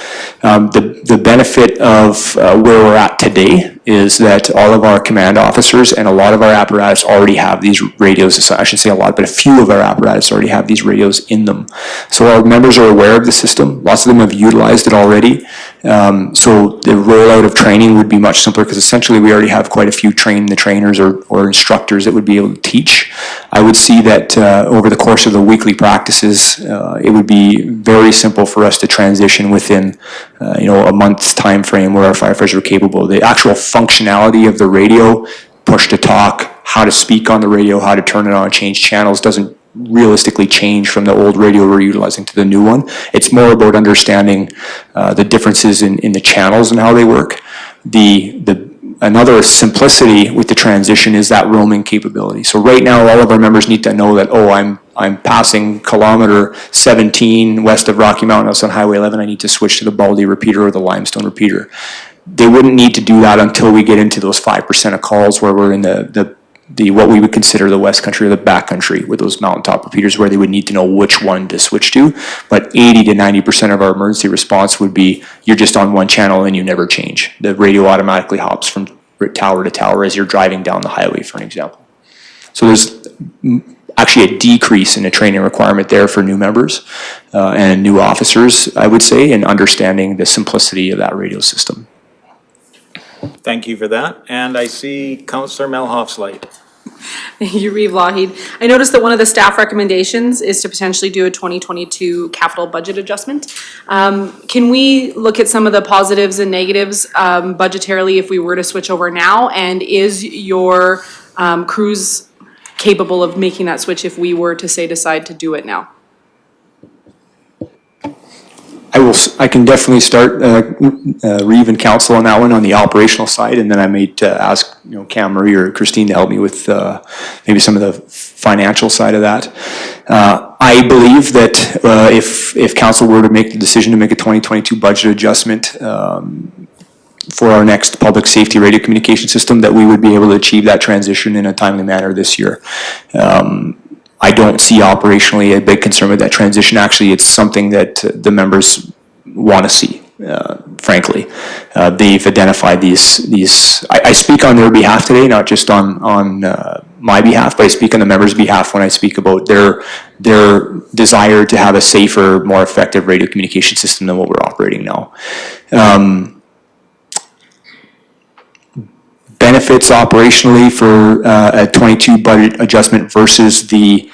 The benefit of where we're at today is that all of our command officers and a lot of our apparatus already have these radios. I shouldn't say a lot, but a few of our apparatus already have these radios in them. So our members are aware of the system. Lots of them have utilized it already. So the rollout of training would be much simpler because essentially we already have quite a few train the trainers or instructors that would be able to teach. I would see that over the course of the weekly practices, it would be very simple for us to transition within a month's time frame where our firefighters are capable. The actual functionality of the radio, push to talk, how to speak on the radio, how to turn it on, change channels, doesn't realistically change from the old radio we're utilizing to the new one. It's more about understanding the differences in the channels and how they work. Another simplicity with the transition is that roaming capability. So right now, all of our members need to know that, I'm passing kilometer 17 west of Rocky Mountain on Highway 11, I need to switch to the Baldy repeater or the Limestone repeater. They wouldn't need to do that until we get into those 5% of calls where we're in the what we would consider the west country or the back country with those mountaintop repeaters where they would need to know which one to switch to. But 80 to 90% of our emergency response would be, you're just on one channel and you never change. The radio automatically hops from tower to tower as you're driving down the highway, for an example. So there's actually a decrease in the training requirement there for new members and new officers, I would say, in understanding the simplicity of that radio system. Thank you for that. And I see Councillor Melhoff's light. Thank you, Reeve Lougheed. I noticed that one of the staff recommendations is to potentially do a 2022 capital budget adjustment. Can we look at some of the positives and negatives budgetarily if we were to switch over now? And is your crews capable of making that switch if we were to decide to do it now? I can definitely start, Reeve and council on that one on the operational side, and then I might ask Cam Marie or Christine to help me with maybe some of the financial side of that. I believe that if council were to make the decision to make a 2022 budget adjustment for our next public safety radio communication system, that we would be able to achieve that transition in a timely manner this year. I don't see operationally a big concern with that transition. Actually, it's something that the members want to see, frankly. They've identified these. I speak on their behalf today, not just on my behalf, but I speak on the members' behalf when I speak about their desire to have a safer, more effective radio communication system than what we're operating now. Benefits operationally for a 22 budget adjustment versus the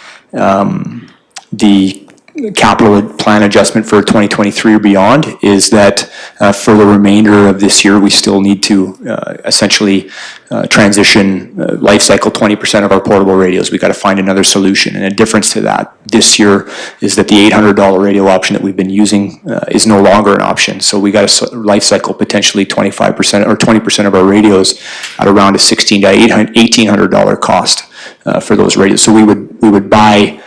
capital plan adjustment for 2023 or beyond is that for the remainder of this year, we still need to essentially transition life cycle 20% of our portable radios. We got to find another solution. And a difference to that this year is that the $800 radio option that we've been using is no longer an option. So we got to life cycle potentially 25% or 20% of our radios at around a $1,600 to $1,800 cost for those radios. So we would buy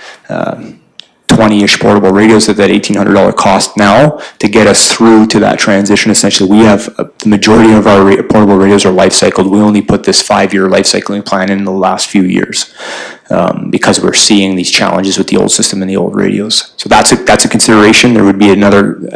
20-ish portable radios at that $1,800 cost now to get us through to that transition. Essentially, we have the majority of our portable radios are life cycled. We only put this 5-year life cycling plan in the last few years because we're seeing these challenges with the old system and the old radios. So that's a consideration. There would be another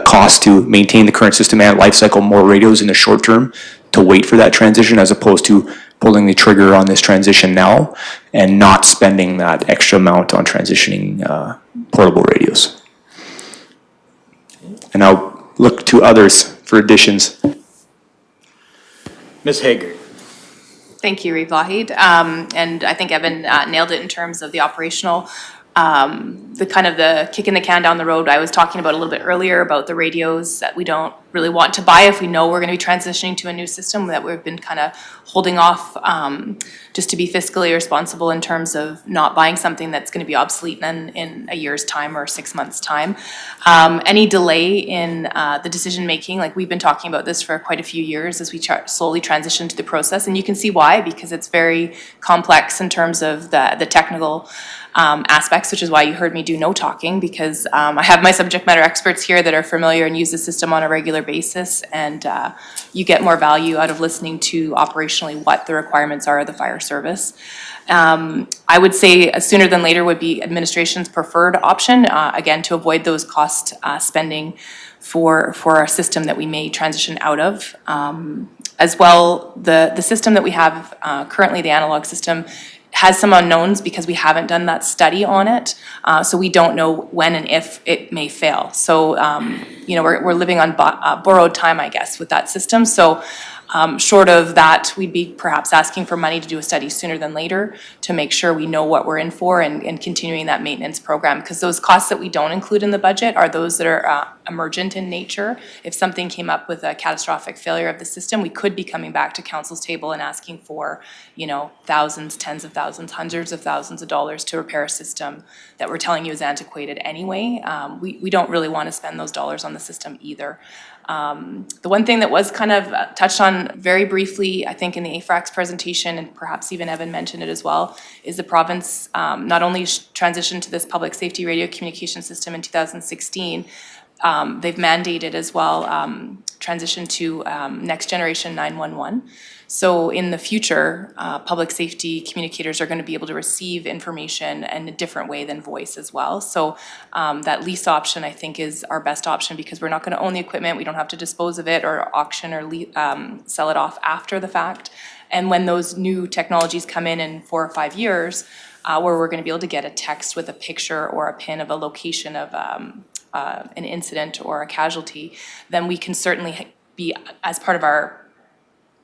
cost to maintain the current system and life cycle more radios in the short term to wait for that transition, as opposed to pulling the trigger on this transition now and not spending that extra amount on transitioning portable radios. And I'll look to others for additions. Ms. Hager. Thank you, Reeve Lougheed. And I think Evan nailed it in terms of the operational, the kicking the can down the road. I was talking about a little bit earlier about the radios that we don't really want to buy if we know we're going to be transitioning to a new system, that we've been kind of holding off just to be fiscally responsible in terms of not buying something that's going to be obsolete in a year's time or 6 months' time. Any delay in the decision making, like we've been talking about this for quite a few years as we slowly transition to the process, and you can see why, because it's very complex in terms of the technical aspects, which is why you heard me do no talking, because I have my subject matter experts here that are familiar and use the system on a regular basis, and you get more value out of listening to operationally what the requirements are of the fire service. I would say sooner than later would be administration's preferred option, again, to avoid those cost spending for our system that we may transition out of. As well, the system that we have currently, the analog system, has some unknowns because we haven't done that study on it. So we don't know when and if it may fail. So, you know, we're living on borrowed time, I guess, with that system. So short of that, we'd be perhaps asking for money to do a study sooner than later to make sure we know what we're in for and continuing that maintenance program. Because those costs that we don't include in the budget are those that are emergent in nature. If something came up with a catastrophic failure of the system, we could be coming back to council's table and asking for, you know, thousands, tens of thousands, hundreds of thousands of dollars to repair a system that we're telling you is antiquated anyway. We don't really want to spend those dollars on the system either. The one thing that was kind of touched on very briefly, I think in the Afrax presentation, and perhaps even Evan mentioned it as well, is the province not only transitioned to this public safety radio communication system in 2016, they've mandated as well transition to next generation 911. So in the future, public safety communicators are going to be able to receive information in a different way than voice as well. So that lease option, I think, is our best option because we're not going to own the equipment. We don't have to dispose of it or auction or sell it off after the fact. And when those new technologies come in 4 or 5 years, where we're going to be able to get a text with a picture or a pin of a location of an incident or a casualty, then we can certainly be, as part of our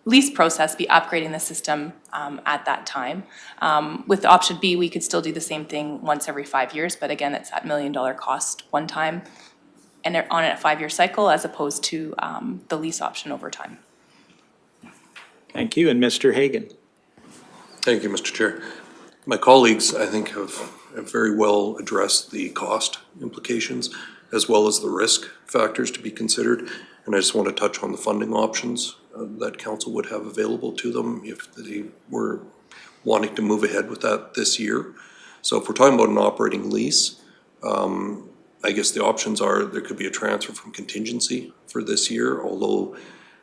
lease process, be upgrading the system at that time. With option B, we could still do the same thing once every 5 years, but again, it's that $1 million cost one time and they're on a 5-year cycle as opposed to the lease option over time. Thank you, and Mr. Hagan. Thank you, Mr. Chair. My colleagues, I think, have very well addressed the cost implications as well as the risk factors to be considered. And I just want to touch on the funding options that council would have available to them if they were wanting to move ahead with that this year. So if we're talking about an operating lease, I guess the options are there could be a transfer from contingency for this year, although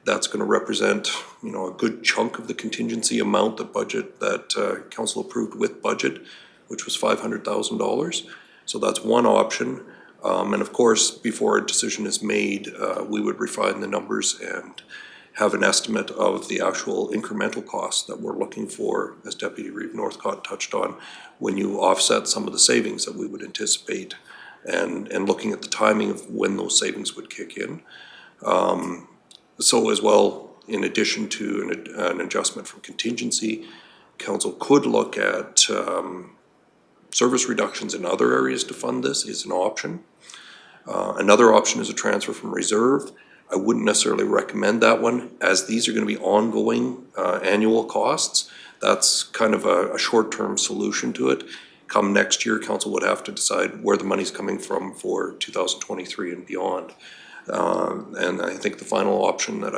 that's going to represent, you know, a good chunk of the contingency amount, the budget that council approved with budget, which was $500,000. So that's one option. And of course, before a decision is made, we would refine the numbers and have an estimate of the actual incremental costs that we're looking for, as Deputy Reeve Northcott touched on, when you offset some of the savings that we would anticipate and looking at the timing of when those savings would kick in. So as well, in addition to an adjustment from contingency, council could look at service reductions in other areas to fund this is an option. Another option is a transfer from reserve. I wouldn't necessarily recommend that one, as these are going to be ongoing annual costs. That's kind of a short-term solution to it. Come next year, council would have to decide where the money's coming from for 2023 and beyond. And I think the final option that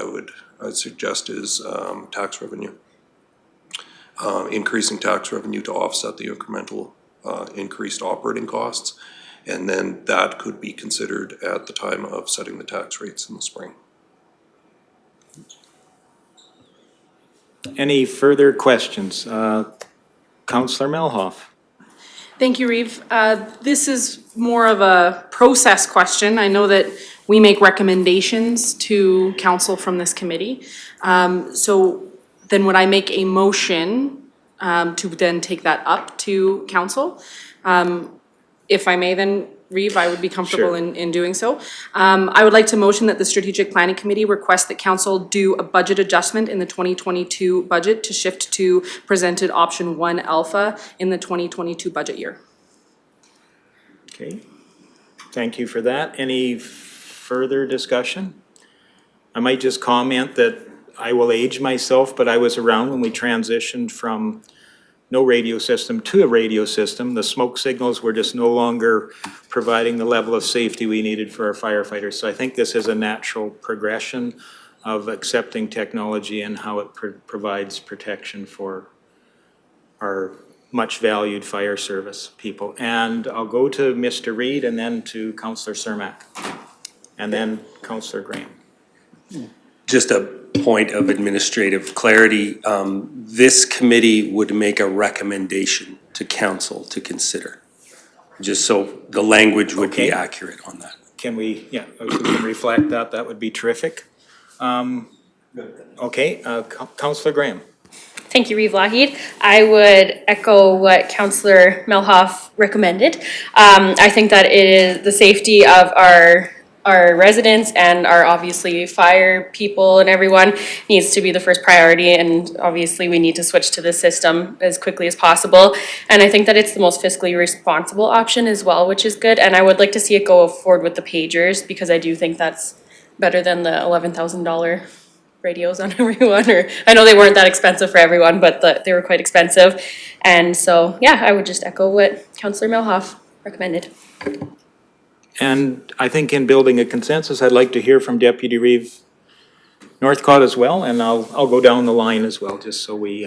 I'd suggest is tax revenue. Increasing tax revenue to offset the incremental increased operating costs. And then that could be considered at the time of setting the tax rates in the spring. Any further questions? Councillor Melhoff. Thank you, Reeve. This is more of a process question. I know that we make recommendations to council from this committee. So then would I make a motion to then take that up to council? If I may then, Reeve, I would be comfortable in doing so. I would like to motion that the Strategic Planning Committee request that council do a budget adjustment in the 2022 budget to shift to presented option 1 alpha in the 2022 budget year. Okay, thank you for that. Any further discussion? I might just comment that I will age myself, but I was around when we transitioned from no radio system to a radio system. The smoke signals were just no longer providing the level of safety we needed for our firefighters. So I think this is a natural progression of accepting technology and how it provides protection for our much valued fire service people. And I'll go to Mr. Reid and then to Councillor Cermak and then Councillor Graham. Just a point of administrative clarity, this committee would make a recommendation to council to consider, just so the language would be Okay. accurate on that. Can we, yeah, if we can reflect that, that would be terrific. Okay, Councillor Graham. Thank you, Reeve Lougheed. I would echo what Councillor Melhoff recommended. I think that it is the safety of our residents and our obviously fire people and everyone needs to be the first priority, and obviously we need to switch to this system as quickly as possible. And I think that it's the most fiscally responsible option as well, which is good. And I would like to see it go forward with the pagers, because I do think that's better than the $11,000 radios on everyone. Or I know they weren't that expensive for everyone, but they were quite expensive. And so, yeah, I would just echo what Councillor Melhoff recommended. And I think in building a consensus, I'd like to hear from Deputy Reeve Northcott as well, and I'll go down the line as well, just so we,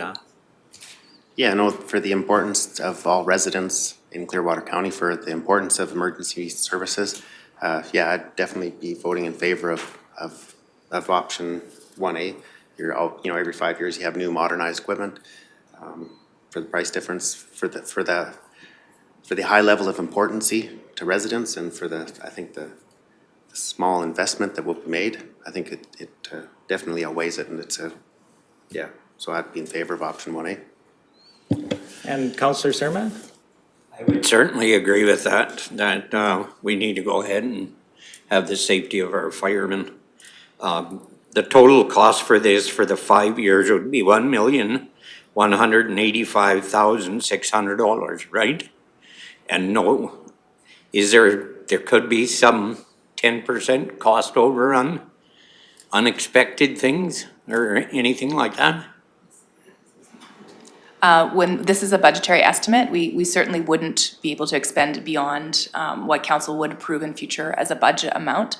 Yeah, no, for the importance of all residents in Clearwater County, for the importance of emergency services, yeah, I'd definitely be voting in favor of option 1A. You're all, you know, every 5 years you have new modernized equipment. For the price difference, for the high level of importancy to residents, and for I think the small investment that will be made, I think it definitely outweighs it, and yeah, so I'd be in favor of option 1A. and Councillor Serman? I would certainly agree with that we need to go ahead and have the safety of our firemen. The total cost for this for the 5 years would be $1,185,600, right? And no, there could be some 10% cost overrun, unexpected things or anything like that? When this is a budgetary estimate, we certainly wouldn't be able to expend beyond what council would approve in future as a budget amount.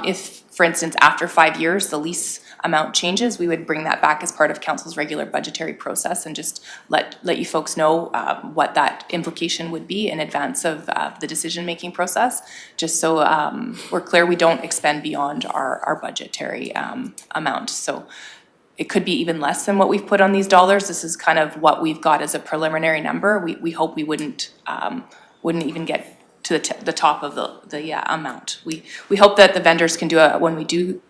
If, for instance, after 5 years, the lease amount changes, we would bring that back as part of council's regular budgetary process and just let you folks know what that implication would be in advance of the decision-making process, just so we're clear we don't expend beyond our budgetary amount. So it could be even less than what we've put on these dollars. This is kind of what we've got as a preliminary number. We hope we wouldn't even get to the top of the amount. We hope that the vendors can do it when we do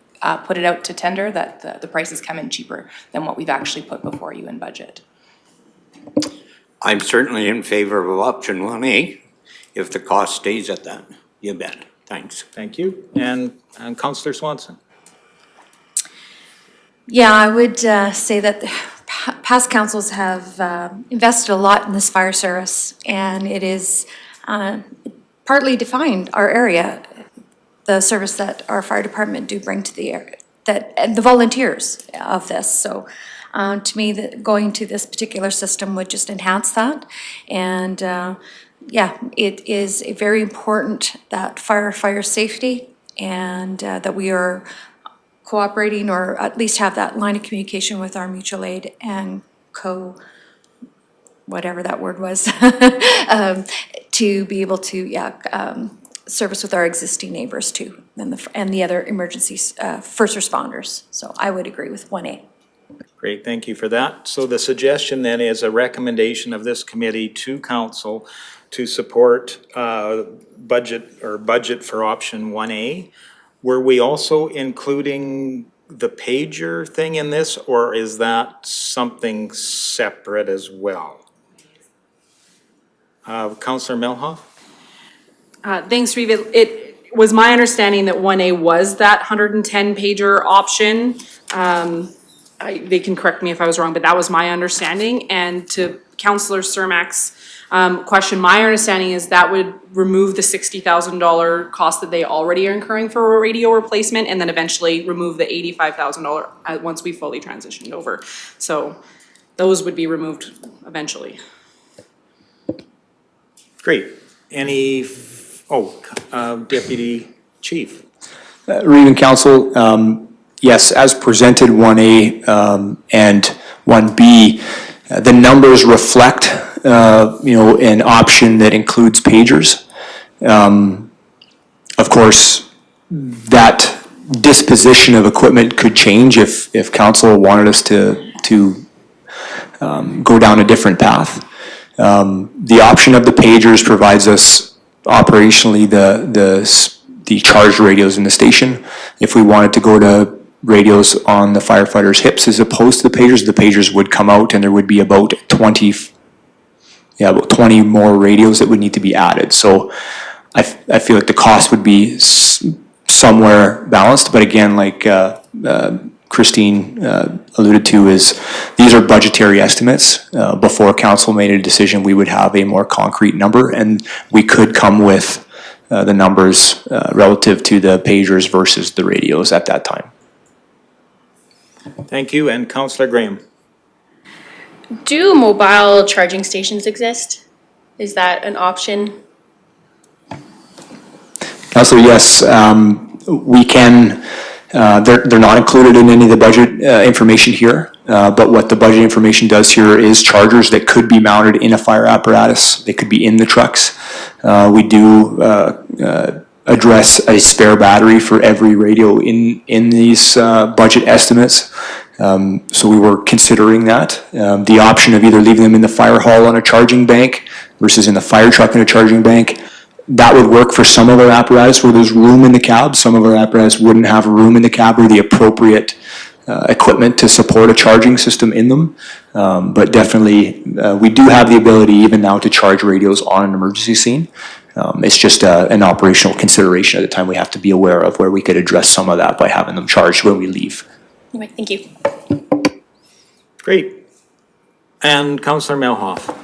put it out to tender, that the prices come in cheaper than what we've actually put before you in budget. I'm certainly in favor of option 1A if the cost stays at that. You bet. Thanks. Thank you. And Councillor Swanson? Yeah, I would say that past councils have invested a lot in this fire service, and it is partly defined our area, the service that our fire department do bring to the area, and the volunteers of this. So to me, going to this particular system would just enhance that. And yeah, it is very important that fire safety, and that we are cooperating, or at least have that line of communication with our mutual aid and whatever that word was, to be able to, service with our existing neighbors too, and the other emergencies, first responders. So I would agree with 1A. Great, thank you for that. So the suggestion then is a recommendation of this committee to council to support budget for option 1A. Were we also including the pager thing in this, or is that something separate as well? Councillor Melhoff? Thanks, Reeve. It was my understanding that 1A was that 110 pager option. They can correct me if I was wrong, but that was my understanding. And to Councillor Cermak's question, my understanding is that would remove the $60,000 cost that they already are incurring for a radio replacement, and then eventually remove the $85,000 once we fully transitioned over. So those would be removed eventually. Great. Any, Deputy Chief. Reeve and Council, yes, as presented, 1A and 1B, the numbers reflect, an option that includes pagers. Of course, that disposition of equipment could change if council wanted us to go down a different path. The option of the pagers provides us operationally the charged radios in the station. If we wanted to go to radios on the firefighters' hips as opposed to the pagers would come out, and there would be about 20 more radios that would need to be added. So I feel like the cost would be somewhere balanced, but again, like Christine alluded to, is these are budgetary estimates. Before council made a decision, we would have a more concrete number, and we could come with the numbers relative to the pagers versus the radios at that time. Thank you, and Councillor Graham. Do mobile charging stations exist? Is that an option? Councillor, yes, we can. They're not included in any of the budget information here, but what the budget information does here is chargers that could be mounted in a fire apparatus. They could be in the trucks. We do address a spare battery for every radio in these budget estimates. So we were considering that. The option of either leaving them in the fire hall on a charging bank versus in the fire truck in a charging bank, that would work for some of our apparatus where there's room in the cab. Some of our apparatus wouldn't have room in the cab or the appropriate equipment to support a charging system in them. But definitely, we do have the ability even now to charge radios on an emergency scene. It's just an operational consideration at the time we have to be aware of, where we could address some of that by having them charged when we leave. Anyway, thank you. Great. And Councillor Melhoff.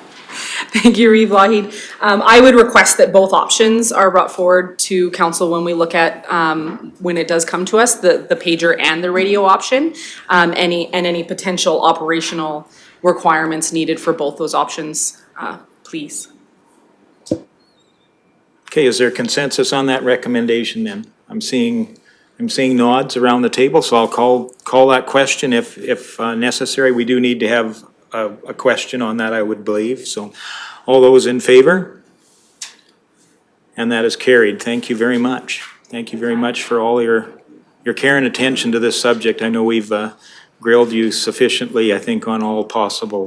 Thank you, Reeve Lougheed. I would request that both options are brought forward to council when we look at, when it does come to us, the pager and the radio option, any potential operational requirements needed for both those options, please. Okay, is there consensus on that recommendation then? I'm seeing nods around the table, so I'll call that question if necessary. We do need to have a question on that, I would believe. So all those in favor? And that is carried. Thank you very much. Thank you very much for all your care and attention to this subject. I know we've grilled you sufficiently, I think, on all possible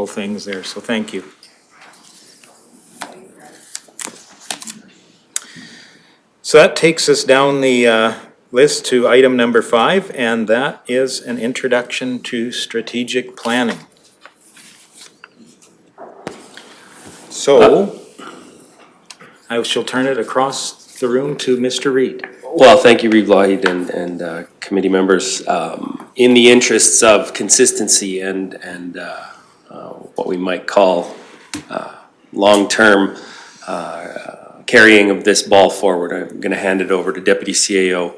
things there, so thank you. So that takes us down the list to item number 5, and that is an introduction to strategic planning. So I shall turn it across the room to Mr. Reid. Well, thank you, Reeve Lougheed and committee members. In the interests of consistency and what we might call long-term carrying of this ball forward, I'm going to hand it over to Deputy CAO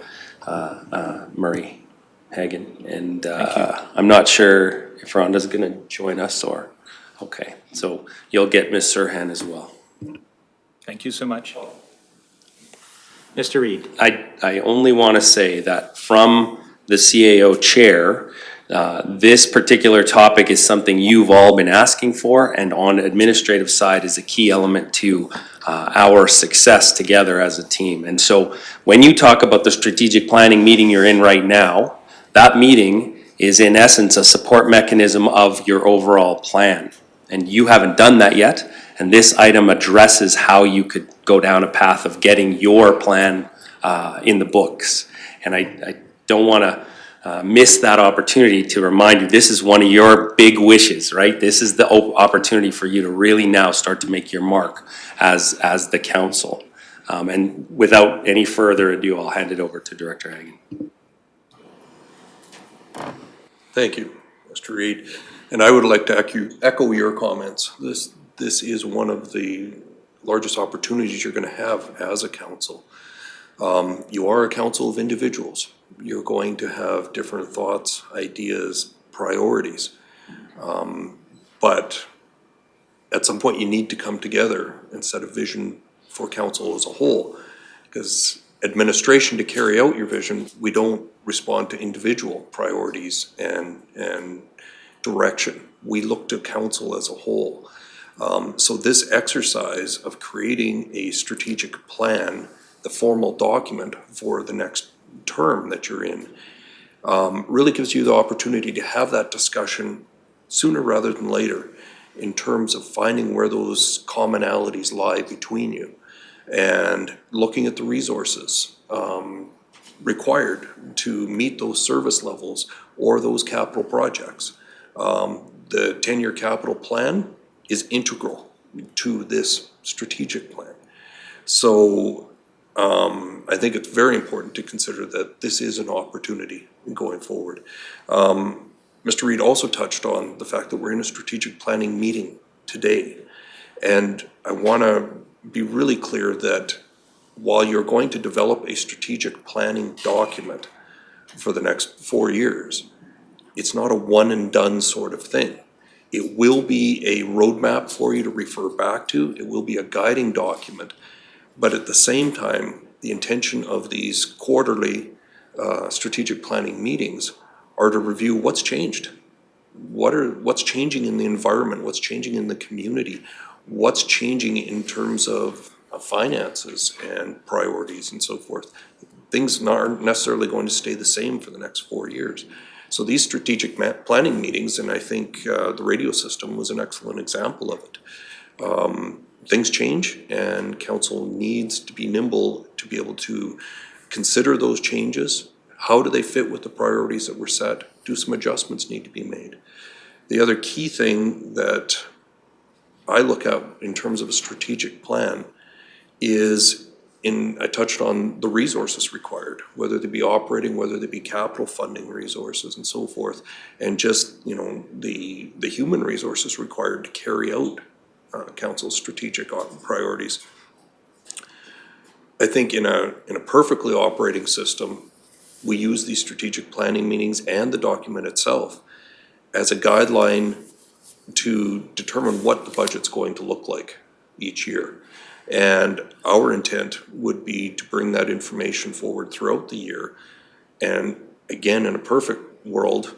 Murray Hagan. And I'm not sure if Rhonda's going to join us or, okay. So you'll get Ms. Sirhan as well. Thank you so much. Mr. Reid. I only want to say that from the CAO chair, this particular topic is something you've all been asking for, and on administrative side is a key element to our success together as a team. And so when you talk about the strategic planning meeting you're in right now, that meeting is in essence a support mechanism of your overall plan. And you haven't done that yet, and this item addresses how you could go down a path of getting your plan in the books. And I don't want to miss that opportunity to remind you, this is one of your big wishes, right? This is the opportunity for you to really now start to make your mark as the council. And without any further ado, I'll hand it over to Director Hagan. Thank you, Mr. Reid. And I would like to echo your comments. This is one of the largest opportunities you're going to have as a council. You are a council of individuals. You're going to have different thoughts, ideas, priorities. But at some point you need to come together and set a vision for council as a whole. Because administration, to carry out your vision, we don't respond to individual priorities and direction. We look to council as a whole. So this exercise of creating a strategic plan, the formal document for the next term that you're in, really gives you the opportunity to have that discussion sooner rather than later in terms of finding where those commonalities lie between you and looking at the resources required to meet those service levels or those capital projects. The 10-year capital plan is integral to this strategic plan. So I think it's very important to consider that this is an opportunity going forward. Mr. Reid also touched on the fact that we're in a strategic planning meeting today. And I want to be really clear that while you're going to develop a strategic planning document for the next 4 years, it's not a one and done sort of thing. It will be a roadmap for you to refer back to. It will be a guiding document. But at the same time, the intention of these quarterly strategic planning meetings are to review what's changed. What's changing in the environment, what's changing in the community, what's changing in terms of finances and priorities and so forth. Things aren't necessarily going to stay the same for the next 4 years. So these strategic planning meetings, and I think the radio system was an excellent example of it. Things change and council needs to be nimble to be able to consider those changes. How do they fit with the priorities that were set? Do some adjustments need to be made? The other key thing that I look at in terms of a strategic plan is I touched on the resources required, whether they be operating, whether they be capital funding resources and so forth, and just, the human resources required to carry out council's strategic priorities. I think in a perfectly operating system, we use these strategic planning meetings and the document itself as a guideline to determine what the budget's going to look like each year. And our intent would be to bring that information forward throughout the year. And again, in a perfect world,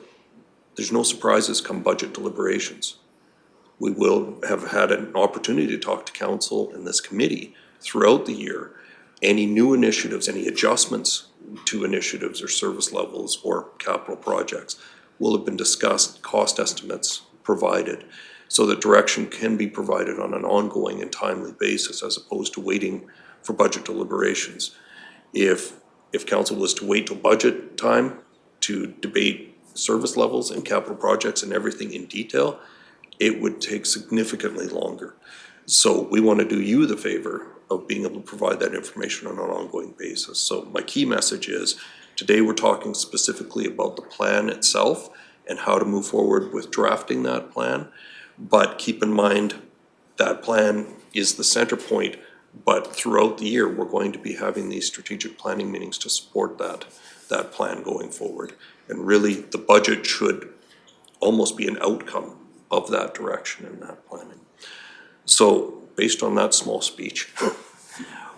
there's no surprises come budget deliberations. We will have had an opportunity to talk to council and this committee throughout the year. Any new initiatives, any adjustments to initiatives or service levels or capital projects will have been discussed, cost estimates provided, so that direction can be provided on an ongoing and timely basis as opposed to waiting for budget deliberations. If council was to wait till budget time to debate service levels and capital projects and everything in detail, it would take significantly longer. So we want to do you the favor of being able to provide that information on an ongoing basis. So my key message is, today we're talking specifically about the plan itself and how to move forward with drafting that plan. But keep in mind that plan is the center point, but throughout the year, we're going to be having these strategic planning meetings to support that plan going forward. And really, the budget should almost be an outcome of that direction and that planning. So based on that small speech,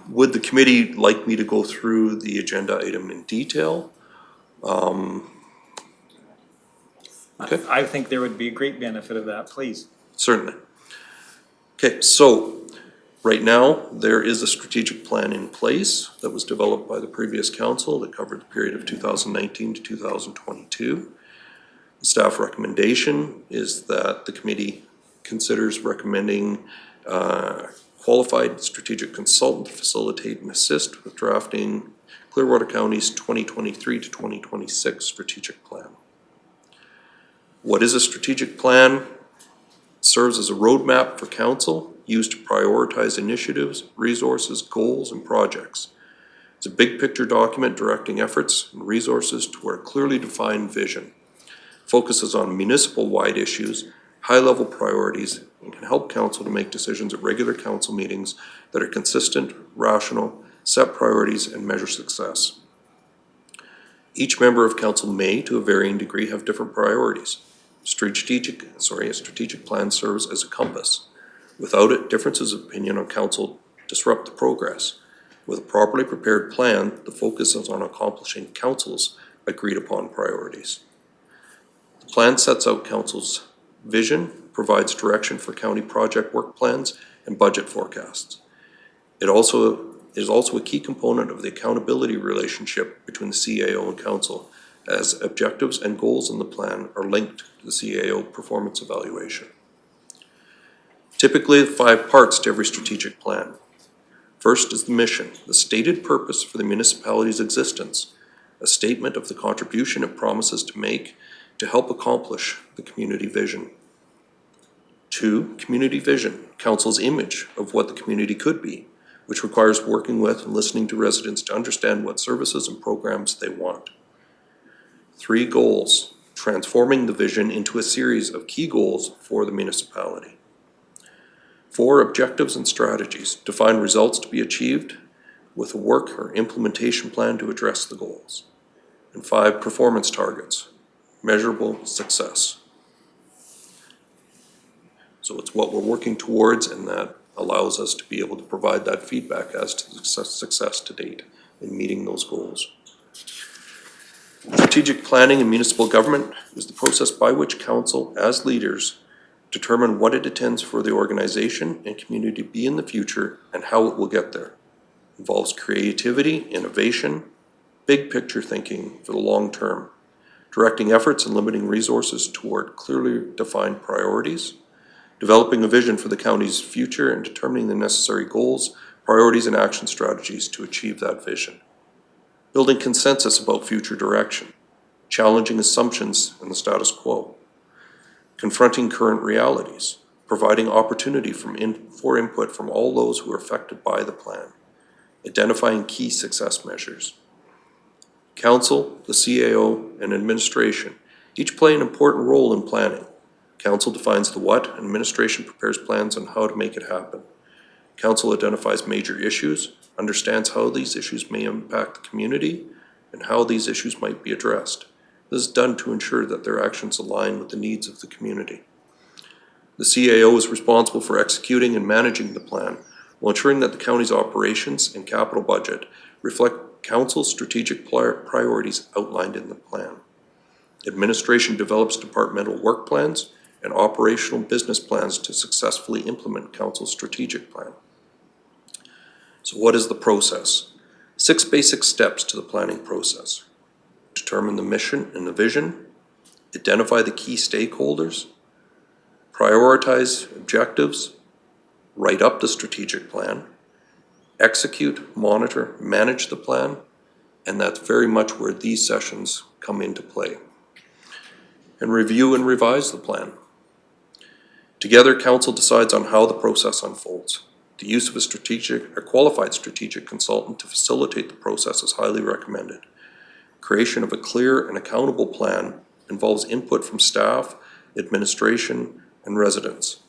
would the committee like me to go through the agenda item in detail? Okay. I think there would be a great benefit of that, please. Certainly. Okay, so right now, there is a strategic plan in place that was developed by the previous council that covered the period of 2019 to 2022. The staff recommendation is that the committee considers recommending qualified strategic consultant to facilitate and assist with drafting Clearwater County's 2023 to 2026 strategic plan. What is a strategic plan? It serves as a roadmap for council used to prioritize initiatives, resources, goals, and projects. It's a big picture document directing efforts and resources toward a clearly defined vision. Focuses on municipal-wide issues, high-level priorities, and can help council to make decisions at regular council meetings that are consistent, rational, set priorities, and measure success. Each member of council may, to a varying degree, have different priorities. A strategic plan serves as a compass. Without it, differences of opinion on council disrupt the progress. With a properly prepared plan, the focus is on accomplishing council's agreed-upon priorities. The plan sets out council's vision, provides direction for county project work plans and budget forecasts. It also It is also a key component of the accountability relationship between the CAO and council, as objectives and goals in the plan are linked to the CAO performance evaluation. Typically, 5 parts to every strategic plan. First is the mission, the stated purpose for the municipality's existence, a statement of the contribution it promises to make to help accomplish the community vision. 2, community vision, council's image of what the community could be, which requires working with and listening to residents to understand what services and programs they want. 3, goals, transforming the vision into a series of key goals for the municipality. 4, objectives and strategies, define results to be achieved with a work or implementation plan to address the goals. And 5, performance targets, measurable success. So it's what we're working towards, and that allows us to be able to provide that feedback as to the success to date in meeting those goals. Strategic planning in municipal government is the process by which council, as leaders, determine what it intends for the organization and community to be in the future and how it will get there. It involves creativity, innovation, big picture thinking for the long term, directing efforts and limiting resources toward clearly defined priorities, developing a vision for the county's future and determining the necessary goals, priorities, and action strategies to achieve that vision. Building consensus about future direction, challenging assumptions and the status quo, confronting current realities, providing opportunity for input from all those who are affected by the plan, identifying key success measures. Council, the CAO, and administration each play an important role in planning. Council defines the what, and administration prepares plans on how to make it happen. Council identifies major issues, understands how these issues may impact the community, and how these issues might be addressed. This is done to ensure that their actions align with the needs of the community. The CAO is responsible for executing and managing the plan while ensuring that the county's operations and capital budget reflect council's strategic priorities outlined in the plan. Administration develops departmental work plans and operational business plans to successfully implement council's strategic plan. So what is the process? 6 basic steps to the planning process. Determine the mission and the vision, identify the key stakeholders, prioritize objectives, write up the strategic plan, execute, monitor, manage the plan, and that's very much where these sessions come into play. And review and revise the plan. Together, council decides on how the process unfolds. The use of a qualified strategic consultant to facilitate the process is highly recommended. Creation of a clear and accountable plan involves input from staff, administration, and residents.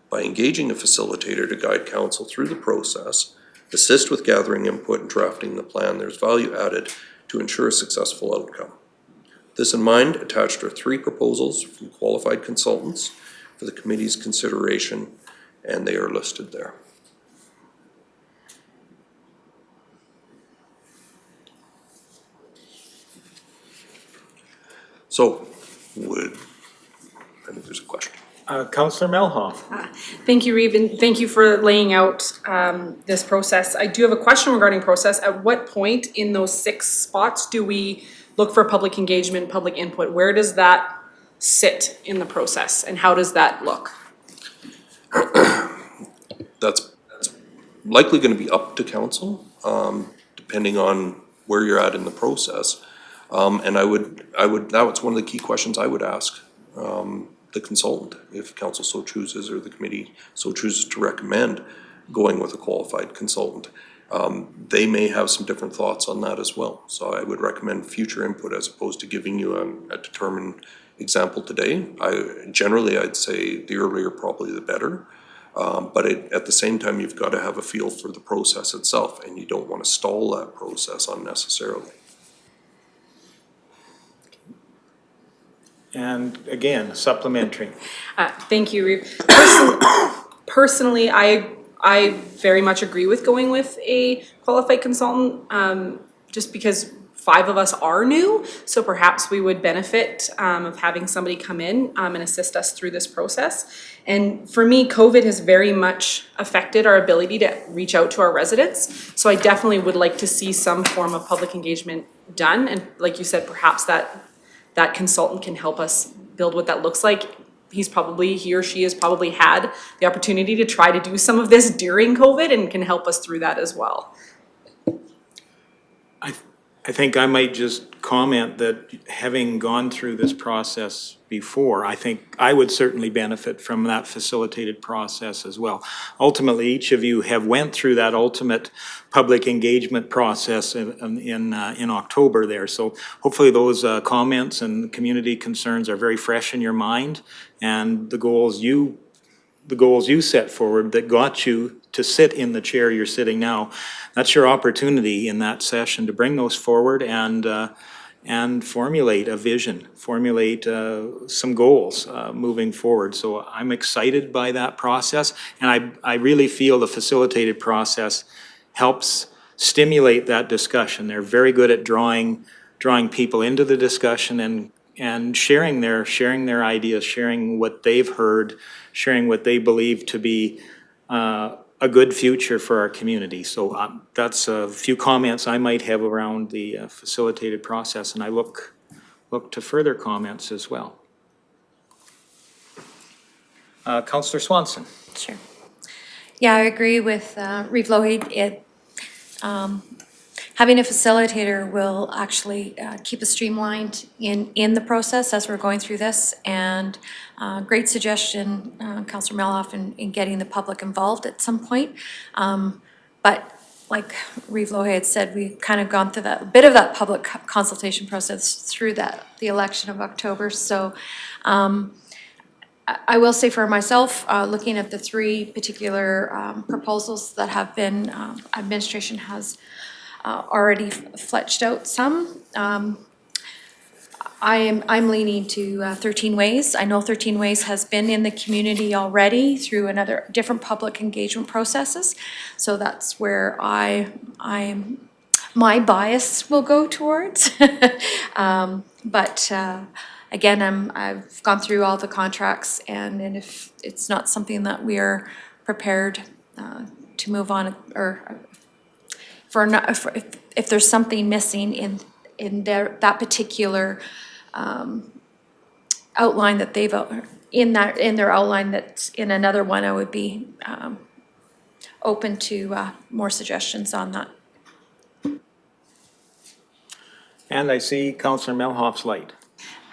By engaging a facilitator to guide council through the process, assist with gathering input and drafting the plan, there's value added to ensure a successful outcome. With this in mind, attached are 3 proposals from qualified consultants for the committee's consideration, and they are listed there. So, I think there's a question. Councillor Melhoff. Thank you, Reeve, and thank you for laying out this process. I do have a question regarding process. At what point in those 6 spots do we look for public engagement, public input? Where does that sit in the process, and how does that look? That's likely going to be up to council, depending on where you're at in the process. And that was one of the key questions I would ask the consultant, if council so chooses or the committee so chooses to recommend going with a qualified consultant. They may have some different thoughts on that as well. So I would recommend future input as opposed to giving you a determined example today. I'd say the earlier probably the better. But at the same time, you've got to have a feel for the process itself, and you don't want to stall that process unnecessarily. And again, supplementary. Thank you, Reeve. Personally, I very much agree with going with a qualified consultant, just because 5 of us are new, so perhaps we would benefit of having somebody come in and assist us through this process. And for me, COVID has very much affected our ability to reach out to our residents. So I definitely would like to see some form of public engagement done. And like you said, perhaps that consultant can help us build what that looks like. He or she has probably had the opportunity to try to do some of this during COVID and can help us through that as well. I think I might just comment that having gone through this process before, I think I would certainly benefit from that facilitated process as well. Ultimately, each of you have went through that ultimate public engagement process in October there. So hopefully those comments and community concerns are very fresh in your mind, and the goals you set forward that got you to sit in the chair you're sitting now, that's your opportunity in that session to bring those forward and formulate a vision, formulate some goals moving forward. So I'm excited by that process, and I really feel the facilitated process helps stimulate that discussion. They're very good at drawing people into the discussion and sharing their ideas, sharing what they've heard, sharing what they believe to be a good future for our community. So that's a few comments I might have around the facilitated process, and I look to further comments as well. Councillor Swanson. Sure. Yeah, I agree with Reeve Lougheed. Having a facilitator will actually keep us streamlined in the process as we're going through this. And great suggestion, Councillor Melhoff, in getting the public involved at some point. But like Reeve Lougheed said, we've kind of gone through a bit of that public consultation process through the election of October. So I will say for myself, looking at the 3 particular proposals that have been, administration has already fleshed out some. I'm leaning to 13 Ways. I know 13 Ways has been in the community already through different public engagement processes. So that's where my bias will go towards. But again, I've gone through all the contracts, and if it's not something that we are prepared to move on, or if there's something missing in that particular outline that they've in their outline that's in another one, I would be open to more suggestions on that. And I see Councillor Melhoff's light.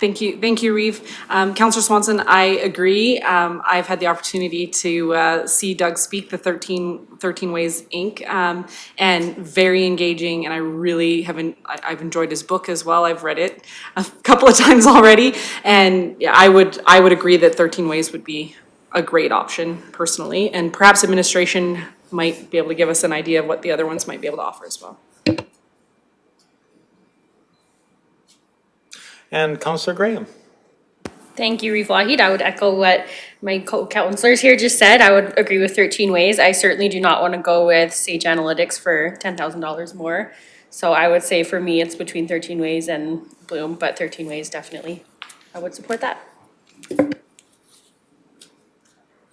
Thank you, Reeve. Councillor Swanson, I agree. I've had the opportunity to see Doug speak, the 13 Ways Inc., and very engaging, and I really I've enjoyed his book as well. I've read it a couple of times already, and yeah, I would agree that 13 Ways would be a great option personally, and perhaps administration might be able to give us an idea of what the other ones might be able to offer as well. And Councillor Graham. Thank you, Reeve Lougheed. I would echo what my co-councillors here just said. I would agree with 13 Ways. I certainly do not want to go with Sage Analytics for $10,000 more. So I would say for me, it's between 13 Ways and Bloom, but 13 Ways definitely, I would support that.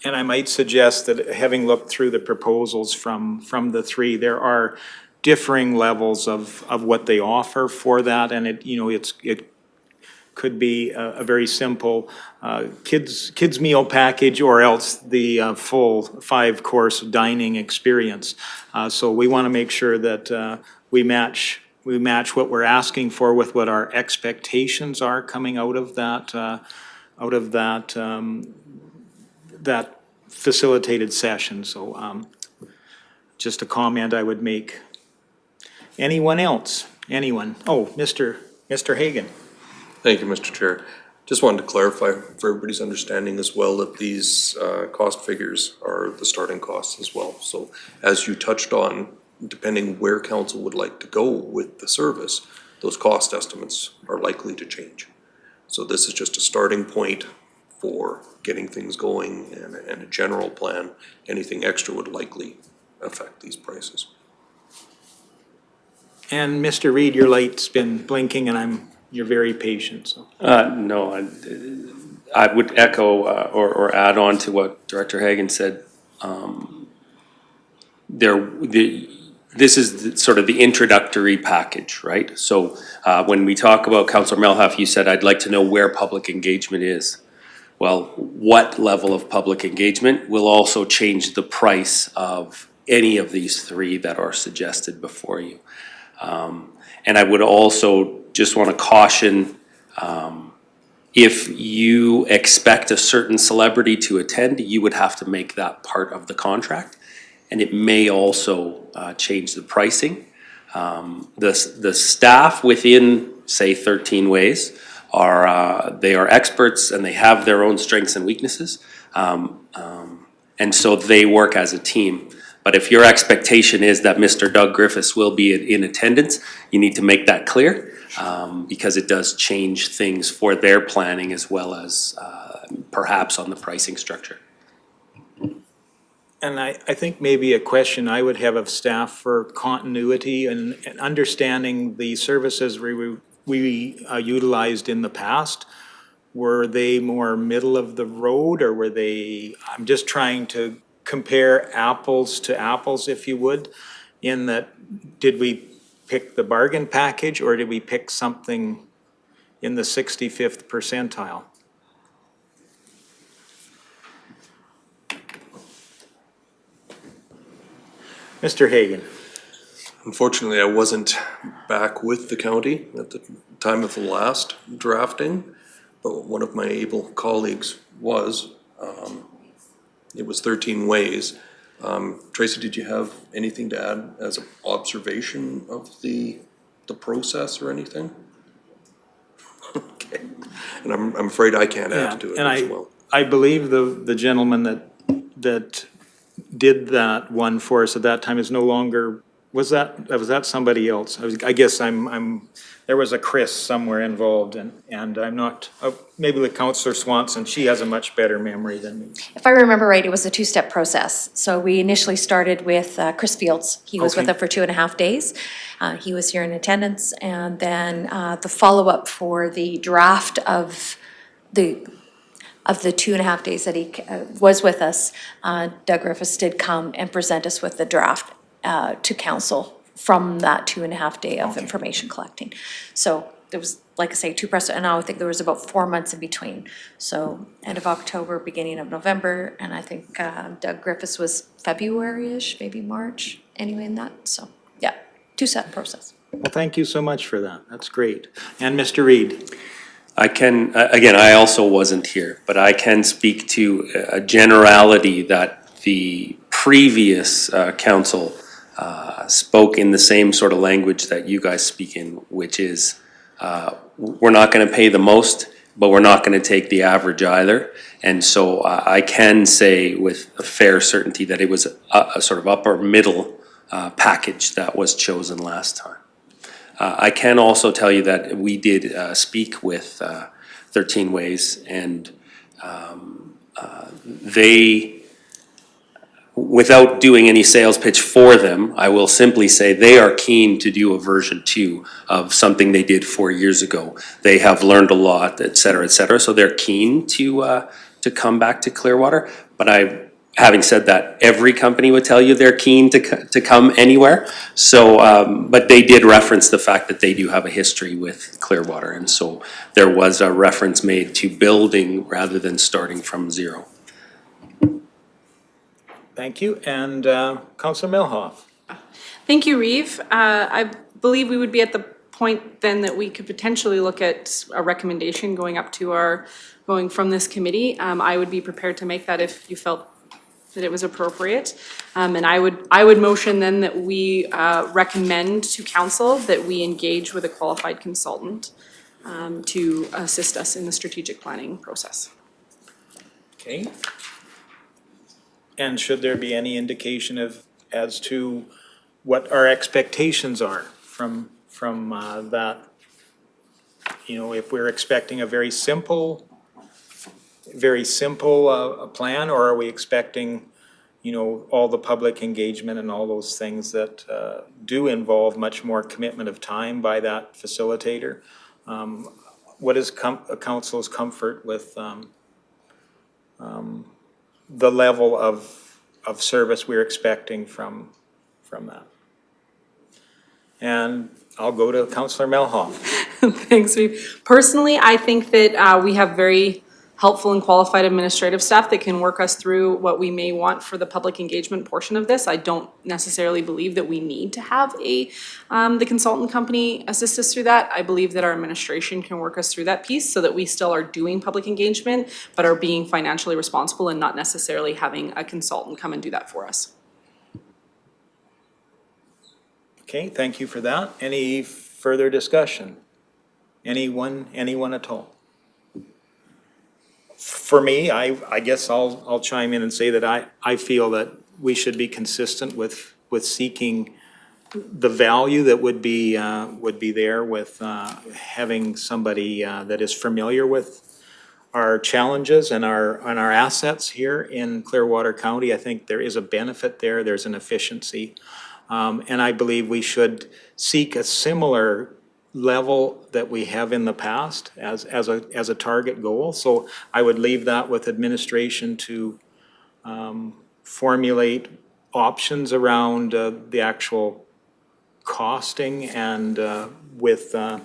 And I might suggest that having looked through the proposals from the 3, there are differing levels of what they offer for that, and it could be a very simple kids meal package, or else the full 5-course dining experience. So we want to make sure that we match what we're asking for with what our expectations are coming out of that facilitated session. So just a comment I would make. Anyone else? Anyone? Oh, Mr. Hagan. Thank you, Mr. Chair. Just wanted to clarify for everybody's understanding as well that these cost figures are the starting costs as well. So as you touched on, depending where council would like to go with the service, those cost estimates are likely to change. So this is just a starting point for getting things going and a general plan. Anything extra would likely affect these prices. And Mr. Reed, your light's been blinking and you're very patient, so. No, I would echo or add on to what Director Hagan said. This is sort of the introductory package, right? So when we talk about, Councillor Melhoff, you said, I'd like to know where public engagement is. Well, what level of public engagement will also change the price of any of these three that are suggested before you. And I would also just want to caution, if you expect a certain celebrity to attend, you would have to make that part of the contract. And it may also change the pricing. The staff within, say, 13 Ways they are experts and they have their own strengths and weaknesses. And so they work as a team. But if your expectation is that Mr. Doug Griffiths will be in attendance, you need to make that clear, because it does change things for their planning as well as perhaps on the pricing structure. And I think maybe a question I would have of staff for continuity and understanding the services we utilized in the past. Were they more middle of the road, or were they, I'm just trying to compare apples to apples, if you would, in that, did we pick the bargain package or did we pick something in the 65th percentile? Mr. Hagan. Unfortunately, I wasn't back with the county at the time of the last drafting, but one of my able colleagues was. It was 13 Ways. Tracy, did you have anything to add as an observation of the process or anything? Okay, and I'm afraid I can't add to it as well. I believe the gentleman that did that one for us at that time is no longer, was that somebody else? I guess there was a Chris somewhere involved, and I'm not, maybe the Councillor Swanson, she has a much better memory than me. If I remember right, it was a two-step process. So we initially started with Chris Fields. He was with us for 2.5 days. He was here in attendance, and then the follow-up for the draft of the 2.5 days that he was with us, Doug Griffiths did come and present us with the draft to council from that 2.5 day of information collecting. So there was, like I say, two press, and I think there was about 4 months in between. So end of October, beginning of November, and I think Doug Griffiths was February-ish, maybe March, anyway in that. So yeah, two-step process. Well, thank you so much for that. That's great. And Mr. Reed. I can, again, I also wasn't here, but I can speak to a generality that the previous council spoke in the same sort of language that you guys speak in, which is we're not going to pay the most, but we're not going to take the average either. And so I can say with a fair certainty that it was a sort of upper middle package that was chosen last time. I can also tell you that we did speak with 13 Ways, and they, without doing any sales pitch for them, I will simply say they are keen to do a version 2 of something they did 4 years ago. They have learned a lot, et cetera, so they're keen to come back to Clearwater. But having said that, every company would tell you they're keen to come anywhere. So, but they did reference the fact that they do have a history with Clearwater, and so there was a reference made to building rather than starting from zero. Thank you. And Councillor Melhoff. Thank you, Reeve. I believe we would be at the point then that we could potentially look at a recommendation going from this committee. I would be prepared to make that if you felt that it was appropriate. And I would motion then that we recommend to council that we engage with a qualified consultant to assist us in the strategic planning process. Okay. And should there be any indication as to what our expectations are from that? You know, if we're expecting a very simple plan, or are we expecting, you know, all the public engagement and all those things that do involve much more commitment of time by that facilitator. What is council's comfort with the level of service we're expecting from that? And I'll go to Councillor Melhoff. Thanks, Reeve. Personally, I think that we have very helpful and qualified administrative staff that can work us through what we may want for the public engagement portion of this. I don't necessarily believe that we need to have the consultant company assist us through that. I believe that our administration can work us through that piece so that we still are doing public engagement, but are being financially responsible and not necessarily having a consultant come and do that for us. Okay, thank you for that. Any further discussion? Anyone at all? For me, I guess I'll chime in and say that I feel that we should be consistent with seeking the value that would be there with having somebody that is familiar with our challenges and our assets here in Clearwater County. I think there is a benefit there. There's an efficiency. And I believe we should seek a similar level that we have in the past as a target goal. So I would leave that with administration to formulate options around the actual costing and with the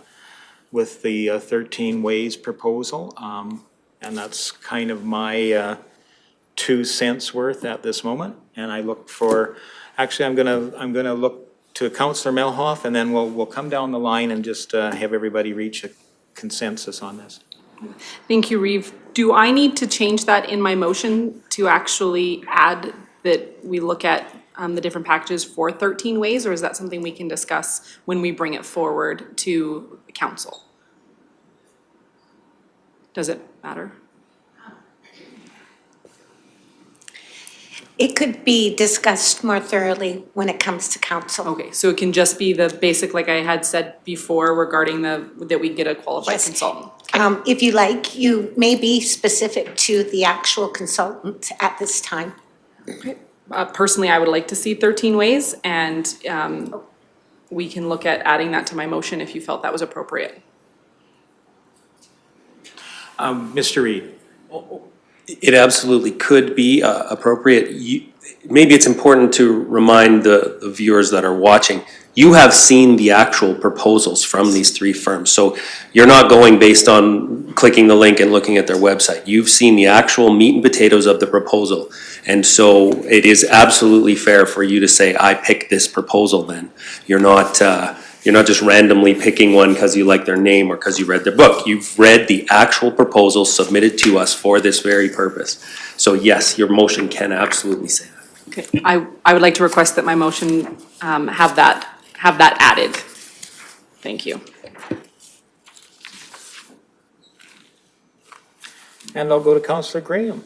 13 ways proposal. And that's kind of my 2 cents worth at this moment. And I look for, actually I'm gonna look to Councillor Melhoff, and then we'll come down the line and just have everybody reach a consensus on this. Thank you, Reeve. Do I need to change that in my motion to actually add that we look at the different packages for 13 ways, or is that something we can discuss when we bring it forward to council? Does it matter? It could be discussed more thoroughly when it comes to council. Okay, so it can just be the basic, like I had said before, regarding that we get a qualified Yes. consultant. If you like, you may be specific to the actual consultant at this time. Personally, I would like to see 13 ways, and we can look at adding that to my motion if you felt that was appropriate. Mr. Reid. It absolutely could be appropriate. Maybe it's important to remind the viewers that are watching, you have seen the actual proposals from these 3 firms. So you're not going based on clicking the link and looking at their website. You've seen the actual meat and potatoes of the proposal. And so it is absolutely fair for you to say, I picked this proposal then. You're not just randomly picking one because you like their name or because you read their book. You've read the actual proposal submitted to us for this very purpose. So yes, your motion can absolutely say that. Okay, I would like to request that my motion have that added. Thank you. And I'll go to Councillor Graham.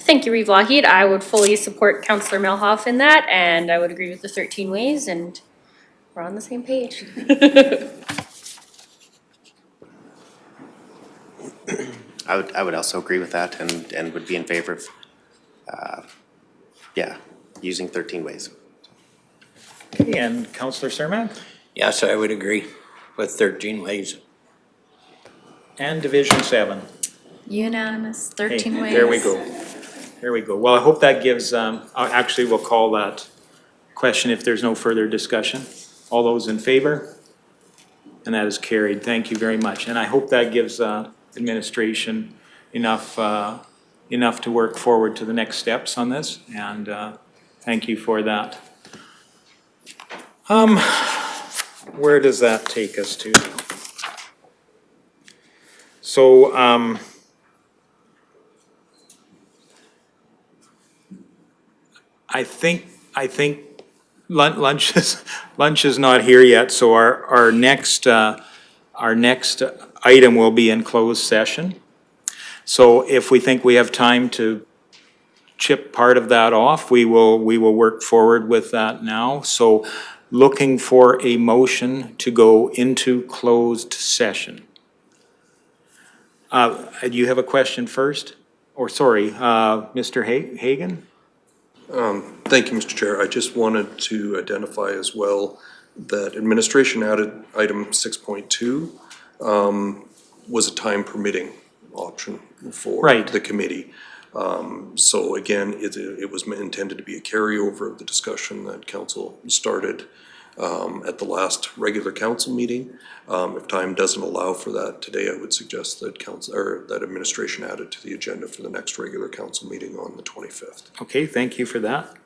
Thank you, Reeve Lougheed. I would fully support Councillor Melhoff in that, and I would agree with the 13 ways, and we're on the same page. I would also agree with that and would be in favor of, using 13 ways. Okay, and Councillor Cermak? Yes, I would agree with 13 ways. And Division 7. Unanimous, Hey, 13 ways. there we go. There we go. Well, I hope that gives, actually, we'll call that question if there's no further discussion. All those in favor? And that is carried. Thank you very much. And I hope that gives administration enough to work forward to the next steps on this. And thank you for that. Where does that take us to? So, I think lunch is not here yet, so our next item will be in closed session. So if we think we have time to chip part of that off, we will work forward with that now. So looking for a motion to go into closed session. Do you have a question first? Mr. Hagan? Thank you, Mr. Chair. I just wanted to identify as well that administration added item 6.2 was a time permitting option for Right. the committee. So again, it was intended to be a carryover of the discussion that council started at the last regular council meeting. If time doesn't allow for that today, I would suggest that council, or that administration add it to the agenda for the next regular council meeting on the 25th. Okay, thank you for that.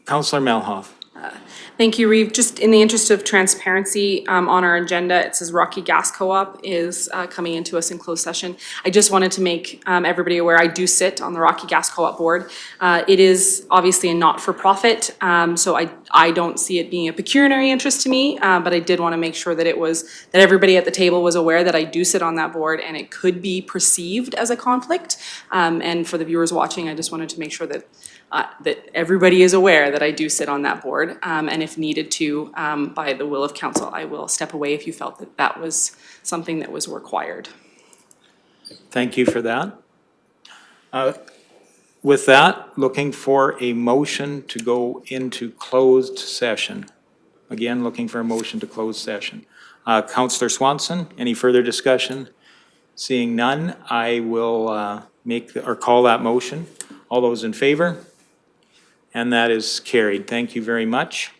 Councillor Malhoff. Thank you, Reeve. Just in the interest of transparency, on our agenda, it says Rocky Gas Co-op is coming into us in closed session. I just wanted to make everybody aware, I do sit on the Rocky Gas Co-op board. It is obviously a not-for-profit, so I don't see it being a pecuniary interest to me, but I did want to make sure that that everybody at the table was aware that I do sit on that board and it could be perceived as a conflict. And for the viewers watching, I just wanted to make sure that everybody is aware that I do sit on that board, and if needed to, by the will of council, I will step away if you felt that that was something that was required. Thank you for that. With that, looking for a motion to go into closed session. Again, looking for a motion to close session. Councillor Swanson, any further discussion? Seeing none, I will call that motion. All those in favor? And that is carried. Thank you very much.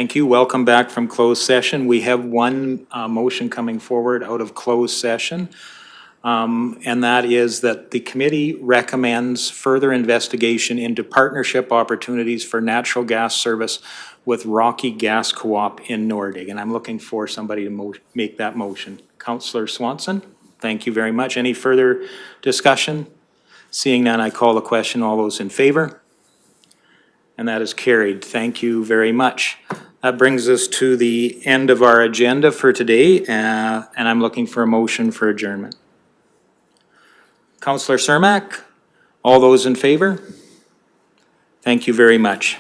Thank you. Welcome back from closed session. We have one motion coming forward out of closed session. And that is that the committee recommends further investigation into partnership opportunities for natural gas service with Rocky Gas Co-op in Nordig. And I'm looking for somebody to make that motion. Councillor Swanson, thank you very much. Any further discussion? Seeing none, I call the question. All those in favor? And that is carried. Thank you very much. That brings us to the end of our agenda for today, and I'm looking for a motion for adjournment. Councillor Cermak, all those in favor? Thank you very much.